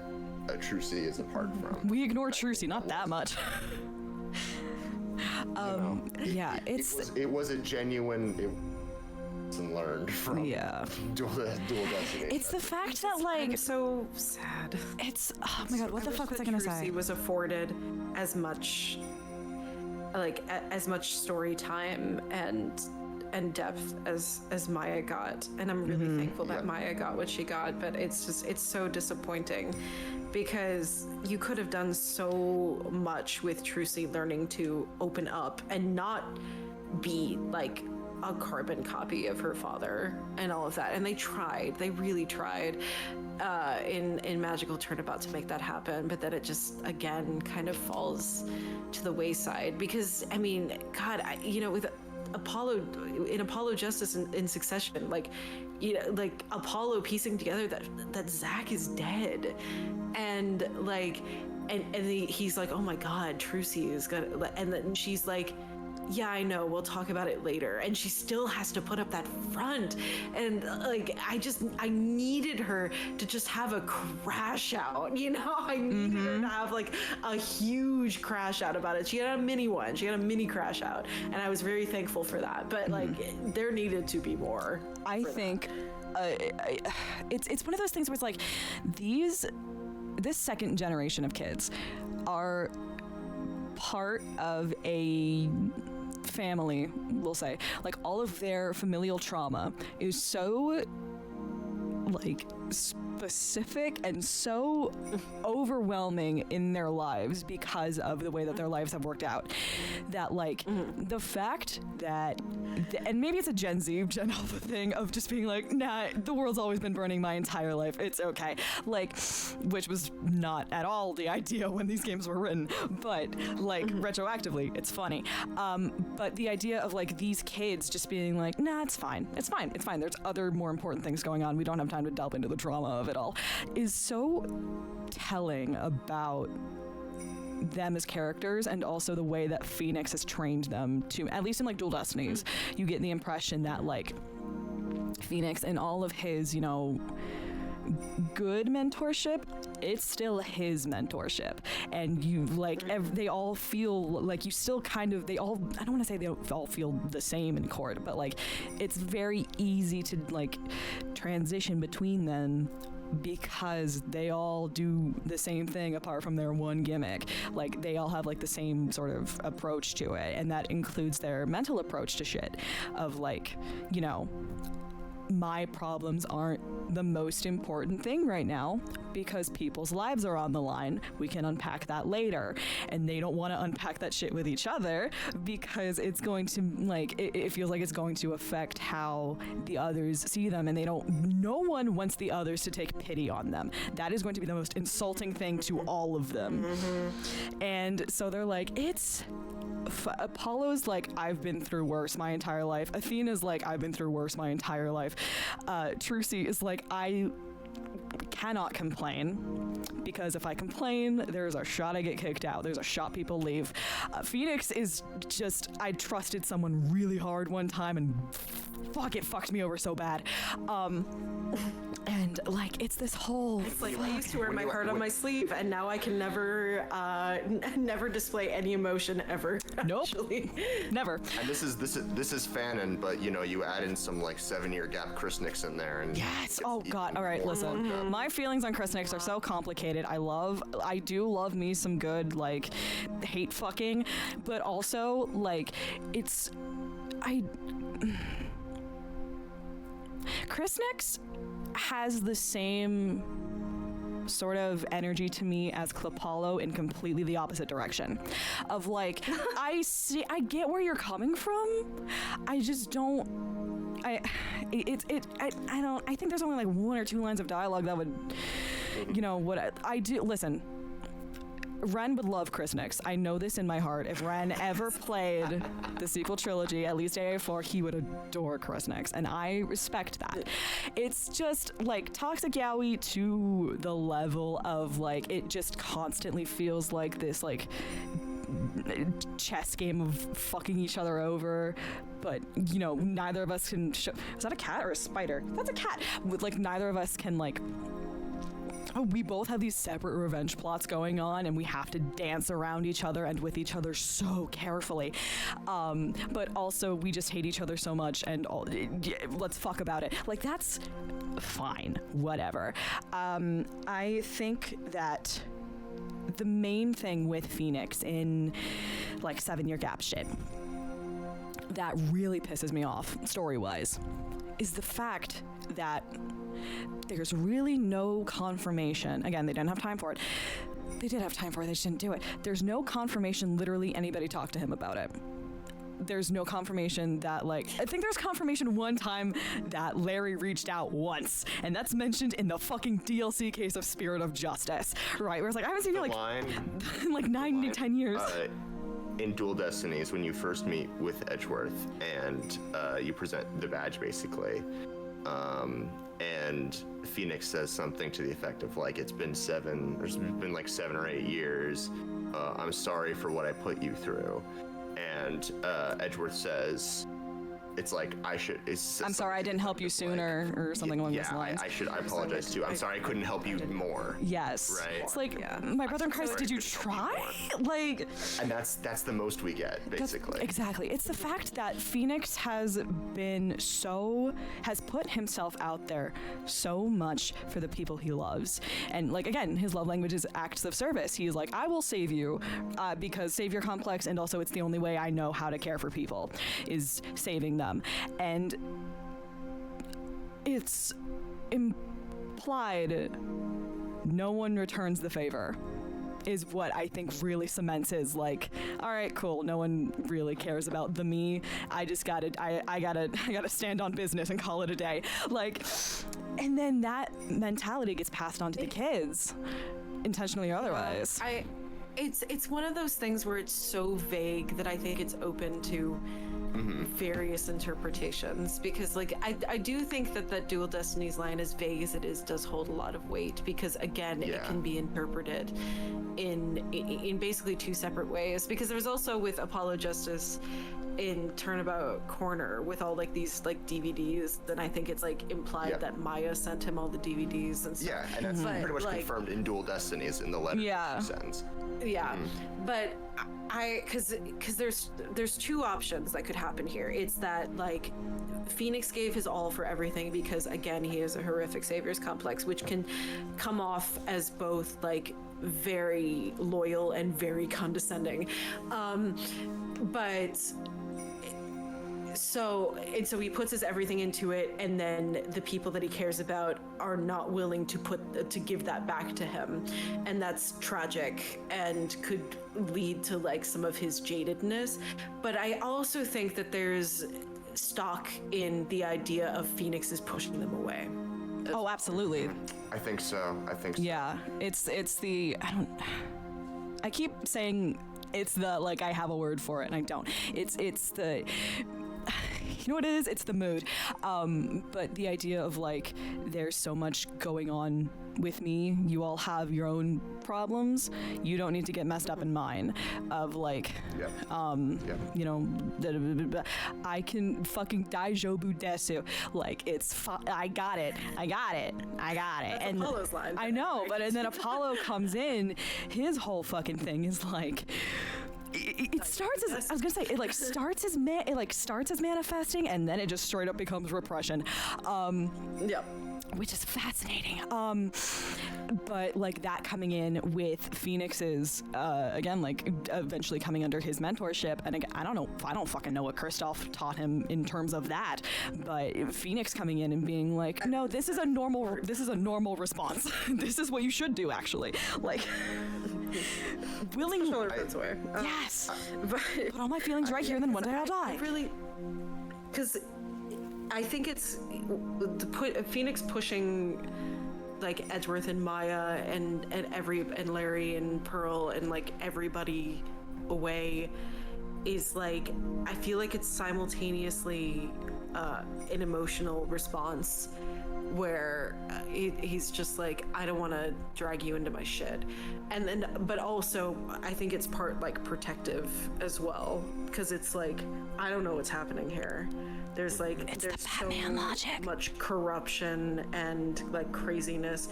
a Trucy is apart from. We ignore Trucy, not that much. Yeah, it was a genuine and learned from dual destiny. It's the fact that, like, I'm so sad. It's, oh my god, what the fuck was I gonna say? Trucy was afforded as much, like, as much story time and depth as Maya got, and I'm really thankful that Maya got what she got. But it's so disappointing, because you could have done so much with Trucy learning to open up and not be like a carbon copy of her father and all of that. And they really tried in Magical Turnabout to make that happen, but then it just, again, kind of falls to the wayside. Because, I mean, God, with Apollo Justice in Succession, like, you know, like, Apollo piecing together that Zach is dead, and like, and he's like, oh my God, Trucy is gonna, and then she's like, yeah, I know, we'll talk about it later. And she still has to put up that front. And, like, I needed her to just have a crash out, you know? I needed her to have, like, a huge crash out about it. She had a mini one. She had a mini crash out. And I was very thankful for that. But, like, there needed to be more. I think it's one of those things where it's like, this second generation of kids are part of a family, we'll say, like all of their familial trauma is so like specific and so overwhelming in their lives because of the way that their lives have worked out, that like the fact that and maybe it's a Gen Alpha thing of just being like, nah, the world's always been burning my entire life, it's okay, like, which was not at all the idea when these games were written, but like retroactively it's funny, but the idea of like these kids just being like, nah, it's fine, there's other more important things going on, we don't have time to delve into the drama of it all, is so telling about them as characters, and also the way that Phoenix has trained them to, at least in like Dual Destinies, you get the impression that like Phoenix and all of his, you know, good mentorship, it's still his mentorship, and you like they all feel like you still kind of, they all, I don't want to say they all feel the same in court, but like it's very easy to like transition between them because they all do the same thing apart from their one gimmick. Like they all have like the same sort of approach to it, and that includes their mental approach to shit of like, you know, my problems aren't the most important thing right now because people's lives are on the line. We can unpack that later. And they don't want to unpack that shit with each other because it's going to, like, it feels like it's going to affect how the others see them, and no one wants the others to take pity on them. That is going to be the most insulting thing to all of them. And so they're like, Apollo's like, I've been through worse my entire life. Athena's like, I've been through worse my entire life. Trucy is like, I cannot complain because if I complain, there's a shot I get kicked out. There's a shot people leave. Phoenix is just, I trusted someone really hard one time and fuck, it fucked me over so bad. And like, it's this whole, it's like, I used to wear my heart on my sleeve, and now I can never display any emotion ever. Nope. Actually. Never. And this is fanon, but you know, you add in some like 7-year gap Chris Nix in there, and yes. Oh God. All right. Listen, my feelings on Chris Nix are so complicated. I do love me some good like hate fucking, but also like Chris Nix has the same sort of energy to me as Clopalo in completely the opposite direction of like, I get where you're coming from. I just don't, I think there's only like 1 or 2 lines of dialogue that would, you know, what I do. Listen, Ren would love Chris Nix. I know this in my heart. If Ren ever played the sequel trilogy, at least AA4, he would adore Chris Nix, and I respect that. It's just like toxic yaoi to the level of like, it just constantly feels like this like chess game of fucking each other over, but you know, neither of us can is that a cat or a spider? That's a cat. With like, neither of us can like, we both have these separate revenge plots going on, and we have to dance around each other and with each other so carefully. But also, we just hate each other so much, and let's fuck about it. Like, that's fine. Whatever. I think that the main thing with Phoenix in, like, 7-year gap shit that really pisses me off, story-wise, is the fact that there's really no confirmation. Again, they didn't have time for it. They did have time for it, they just didn't do it. There's no confirmation literally anybody talked to him about it. There's no confirmation that, like, I think there's confirmation one time that Larry reached out once, and that's mentioned in the fucking DLC case of Spirit of Justice, right? Where it's like, I haven't seen you like, like 9 to 10 years. In Dual Destinies, when you first meet with Edgeworth and you present the badge, basically, and Phoenix says something to the effect of like, there's been like 7 or 8 years. I'm sorry for what I put you through. And Edgeworth says, it's like I'm sorry I didn't help you sooner, or something along those lines. I apologize too. I'm sorry I couldn't help you more. Yes. Right. It's like, my brother in Christ, did you try? Like, and that's the most we get, basically. Exactly. It's the fact that Phoenix has put himself out there so much for the people he loves. And like, again, his love language is acts of service. He's like, I will save you because savior complex, and also it's the only way I know how to care for people is saving them. And it's implied no one returns the favor is what I think really cements his like, all right, cool, no one really cares about the me. I just gotta stand on business and call it a day. Like, and then that mentality gets passed on to the kids, intentionally or otherwise. It's one of those things where it's so vague that I think it's open to various interpretations, because like I do think that Dual Destinies line, as vague as it is, does hold a lot of weight, because again it can be interpreted in basically two separate ways, because there's also with Apollo Justice in Turnabout Corner with all like these like DVDs, then I think it's like implied that Maya sent him all the DVDs and stuff. Yeah, and that's pretty much like, confirmed in Dual Destinies in the letter she sends. Yeah, but because there's two options that could happen here. It's that like Phoenix gave his all for everything because again he has a horrific savior's complex, which can come off as both like very loyal and very condescending, but so he puts his everything into it, and then the people that he cares about are not willing to give that back to him, and that's tragic and could lead to like some of his jadedness. But I also think that there's stock in the idea of Phoenix is pushing them away. Oh, absolutely. I think so. Yeah, it's the I keep saying it's the like I have a word for it and I don't. It's the you know what it is? It's the mood. But the idea of like, there's so much going on with me. You all have your own problems. You don't need to get messed up in mine. Of like, you know, I can fucking daijobu desu. Like, I got it. That's and Apollo's line. I know, but and then Apollo comes in. His whole fucking thing is like, it starts as I was gonna say it starts as manifesting, and then it just straight up becomes repression, which is fascinating. But like that coming in with Phoenix's again, like eventually coming under his mentorship, and again, I don't fucking know what Kristoff taught him in terms of that, but Phoenix coming in and being like, no, this is a normal response. This is what you should do, actually. Like, willing. Yes. But put all my feelings right here, and then one day I'll die. Really, because I think it's Phoenix pushing like Edgeworth and Maya and Larry and Pearl and like everybody away is like, I feel like it's simultaneously an emotional response where he's just like, I don't want to drag you into my shit, and then but also I think it's part like protective as well, because it's like, I don't know what's happening here. There's like there's so much corruption and like craziness,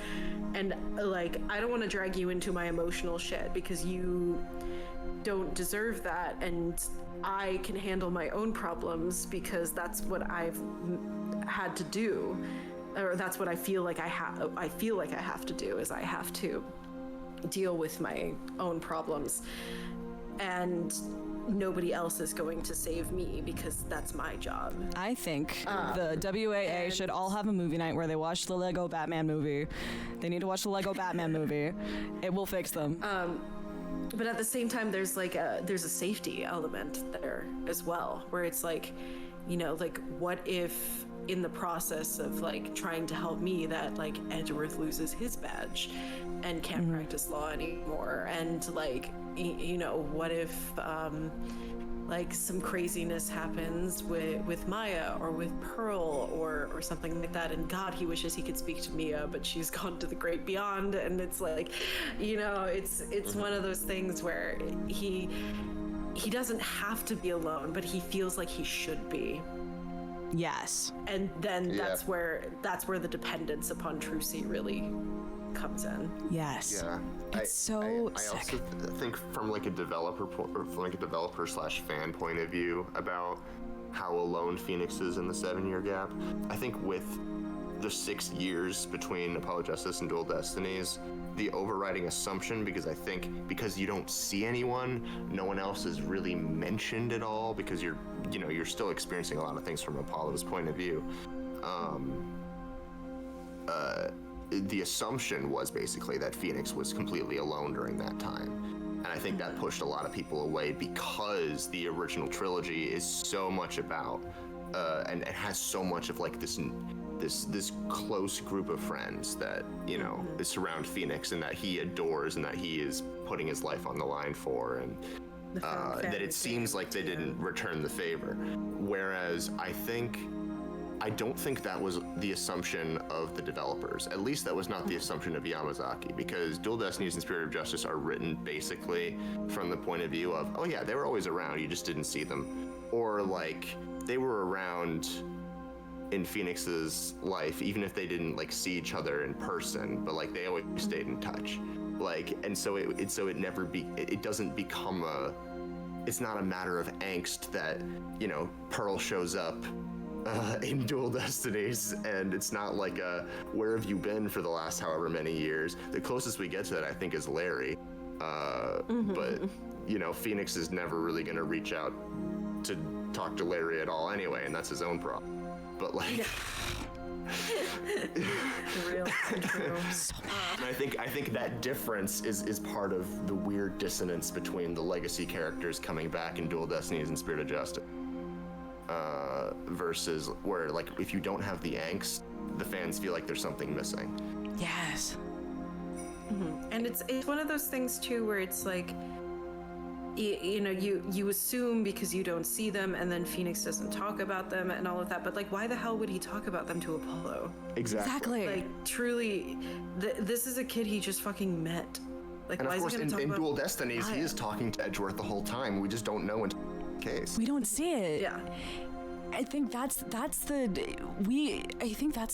and like I don't want to drag you into my emotional shit because you don't deserve that, and I can handle my own problems because that's what I've had to do. Or that's what I feel like I have to do, is I have to deal with my own problems, and nobody else is going to save me because that's my job. I think the WAA should all have a movie night where they watch the Lego Batman movie. They need to watch the Lego Batman movie. It will fix them. But at the same time, there's a safety element there as well, where it's like, you know, like, what if in the process of like trying to help me that like Edgeworth loses his badge and can't practice law anymore, and like, you know, what if like some craziness happens with Maya or with Pearl or something like that, and God, he wishes he could speak to Mia, but she's gone to the great beyond, and it's like, you know, it's one of those things where he doesn't have to be alone, but he feels like he should be. Yes. And then that's where the dependence upon Trucy really comes in. Yes. Yeah, It's so I sick. also think from like a developer or from like a developer slash fan point of view about how alone Phoenix is in the 7-year gap. I think with the 6 years between Apollo Justice and Dual Destinies, the overriding assumption, because I think because you don't see anyone, no one else is really mentioned at all, because you're still experiencing a lot of things from Apollo's point of view. The assumption was basically that Phoenix was completely alone during that time. And I think that pushed a lot of people away because the original trilogy is so much about, and it has so much of like this close group of friends that, surround Phoenix and that he adores and that he is putting his life on the line for, and that it seems like they didn't return the favor. Whereas I don't think that was the assumption of the developers. At least that was not the assumption of Yamazaki, because Dual Destinies and Spirit of Justice are written basically from the point of view of, oh yeah, they were always around, you just didn't see them. Or like, they were around in Phoenix's life, even if they didn't like see each other in person, but like they always stayed in touch. Like, and so it doesn't become it's not a matter of angst that, Pearl shows up in Dual Destinies, and it's not like where have you been for the last however many years. The closest we get to that, I think, is Larry. But Phoenix is never really going to reach out to talk to Larry at all anyway, and that's his own problem. But like, Real and true. and I think that difference is part of the weird dissonance between the legacy characters coming back in Dual Destinies and Spirit of Justice. Versus where, like, if you don't have the angst, the fans feel like there's something missing. Yes. And it's one of those things too where it's like, you assume because you don't see them, and then Phoenix doesn't talk about them and all of that, but like, why the hell would he talk about them to Apollo? Exactly. Like, truly, this is a kid he just fucking met. Like, And why of course, is he gonna talk in about Dual Destinies, he Maya? is talking to Edgeworth the whole time. We just don't know in case. We don't see it. Yeah. I think that's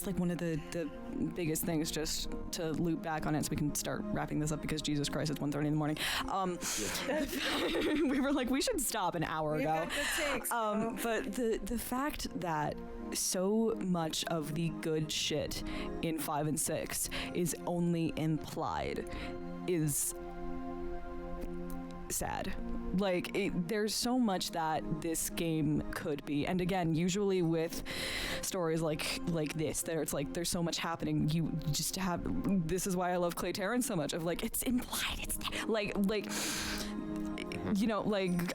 like one of the biggest things, just to loop back on it so we can start wrapping this up, because Jesus Christ, it's 1:30 in the morning. We were like, we should stop an hour ago. But the fact that so much of the good shit in 5 and 6 is only implied is sad. Like, there's so much that this game could be, and again, usually with stories like this, it's like there's so much happening. You just have. This is why I love Clay Terran so much. Of like, it's implied. It's like. Like,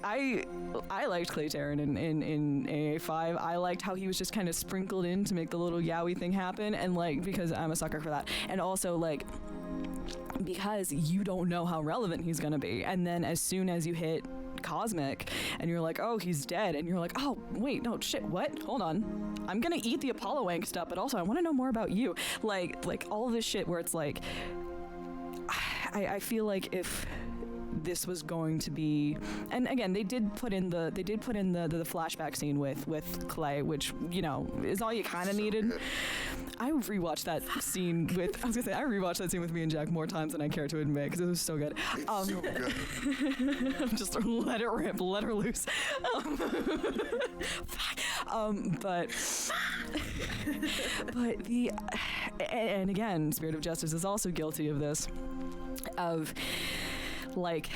I liked Clay Terran in AA5. I liked how he was just kind of sprinkled in to make the little yaoi thing happen, and like, because I'm a sucker for that, and also like, because you don't know how relevant he's gonna be, and then as soon as you hit Cosmic and you're like, oh, he's dead, and you're like, oh wait, no shit, what, hold on, I'm gonna eat the Apollo angst up, but also I want to know more about you, like all of this shit where it's like, I feel like if this was going to be, and again, they did put in the flashback scene with Clay, which is all you kind of needed. Good. I rewatched that scene with me and Jack more times than I care to admit, because it was so good. So good. Just let it rip, let her loose. But the, and again, Spirit of Justice is also guilty of this, of like,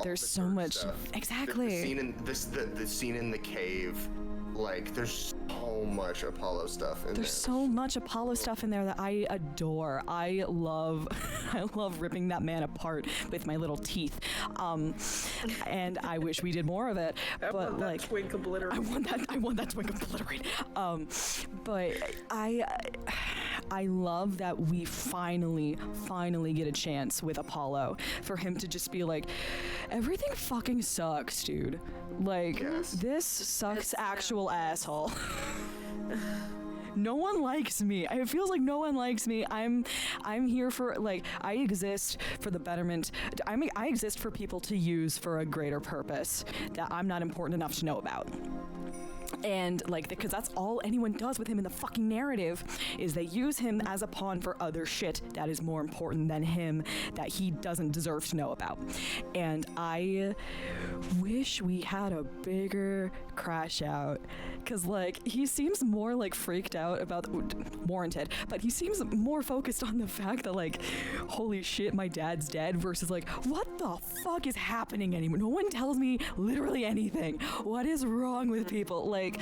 there's so much stuff. Exactly. The scene in the cave, like, there's so much Apollo stuff in there. There's so much Apollo stuff in there that I adore. I love ripping that man apart with my little teeth. And I wish we did more of it. I but want that like, twink obliterated. I want that twink obliterated. But I love that we finally get a chance with Apollo for him to just be like, everything fucking sucks, dude. Like, Yes. this sucks, actual asshole. No one likes me. It feels like no one likes me. I'm here for, like, I exist for the betterment. I exist for people to use for a greater purpose that I'm not important enough to know about. And like, because that's all anyone does with him in the fucking narrative, is they use him as a pawn for other shit that is more important than him, that he doesn't deserve to know about. And I wish we had a bigger crash out, because like, he seems more like freaked out about warranted, but he seems more focused on the fact that like, holy shit, my dad's dead, versus like, what the fuck is happening anymore? No one tells me literally anything. What is wrong with people? Like,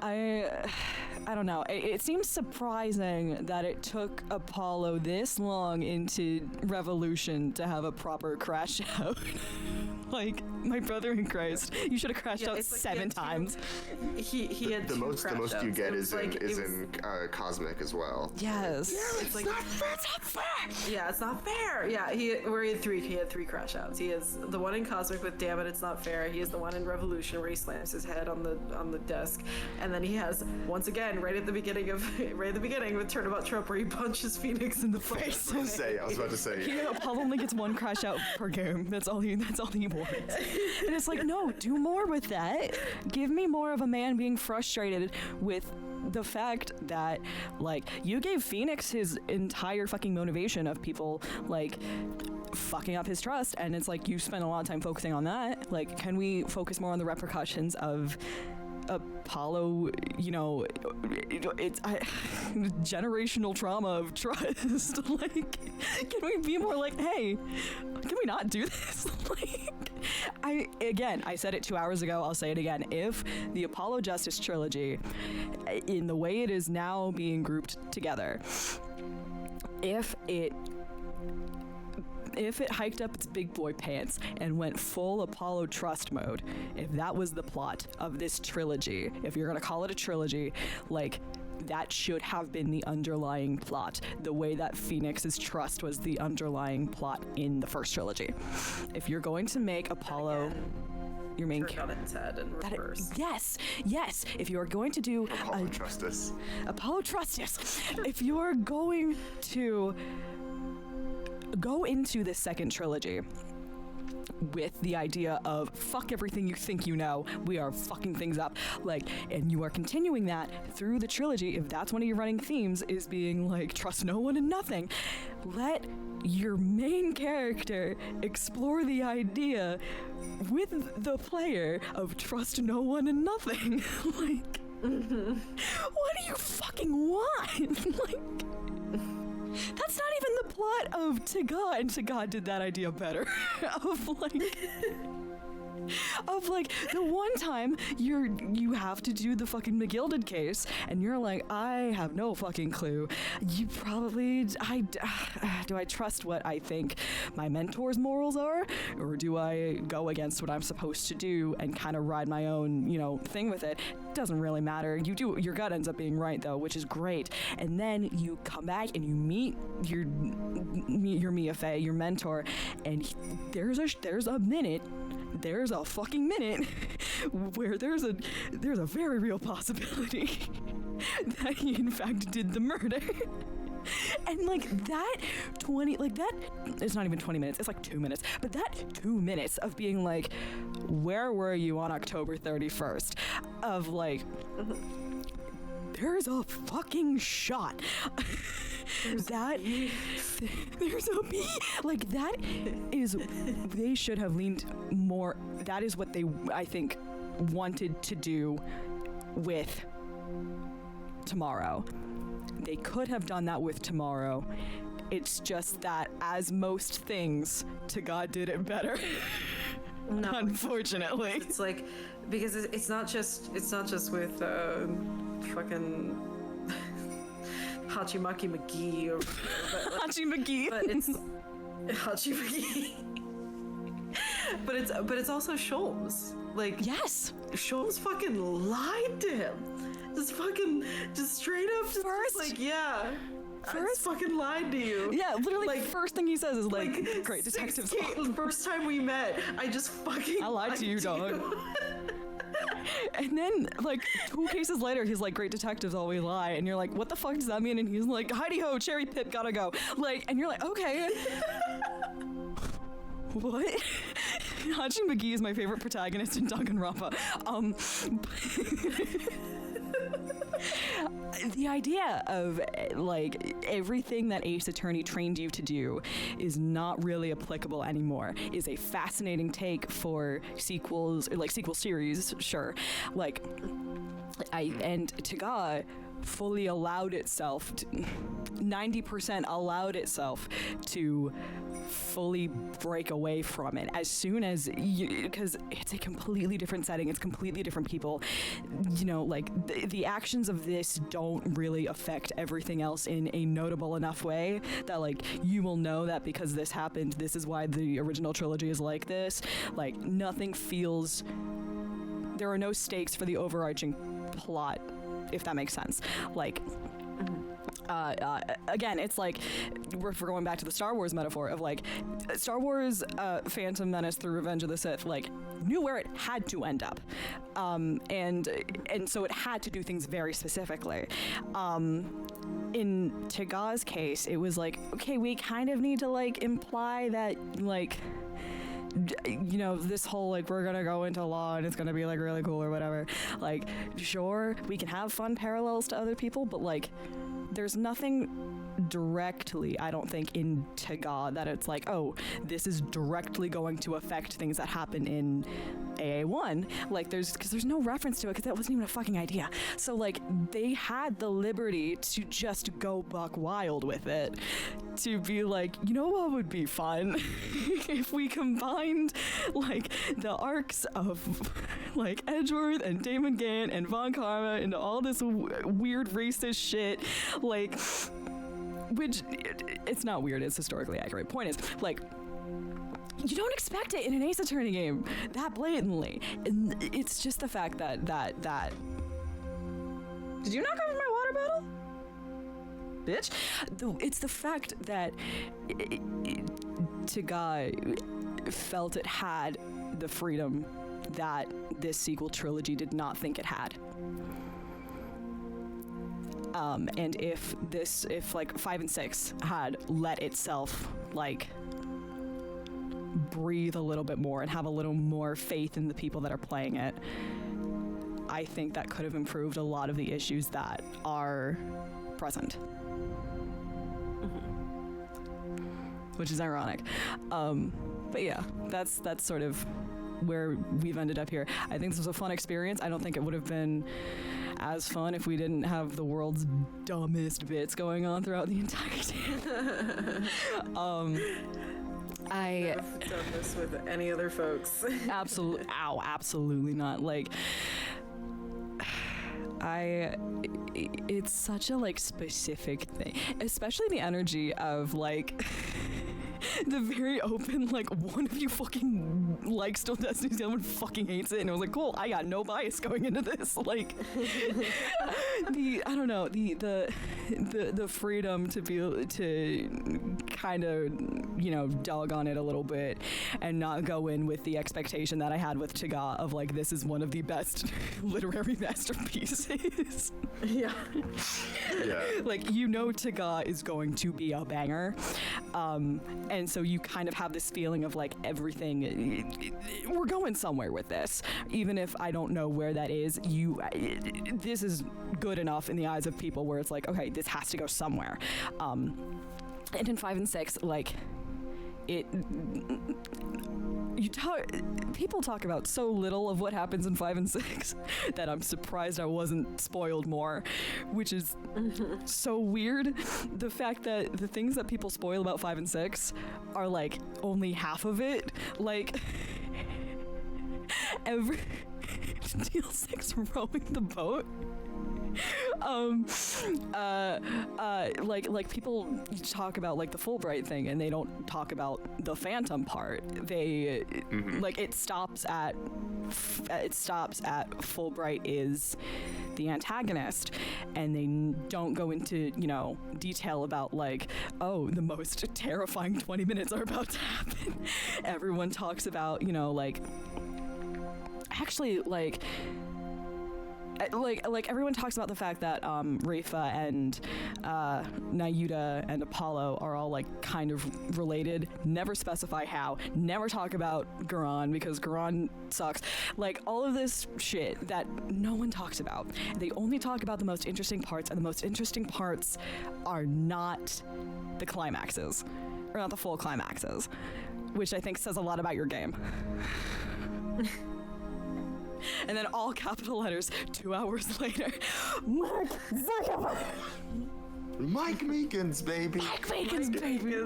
I don't know. It seems surprising that it took Apollo this long into Revolution to have a proper crash out. Like, my brother in Christ, you should have crashed out like 7 times. He had the two most crash you outs. get It is was in Cosmic as well. Yes. It's like, not fair. It's not fair. yeah, it's not fair. Yeah, he had three crash outs. He has the one in Cosmic with "Damn it, it's not fair." He has the one in Revolution where he slams his head on the desk, and then he has once again right at the beginning with Turnabout Trump where he punches Phoenix in the face. I was about to say. Yeah, Apollo only gets 1 crash out per game. That's all he wants. And it's like, no, do more with that. Give me more of a man being frustrated with the fact that, like, you gave Phoenix his entire fucking motivation of people, like, fucking up his trust, and it's like, you spent a lot of time focusing on that. Like, can we focus more on the repercussions of Apollo, you know, it's generational trauma of trust. Like, can we be more like, hey, can we not do this? Like, I said it 2 hours ago, I'll say it again. If the Apollo Justice trilogy, in the way it is now being grouped together, if it hiked up its big boy pants and went full Apollo trust mode, if that was the plot of this trilogy, if you're gonna call it a trilogy, like, that should have been the underlying plot, the way that Phoenix's trust was the underlying plot in the first trilogy. If you're going to make Apollo your main Turned on its head in reverse. Yes. If you are going to do Apollo Justice. Apollo Justice, if you are going to go into this second trilogy with the idea of fuck everything you think you know, we are fucking things up, like, and you are continuing that through the trilogy, if that's one of your running themes, is being like, trust no one and nothing, let your main character explore the idea with the player of trust no one and nothing. Like, what do you fucking want? Like, that's not even the plot of To God, and To God did that idea better. of like the one time you have to do the fucking McGilded case, and you're like, I have no fucking clue. You probably, do I trust what I think my mentor's morals are, or do I go against what I'm supposed to do and kind of ride my own, you know, thing with it? Doesn't really matter. You do, your gut ends up being right though, which is great. And then you come back and you meet your Mia Fey, your mentor, and there's a fucking minute where there's a very real possibility that he in fact did the murder. And like that 20, like that, it's not even 20 minutes, it's like 2 minutes, but that 2 minutes of being like, where were you on October 31st? Of like, there's a fucking shot. There's a bee. Like, that is, they should have leaned more, that is what they, I think, wanted to do with Tomorrow. They could have done that with Tomorrow. It's just that, as most things, To God did it better. No, unfortunately. It's like, because it's not just with fucking Hachimaki McGee or Hachi McGee. But it's Hachi McGee. but it's also Sholmes. Like, yes, Sholmes fucking lied to him. Just straight up, just like, yeah. First fucking lied to you. Yeah, literally, like, first thing he says is like great detectives. First time we met, I lied to you, dog. And then, like, 2 cases later, he's like, great detectives always lie. And you're like, what the fuck does that mean? And he's like, Heidi ho, cherry pip, gotta go. Like, and you're like, okay. What? Hachi McGee is my favorite protagonist in Danganronpa. The idea of like everything that Ace Attorney trained you to do is not really applicable anymore is a fascinating take for sequels, like sequel series, sure. Like, and Taga fully allowed itself, 90% allowed itself to fully break away from it as soon as because it's a completely different setting, it's completely different people, you know, like the actions of this don't really affect everything else in a notable enough way that like you will know that because this happened, this is why the original trilogy is like this. Like nothing feels, there are no stakes for the overarching plot, if that makes sense. Like again, it's like we're going back to the Star Wars metaphor of like Star Wars Phantom Menace through Revenge of the Sith like knew where it had to end up, and so it had to do things very specifically. In Taga's case, it was like, okay, we kind of need to like imply that like, you know, this whole like we're gonna go into law and it's gonna be like really cool or whatever. Like, sure, we can have fun parallels to other people, but like there's nothing directly, I don't think, in Taga that it's like, oh, this is directly going to affect things that happen in AA1. Like, because there's no reference to it, because that wasn't even a fucking idea. So, like, they had the liberty to just go buck wild with it. To be like, you know what would be fun? If we combined, like, the arcs of, like, Edgeworth and Damon Gant and Von Karma into all this weird racist shit, like, which, it's not weird, it's historically accurate. Point is, like, you don't expect it in an Ace Attorney game that blatantly. And it's just the fact that Did you knock over my water bottle? Bitch. It's the fact that Taga felt it had the freedom that this sequel trilogy did not think it had. And if like 5 and 6 had let itself like breathe a little bit more and have a little more faith in the people that are playing it, I think that could have improved a lot of the issues that are present. Which is ironic. But yeah, that's sort of where we've ended up here. I think this was a fun experience. I don't think it would have been as fun if we didn't have the world's dumbest bits going on throughout the entire time. I've done this with any other folks. Absolutely not. Like, it's such a like specific thing, especially the energy of like the very open, like, one of you fucking likes Still Destiny, the other one fucking hates it, and I was like, cool, I got no bias going into this. Like, the freedom to be able to kind of, you know, dog on it a little bit and not go in with the expectation that I had with Taga of like, this is one of the best literary masterpieces. Yeah. Like, you know, Taga is going to be a banger. And so you kind of have this feeling of like everything, we're going somewhere with this. Even if I don't know where that is, this is good enough in the eyes of people where it's like, okay, this has to go somewhere. And in 5 and 6, like, people talk about so little of what happens in 5 and 6 that I'm surprised I wasn't spoiled more, which is so weird. The fact that the things that people spoil about 5 and 6 are like only half of it. Like, every Deal 6 rowing the boat. Like people talk about like the Fulbright thing, and they don't talk about the Phantom part. They like it stops at Fulbright is the antagonist, and they don't go into, you know, detail about like, oh, the most terrifying 20 minutes are about to happen. Everyone talks about, you know, like, actually, like, like everyone talks about the fact that Rifa and Nayuta and Apollo are all like kind of related. Never specify how. Never talk about Garan because Garan sucks. Like all of this shit that no one talks about. They only talk about the most interesting parts, and the most interesting parts are not the climaxes, or not the full climaxes, which I think says a lot about your game. And then all capital letters 2 hours later. Mark Zuckerberg. Mike Meekins, baby. Mike Meekins, baby.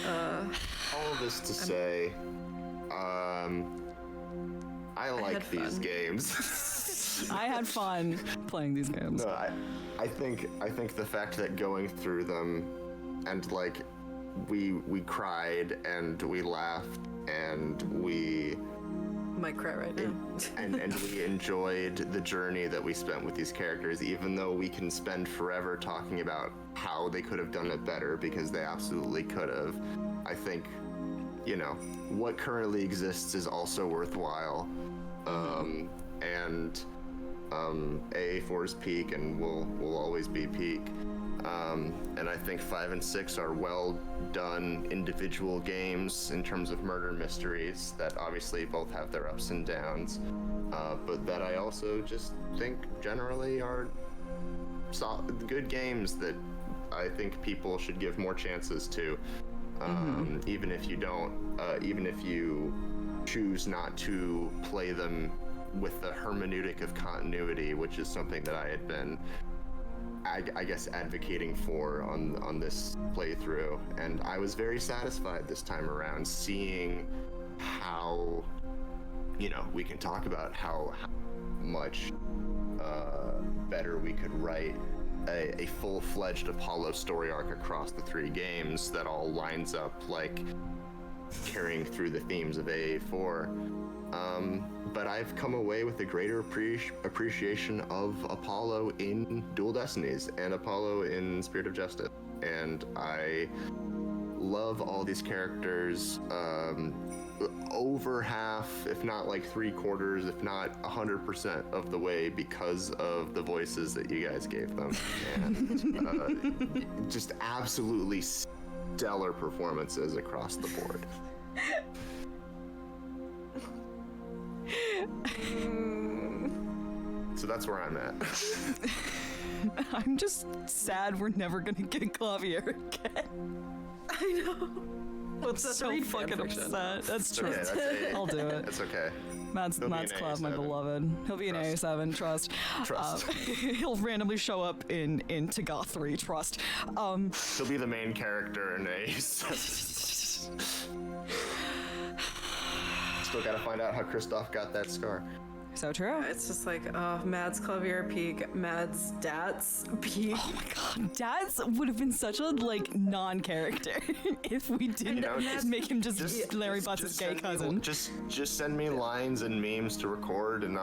All of this to say, I like these games. I had fun playing these games. No, I think the fact that going through them and like we cried and we laughed and we might cry right now. and we enjoyed the journey that we spent with these characters, even though we can spend forever talking about how they could have done it better, because they absolutely could have. I think, you know, what currently exists is also worthwhile. And AA4 is peak and will always be peak. And I think 5 and 6 are well done individual games in terms of murder mysteries that obviously both have their ups and downs, but that I also just think generally are good games that I think people should give more chances to, even if you don't, even if you choose not to play them with the hermeneutic of continuity, which is something that I had been I guess advocating for on this playthrough, and I was very satisfied this time around seeing how, you know, we can talk about how much better we could write a full-fledged Apollo story arc across the 3 games that all lines up like carrying through the themes of AA4. But I've come away with a greater appreciation of Apollo in Dual Destinies and Apollo in Spirit of Justice. And I love all these characters over half, if not like 3/4, if not 100% of the way because of the voices that you guys gave them. And just absolutely stellar performances across the board. So that's where I'm at. I'm just sad we're never gonna get Clavier again. I know. I'm so fucking upset. That's true. Okay, that's I'll do it. That's okay. Matt's Clav, my beloved. He'll be an A7, trust. He'll randomly show up in Tagath 3, trust. He'll be the main character in A7. Still gotta find out how Kristoff got that scar. So true. It's just like, Mads Clavier peak, Mads Dats peak. Oh my god, Dad's would have been such a like non-character if we didn't make him just Larry Butts' gay cousin. Just send me lines and memes to record, and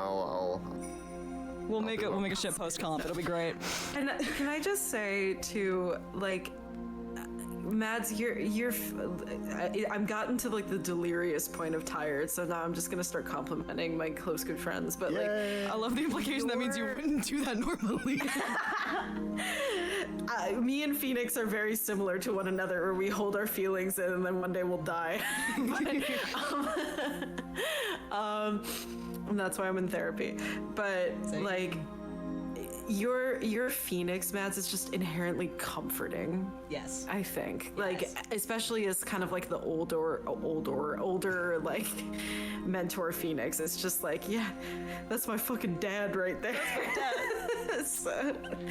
we'll make a shit post comp. It'll be great. And can I just say to like, Mads, I'm gotten to like the delirious point of tired, so now I'm just gonna start complimenting my close good friends. But like, I love the implication that means you wouldn't do that normally. Me and Phoenix are very similar to one another, where we hold our feelings in and then one day we'll die. And that's why I'm in therapy. But like, your Phoenix, Mads, is just inherently comforting. Yes. I think. Like, especially as kind of like the older like mentor Phoenix. It's just like, yeah, that's my fucking dad right there. That's my dad.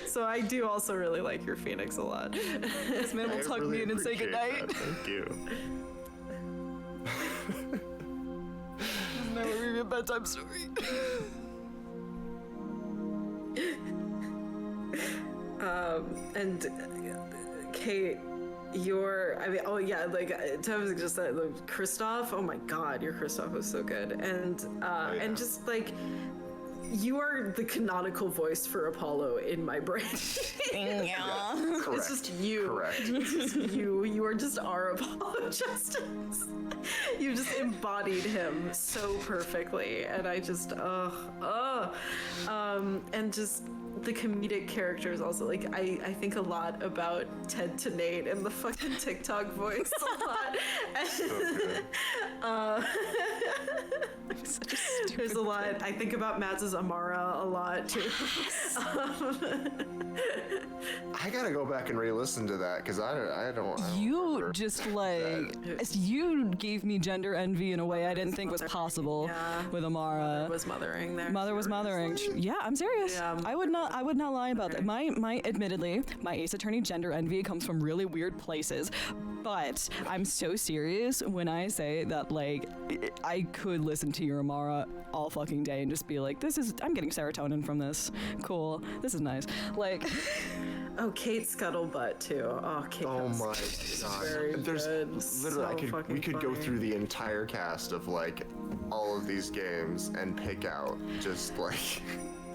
So I do also really like your Phoenix a lot. This man will tuck me in and say goodnight. Thank you. Never read me a bedtime story. And Kate, Thomas just said, Kristoff, oh my god, your Kristoff was so good. And just like, you are the canonical voice for Apollo in my brain. Yeah. Correct. It's just you. Correct. It's just you. You are just our Apollo Justice. You just embodied him so perfectly, and I just, and just the comedic characters also. Like, I think a lot about Ted to Nate and the fucking TikTok voice a lot. So good. There's a lot. I think about Mads' Amara a lot too. I gotta go back and re-listen to that because I don't You remember just like you gave me gender envy in a way I didn't think was possible Yeah. with Amara. Was mothering there. Mother was mothering. Yeah, I'm serious. Yeah. I would not lie about that. My admittedly, my Ace Attorney gender envy comes from really weird places. But I'm so serious when I say that, like, I could listen to your Amara all fucking day and just be like, I'm getting serotonin from this. Cool. This is nice. Like, Oh, Kate Scuttlebutt too. Oh, Kate. Oh was my very god. There's good. literally So we could go funny. through the entire cast of like all of these games and pick out just like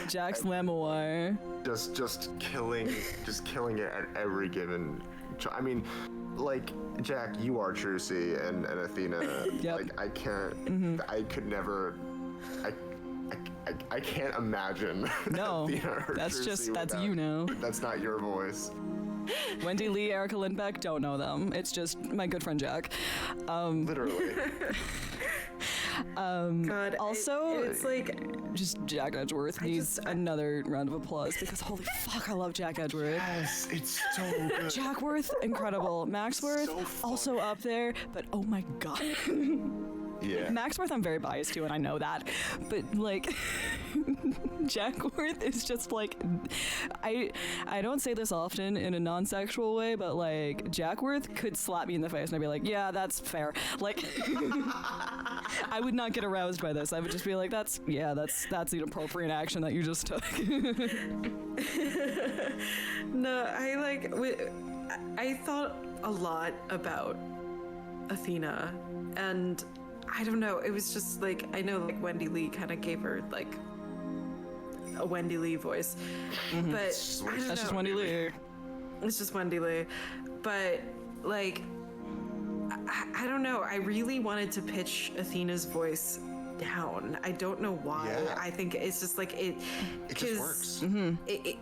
Jax Lamoire. just killing it at every given I mean, like, Jack, you are Trucy and Athena. Yep. Like, I can't I could never I can't imagine No, Athena or that's Trucy that's without- you know. That's not your voice. Wendy Lee, Erica Lindbeck, don't know them. It's just my good friend Jack. Literally. God. Also, it's like just Jack Edgeworth needs another round of applause because holy fuck, I love Jack Edgeworth. Yes, it's so good. Jackworth, incredible. Maxworth, So fun. also up there, but oh my god. Yeah. Maxworth, I'm very biased to, and I know that. But like, Jackworth is just like, I don't say this often in a non-sexual way, but like, Jackworth could slap me in the face, and I'd be like, yeah, that's fair. Like, I would not get aroused by this. I would just be like, that's the inappropriate action that you just took. no. I thought a lot about Athena, and I don't know. It was just like, I know like Wendy Lee kind of gave her like a Wendy Lee voice, but I don't That's just know. Wendy Lee. It's just Wendy Lee, but like I don't know. I really wanted to pitch Athena's voice down. I don't know why. Yeah. I think it's just like it just works.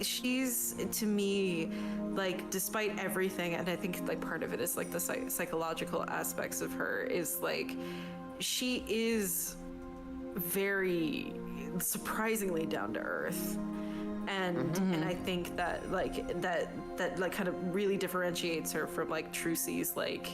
she's to me like, despite everything, and I think like part of it is like the psychological aspects of her is like she is very surprisingly down to earth. And I think that like that like kind of really differentiates her from like Trucy's like,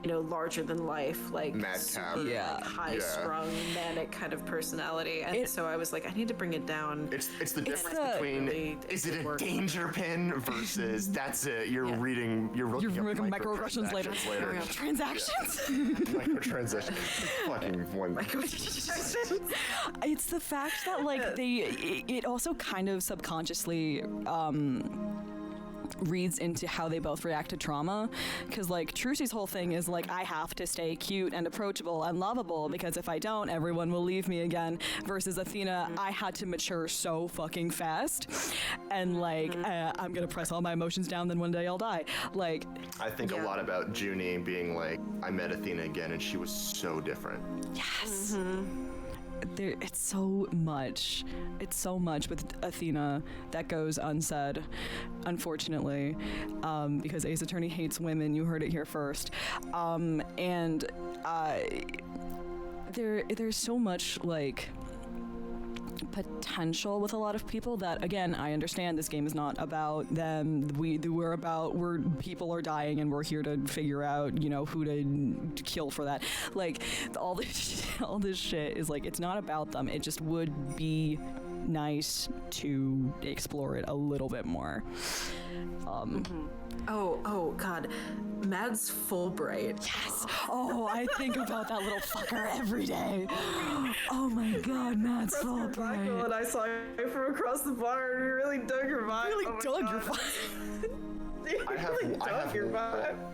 you know, larger than life, like Madcap. super, Yeah. like, high strung manic kind of personality. And so I was like, I need to bring it down. It's the difference the- between Really, is it a work. danger pin versus that's it. You're Yeah. reading. You're looking You're up making microaggressions later. Transactions. Microtransaction. Fucking one. It's the fact that like it also kind of subconsciously reads into how they both react to trauma, because like Trucy's whole thing is like, I have to stay cute and approachable and lovable because if I don't, everyone will leave me again, versus Athena, I had to mature so fucking fast and like I'm gonna press all my emotions down, then one day I'll die. Like, I think a lot about Junie being like, I met Athena again and she was so different. yes. It's so much with Athena that goes unsaid, unfortunately, because Ace Attorney hates women. You heard it here first. There's so much like potential with a lot of people that, again, I understand this game is not about them. We're people are dying and we're here to figure out, you know, who to kill for that. Like all this shit is like, it's not about them. It just would be nice to explore it a little bit more. Oh God, Mads Fulbright. Yes. Oh, I think about that little fucker every day. Oh my God, Matt Fulbright. And I saw you from across the bar and you really dug your vibe. Really Oh my dug your God.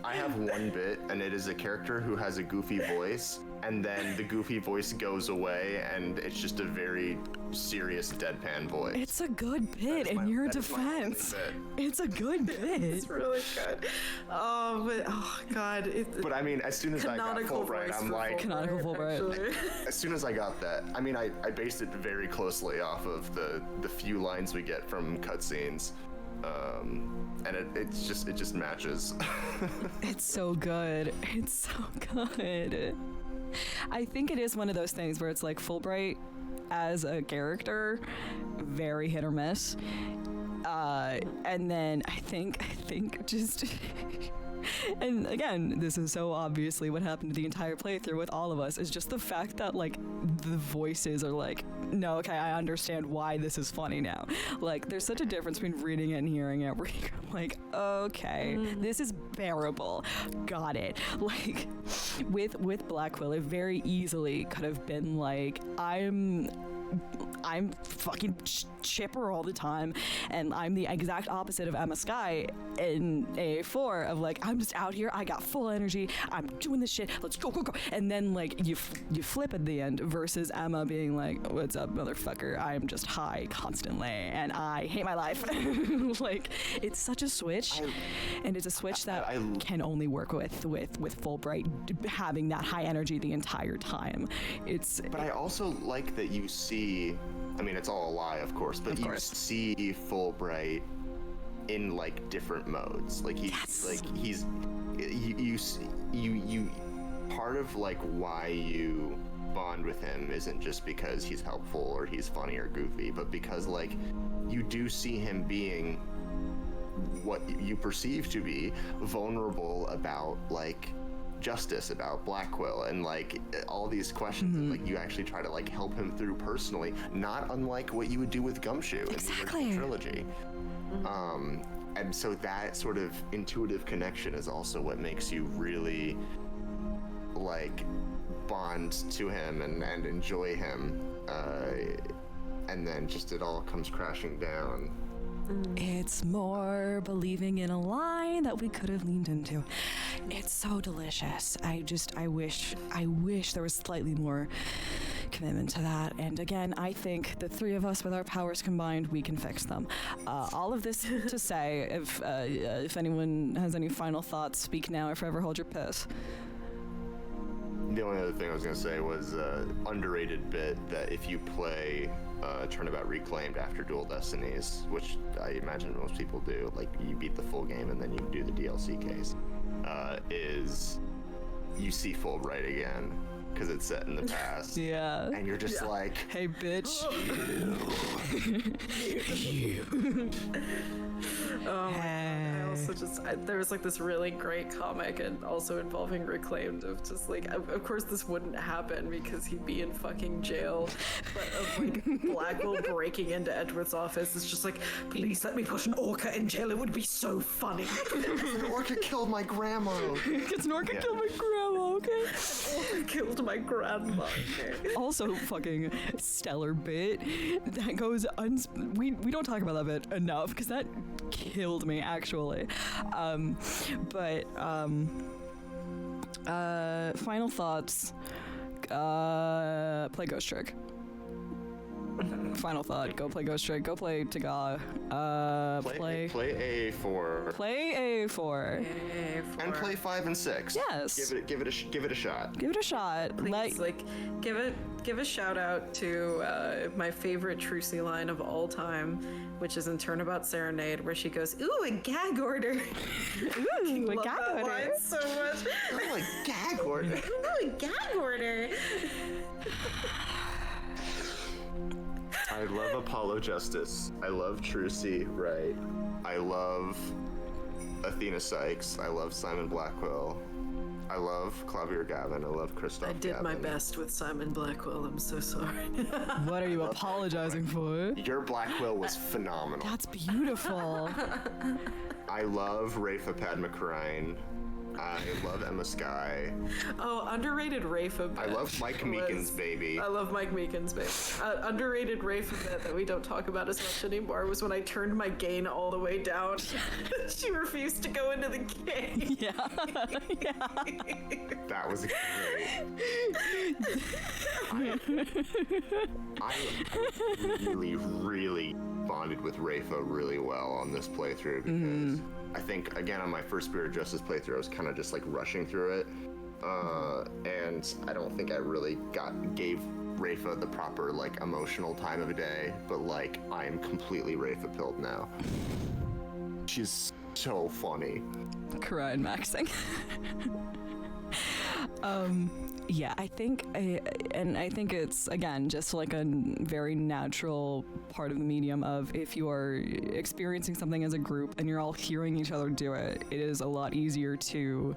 I have one bit, and it is a character who has a goofy voice, and then the goofy voice goes away, and it's just a very serious deadpan voice. It's a good bit in your defense. It's a good bit. It's really good. Oh god. But I mean, as soon as I got Fulbright, I'm like, Canonical Fulbright. as soon as I got that, I mean, I based it very closely off of the few lines we get from cutscenes. And it just matches. It's so good. It's so good. I think it is one of those things where it's like Fulbright as a character, very hit or miss. And then I think just and again, this is so obviously what happened to the entire playthrough with all of us, is just the fact that like the voices are like, no, okay, I understand why this is funny now. Like there's such a difference between reading it and hearing it, where you're like, okay, this is bearable. Got it. Like with Black Quill, it very easily could have been like, I'm fucking chipper all the time, and I'm the exact opposite of Emma Skye in A4 of like, I'm just out here, I got full energy, I'm doing this shit, let's go, and then like you flip at the end, versus Emma being like, what's up, motherfucker, I'm just high constantly and I hate my life. Like it's such a switch, and it's a switch that I can only work with Fulbright having that high energy the entire time. But I also like that you see, I mean, it's all a lie, of course, but you see Fulbright in like different modes. Like you part of like why you bond with him isn't just because he's helpful or he's funny or goofy, but because like you do see him being what you perceive to be vulnerable about like justice, about Black Quill, and like all these questions, and like you actually try to like help him through personally, not unlike what you would do with Gumshoe in the original trilogy. And so that sort of intuitive connection is also what makes you really like bond to him and enjoy him, and then just it all comes crashing down. It's more believing in a line that we could have leaned into. It's so delicious. I wish there was slightly more commitment to that. And again, I think the three of us with our powers combined, we can fix them. All of this to say, if anyone has any final thoughts, speak now or forever hold your piss. The only other thing I was going to say was underrated bit that if you play Turnabout Reclaimed after Dual Destinies, which I imagine most people do, like you beat the full game and then you do the DLC case, is you see Fulbright again because it's set in the past. Yeah. And you're just like, hey, bitch. Oh my god. I also there was like this really great comic, and also involving Reclaimed, of just like, of course this wouldn't happen because he'd be in fucking jail, but of like Blackwell breaking into Edward's office, it's just like, please let me put an orca in jail, it would be so funny. An orca killed my grandma. It's an orca killed my grandma, okay? An orca killed my grandma, okay? Also fucking stellar bit that goes we don't talk about that bit enough because that killed me actually. Final thoughts. Play Ghost Trick. Final thought. Go play Ghost Trick. Go play Taga. Play A4. Play A4. And play 5 and 6. Yes. Give it a shot. Give it a shot. Please, give a shout out to my favorite Trucy line of all time, which is in Turnabout Serenade, where she goes, "Ooh, a gag order." Ooh, a gag order. Line so much. Ooh, a gag order. Ooh, a gag order. I love Apollo Justice. I love Trucy, right? I love Athena Sykes. I love Simon Blackwell. I love Clavier Gavin. I love Christoph I did Gavin. my best with Simon Blackwell. I'm so sorry. What are you apologizing for? Your Blackwell was phenomenal. That's beautiful. I love Rafa Padmakarine. I love Emma Skye. Oh, underrated Rafe a bit. I love Mike Meekin's baby. I love Mike Meekin's baby. Underrated Rafe a bit that we don't talk about as much anymore was when I turned my gain all the way down. She refused to go into the game. Yeah. That was great. I really bonded with Rafa really well on this playthrough because I think, again, on my first Spirit of Justice playthrough, I was kind of just like rushing through it. And I don't think I really gave Rafa the proper like emotional time of day, but like I am completely Rafa pilled now. She's so funny. Crying maxing. Yeah, I think it's, again, just like a very natural part of the medium of if you are experiencing something as a group and you're all hearing each other do it, it is a lot easier to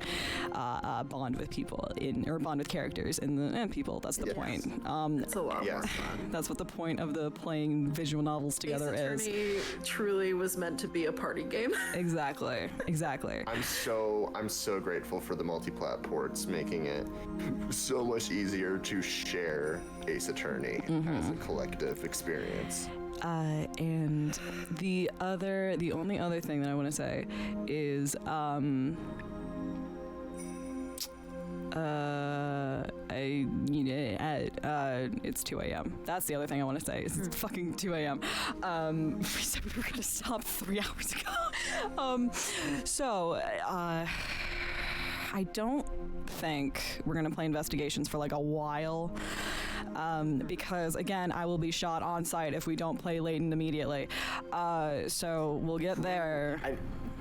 bond with people or bond with characters and people. That's the point. It's a lot more fun. That's what the point of the playing visual novels together Ace Attorney truly was meant to be a party game. Exactly. I'm so grateful for the multi-plat ports, making it so much easier to share Ace Attorney as a collective experience. And the only other thing that I want to say is it's 2 a.m. That's the other thing I want to say. It's fucking 2 a.m. We said we were gonna stop 3 hours ago. I don't think we're gonna play investigations for like a while, because again, I will be shot on site if we don't play Latent immediately. So we'll get there.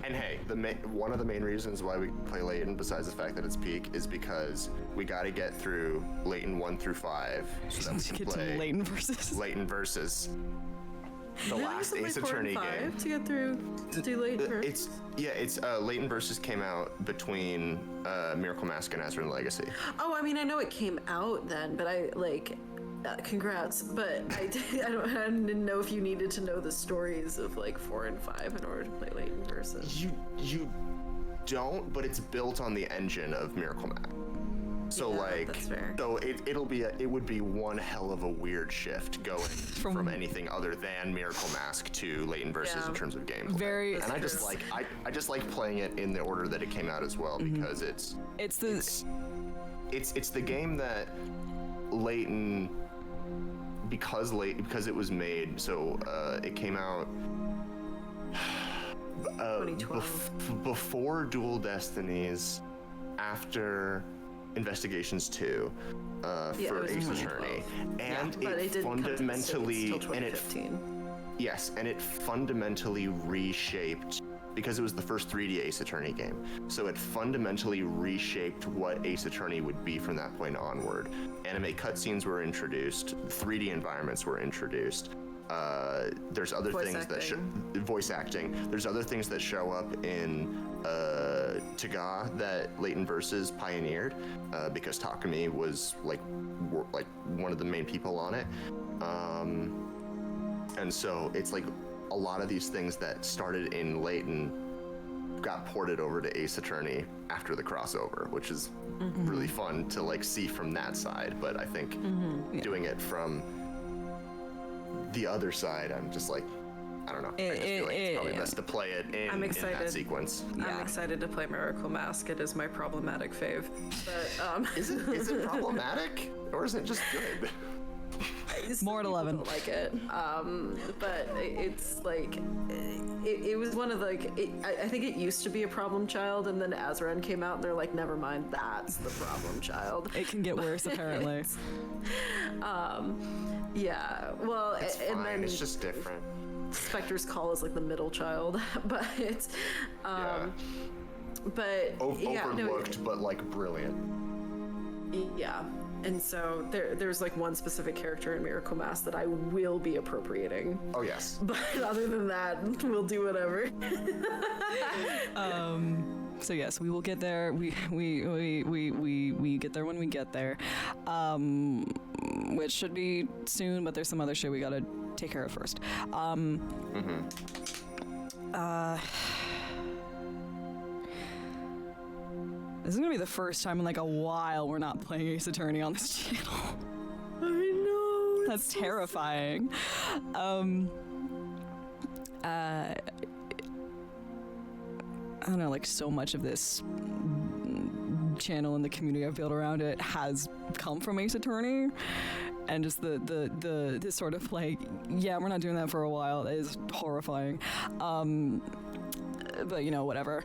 And hey, one of the main reasons why we play Latent, besides the fact that it's peak, is because we got to get through Latent 1 through 5 so that we can get play to Latent versus. The last Ace Attorney game to get through to do Latent Versus. It's Latent Versus came out between Miracle Mask and Asinine Legacy. Oh, I mean, I know it came out then, but I like. Congrats, but I didn't know if you needed to know the stories of like 4 and 5 in order to play Latent Versus. You don't, but it's built on the engine of Miracle Mask. So that's fair. So it would be one hell of a weird shift going from anything other than Miracle Mask to Latent Versus in terms of gameplay. I just like playing it in the order that it came out as well, because it's the game that Latent, because it was made, so it came out 2012 before Dual Destinies, after Investigations 2 for Ace Attorney, and it fundamentally it fundamentally reshaped, because it was the first 3D Ace Attorney game, so it fundamentally reshaped what Ace Attorney would be from that point onward. Anime cutscenes were introduced, 3D environments were introduced. There's other voice acting. There's other things that show up in Taga that Latent Versus pioneered, because Takumi was like one of the main people on it. And so it's like a lot of these things that started in Latent got ported over to Ace Attorney after the crossover, which is really fun to like see from that side. But I think doing it from the other side, I'm just like, I don't know. I just feel like it's probably best to play it in that sequence. I'm excited to play Miracle Mask. It is my problematic fave. But is it problematic, or is it just good? More at 11. Don't like it, but it's like it was one of I think it used to be a problem child, and then Azran came out, and they're like, never mind, that's the problem child. It can get worse apparently. Yeah. Well, it's fine. And then it's just different. Spectre's Call is like the middle child, but it's but overlooked, but like brilliant. Yeah. And so there's like one specific character in Miracle Mask that I will be appropriating. Oh yes. But other than that, we'll do whatever. So yes, we will get there. We get there when we get there, which should be soon. But there's some other shit we gotta take care of first. This is gonna be the first time in like a while we're not playing Ace Attorney on this channel. I know. That's terrifying. I don't know, like so much of this channel and the community I've built around it has come from Ace Attorney, and just the this sort of like, yeah, we're not doing that for a while is horrifying. But you know, whatever.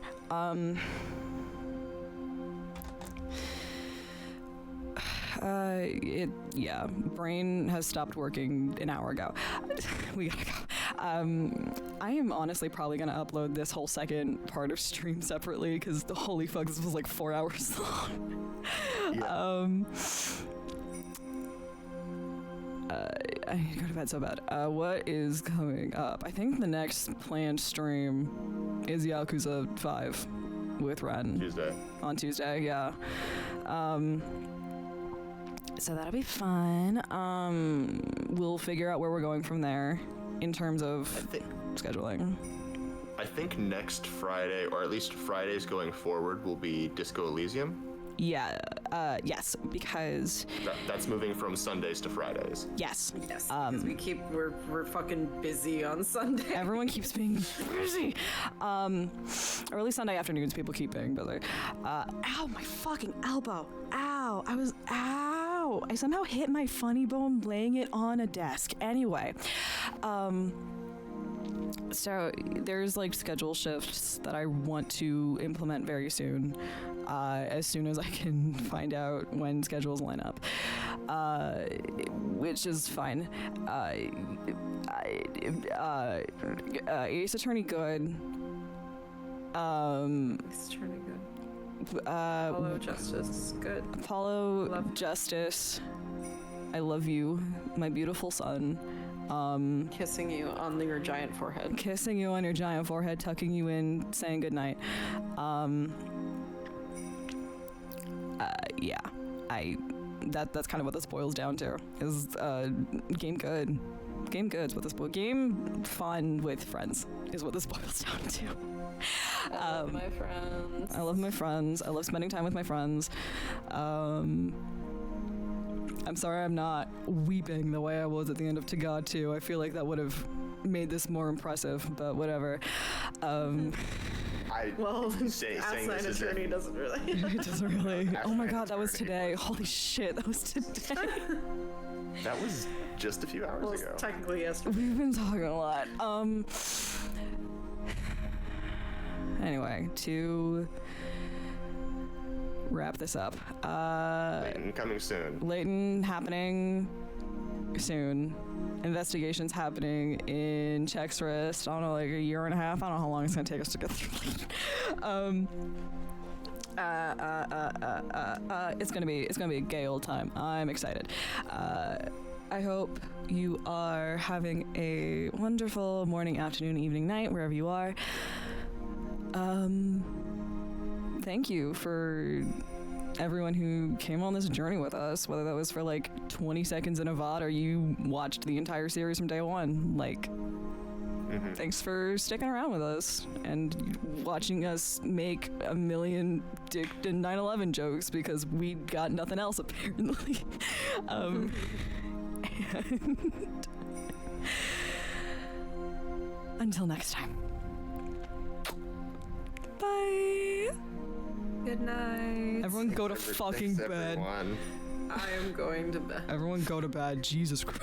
Yeah, brain has stopped working an hour ago. We gotta go. I am honestly probably gonna upload this whole second part of stream separately because the holy fuck, this was like 4 hours long. Yeah. I need to go to bed so bad. What is coming up? I think the next planned stream is Yakuza 5 with Ren. Tuesday. On Tuesday, yeah. So that'll be fun. We'll figure out where we're going from there in terms of scheduling. I think next Friday, or at least Fridays going forward, will be Disco Elysium. Yeah, yes, because that's moving from Sundays to Fridays. Yes. Yes, because we're fucking busy on Sunday. Everyone keeps being busy. Early Sunday afternoons, people keep being busy. Ow, my fucking elbow. Ow, ow. I somehow hit my funny bone laying it on a desk. Anyway, so there's like schedule shifts that I want to implement very soon. As soon as I can find out when schedules line up, which is fine. Ace Attorney good. Ace Attorney good. Apollo Justice good. Apollo Love. Justice, I love you, my beautiful son. Kissing you on your giant forehead. Kissing you on your giant forehead, tucking you in, saying goodnight. Yeah, that's kind of what this boils down to. Is game good. Game good is what this game fun with friends is what this boils down to. I love my friends. I love my friends. I love spending time with my friends. I'm sorry I'm not weeping the way I was at the end of To God 2. I feel like that would have made this more impressive, but whatever. Asinine Attorney doesn't really. It doesn't really. Oh my god, that was today. Holy shit, that was today. That was just a few hours ago. Technically yesterday. We've been talking a lot. Anyway, to wrap this up. Leighton coming soon. Leighton happening soon. Investigations happening in Chexrist. I don't know, like a year and a half. I don't know how long it's gonna take us to get through Leighton. It's gonna be a gay old time. I'm excited. I hope you are having a wonderful morning, afternoon, evening, night, wherever you are. Thank you for everyone who came on this journey with us, whether that was for like 20 seconds in a VOD or you watched the entire series from day one. Like, thanks for sticking around with us and watching us make a million Dick and 9/11 jokes because we got nothing else apparently. And until next time. Bye. Good night. Everyone go to fucking bed. Everyone. I am going to bed. Everyone go to bed. Jesus Christ.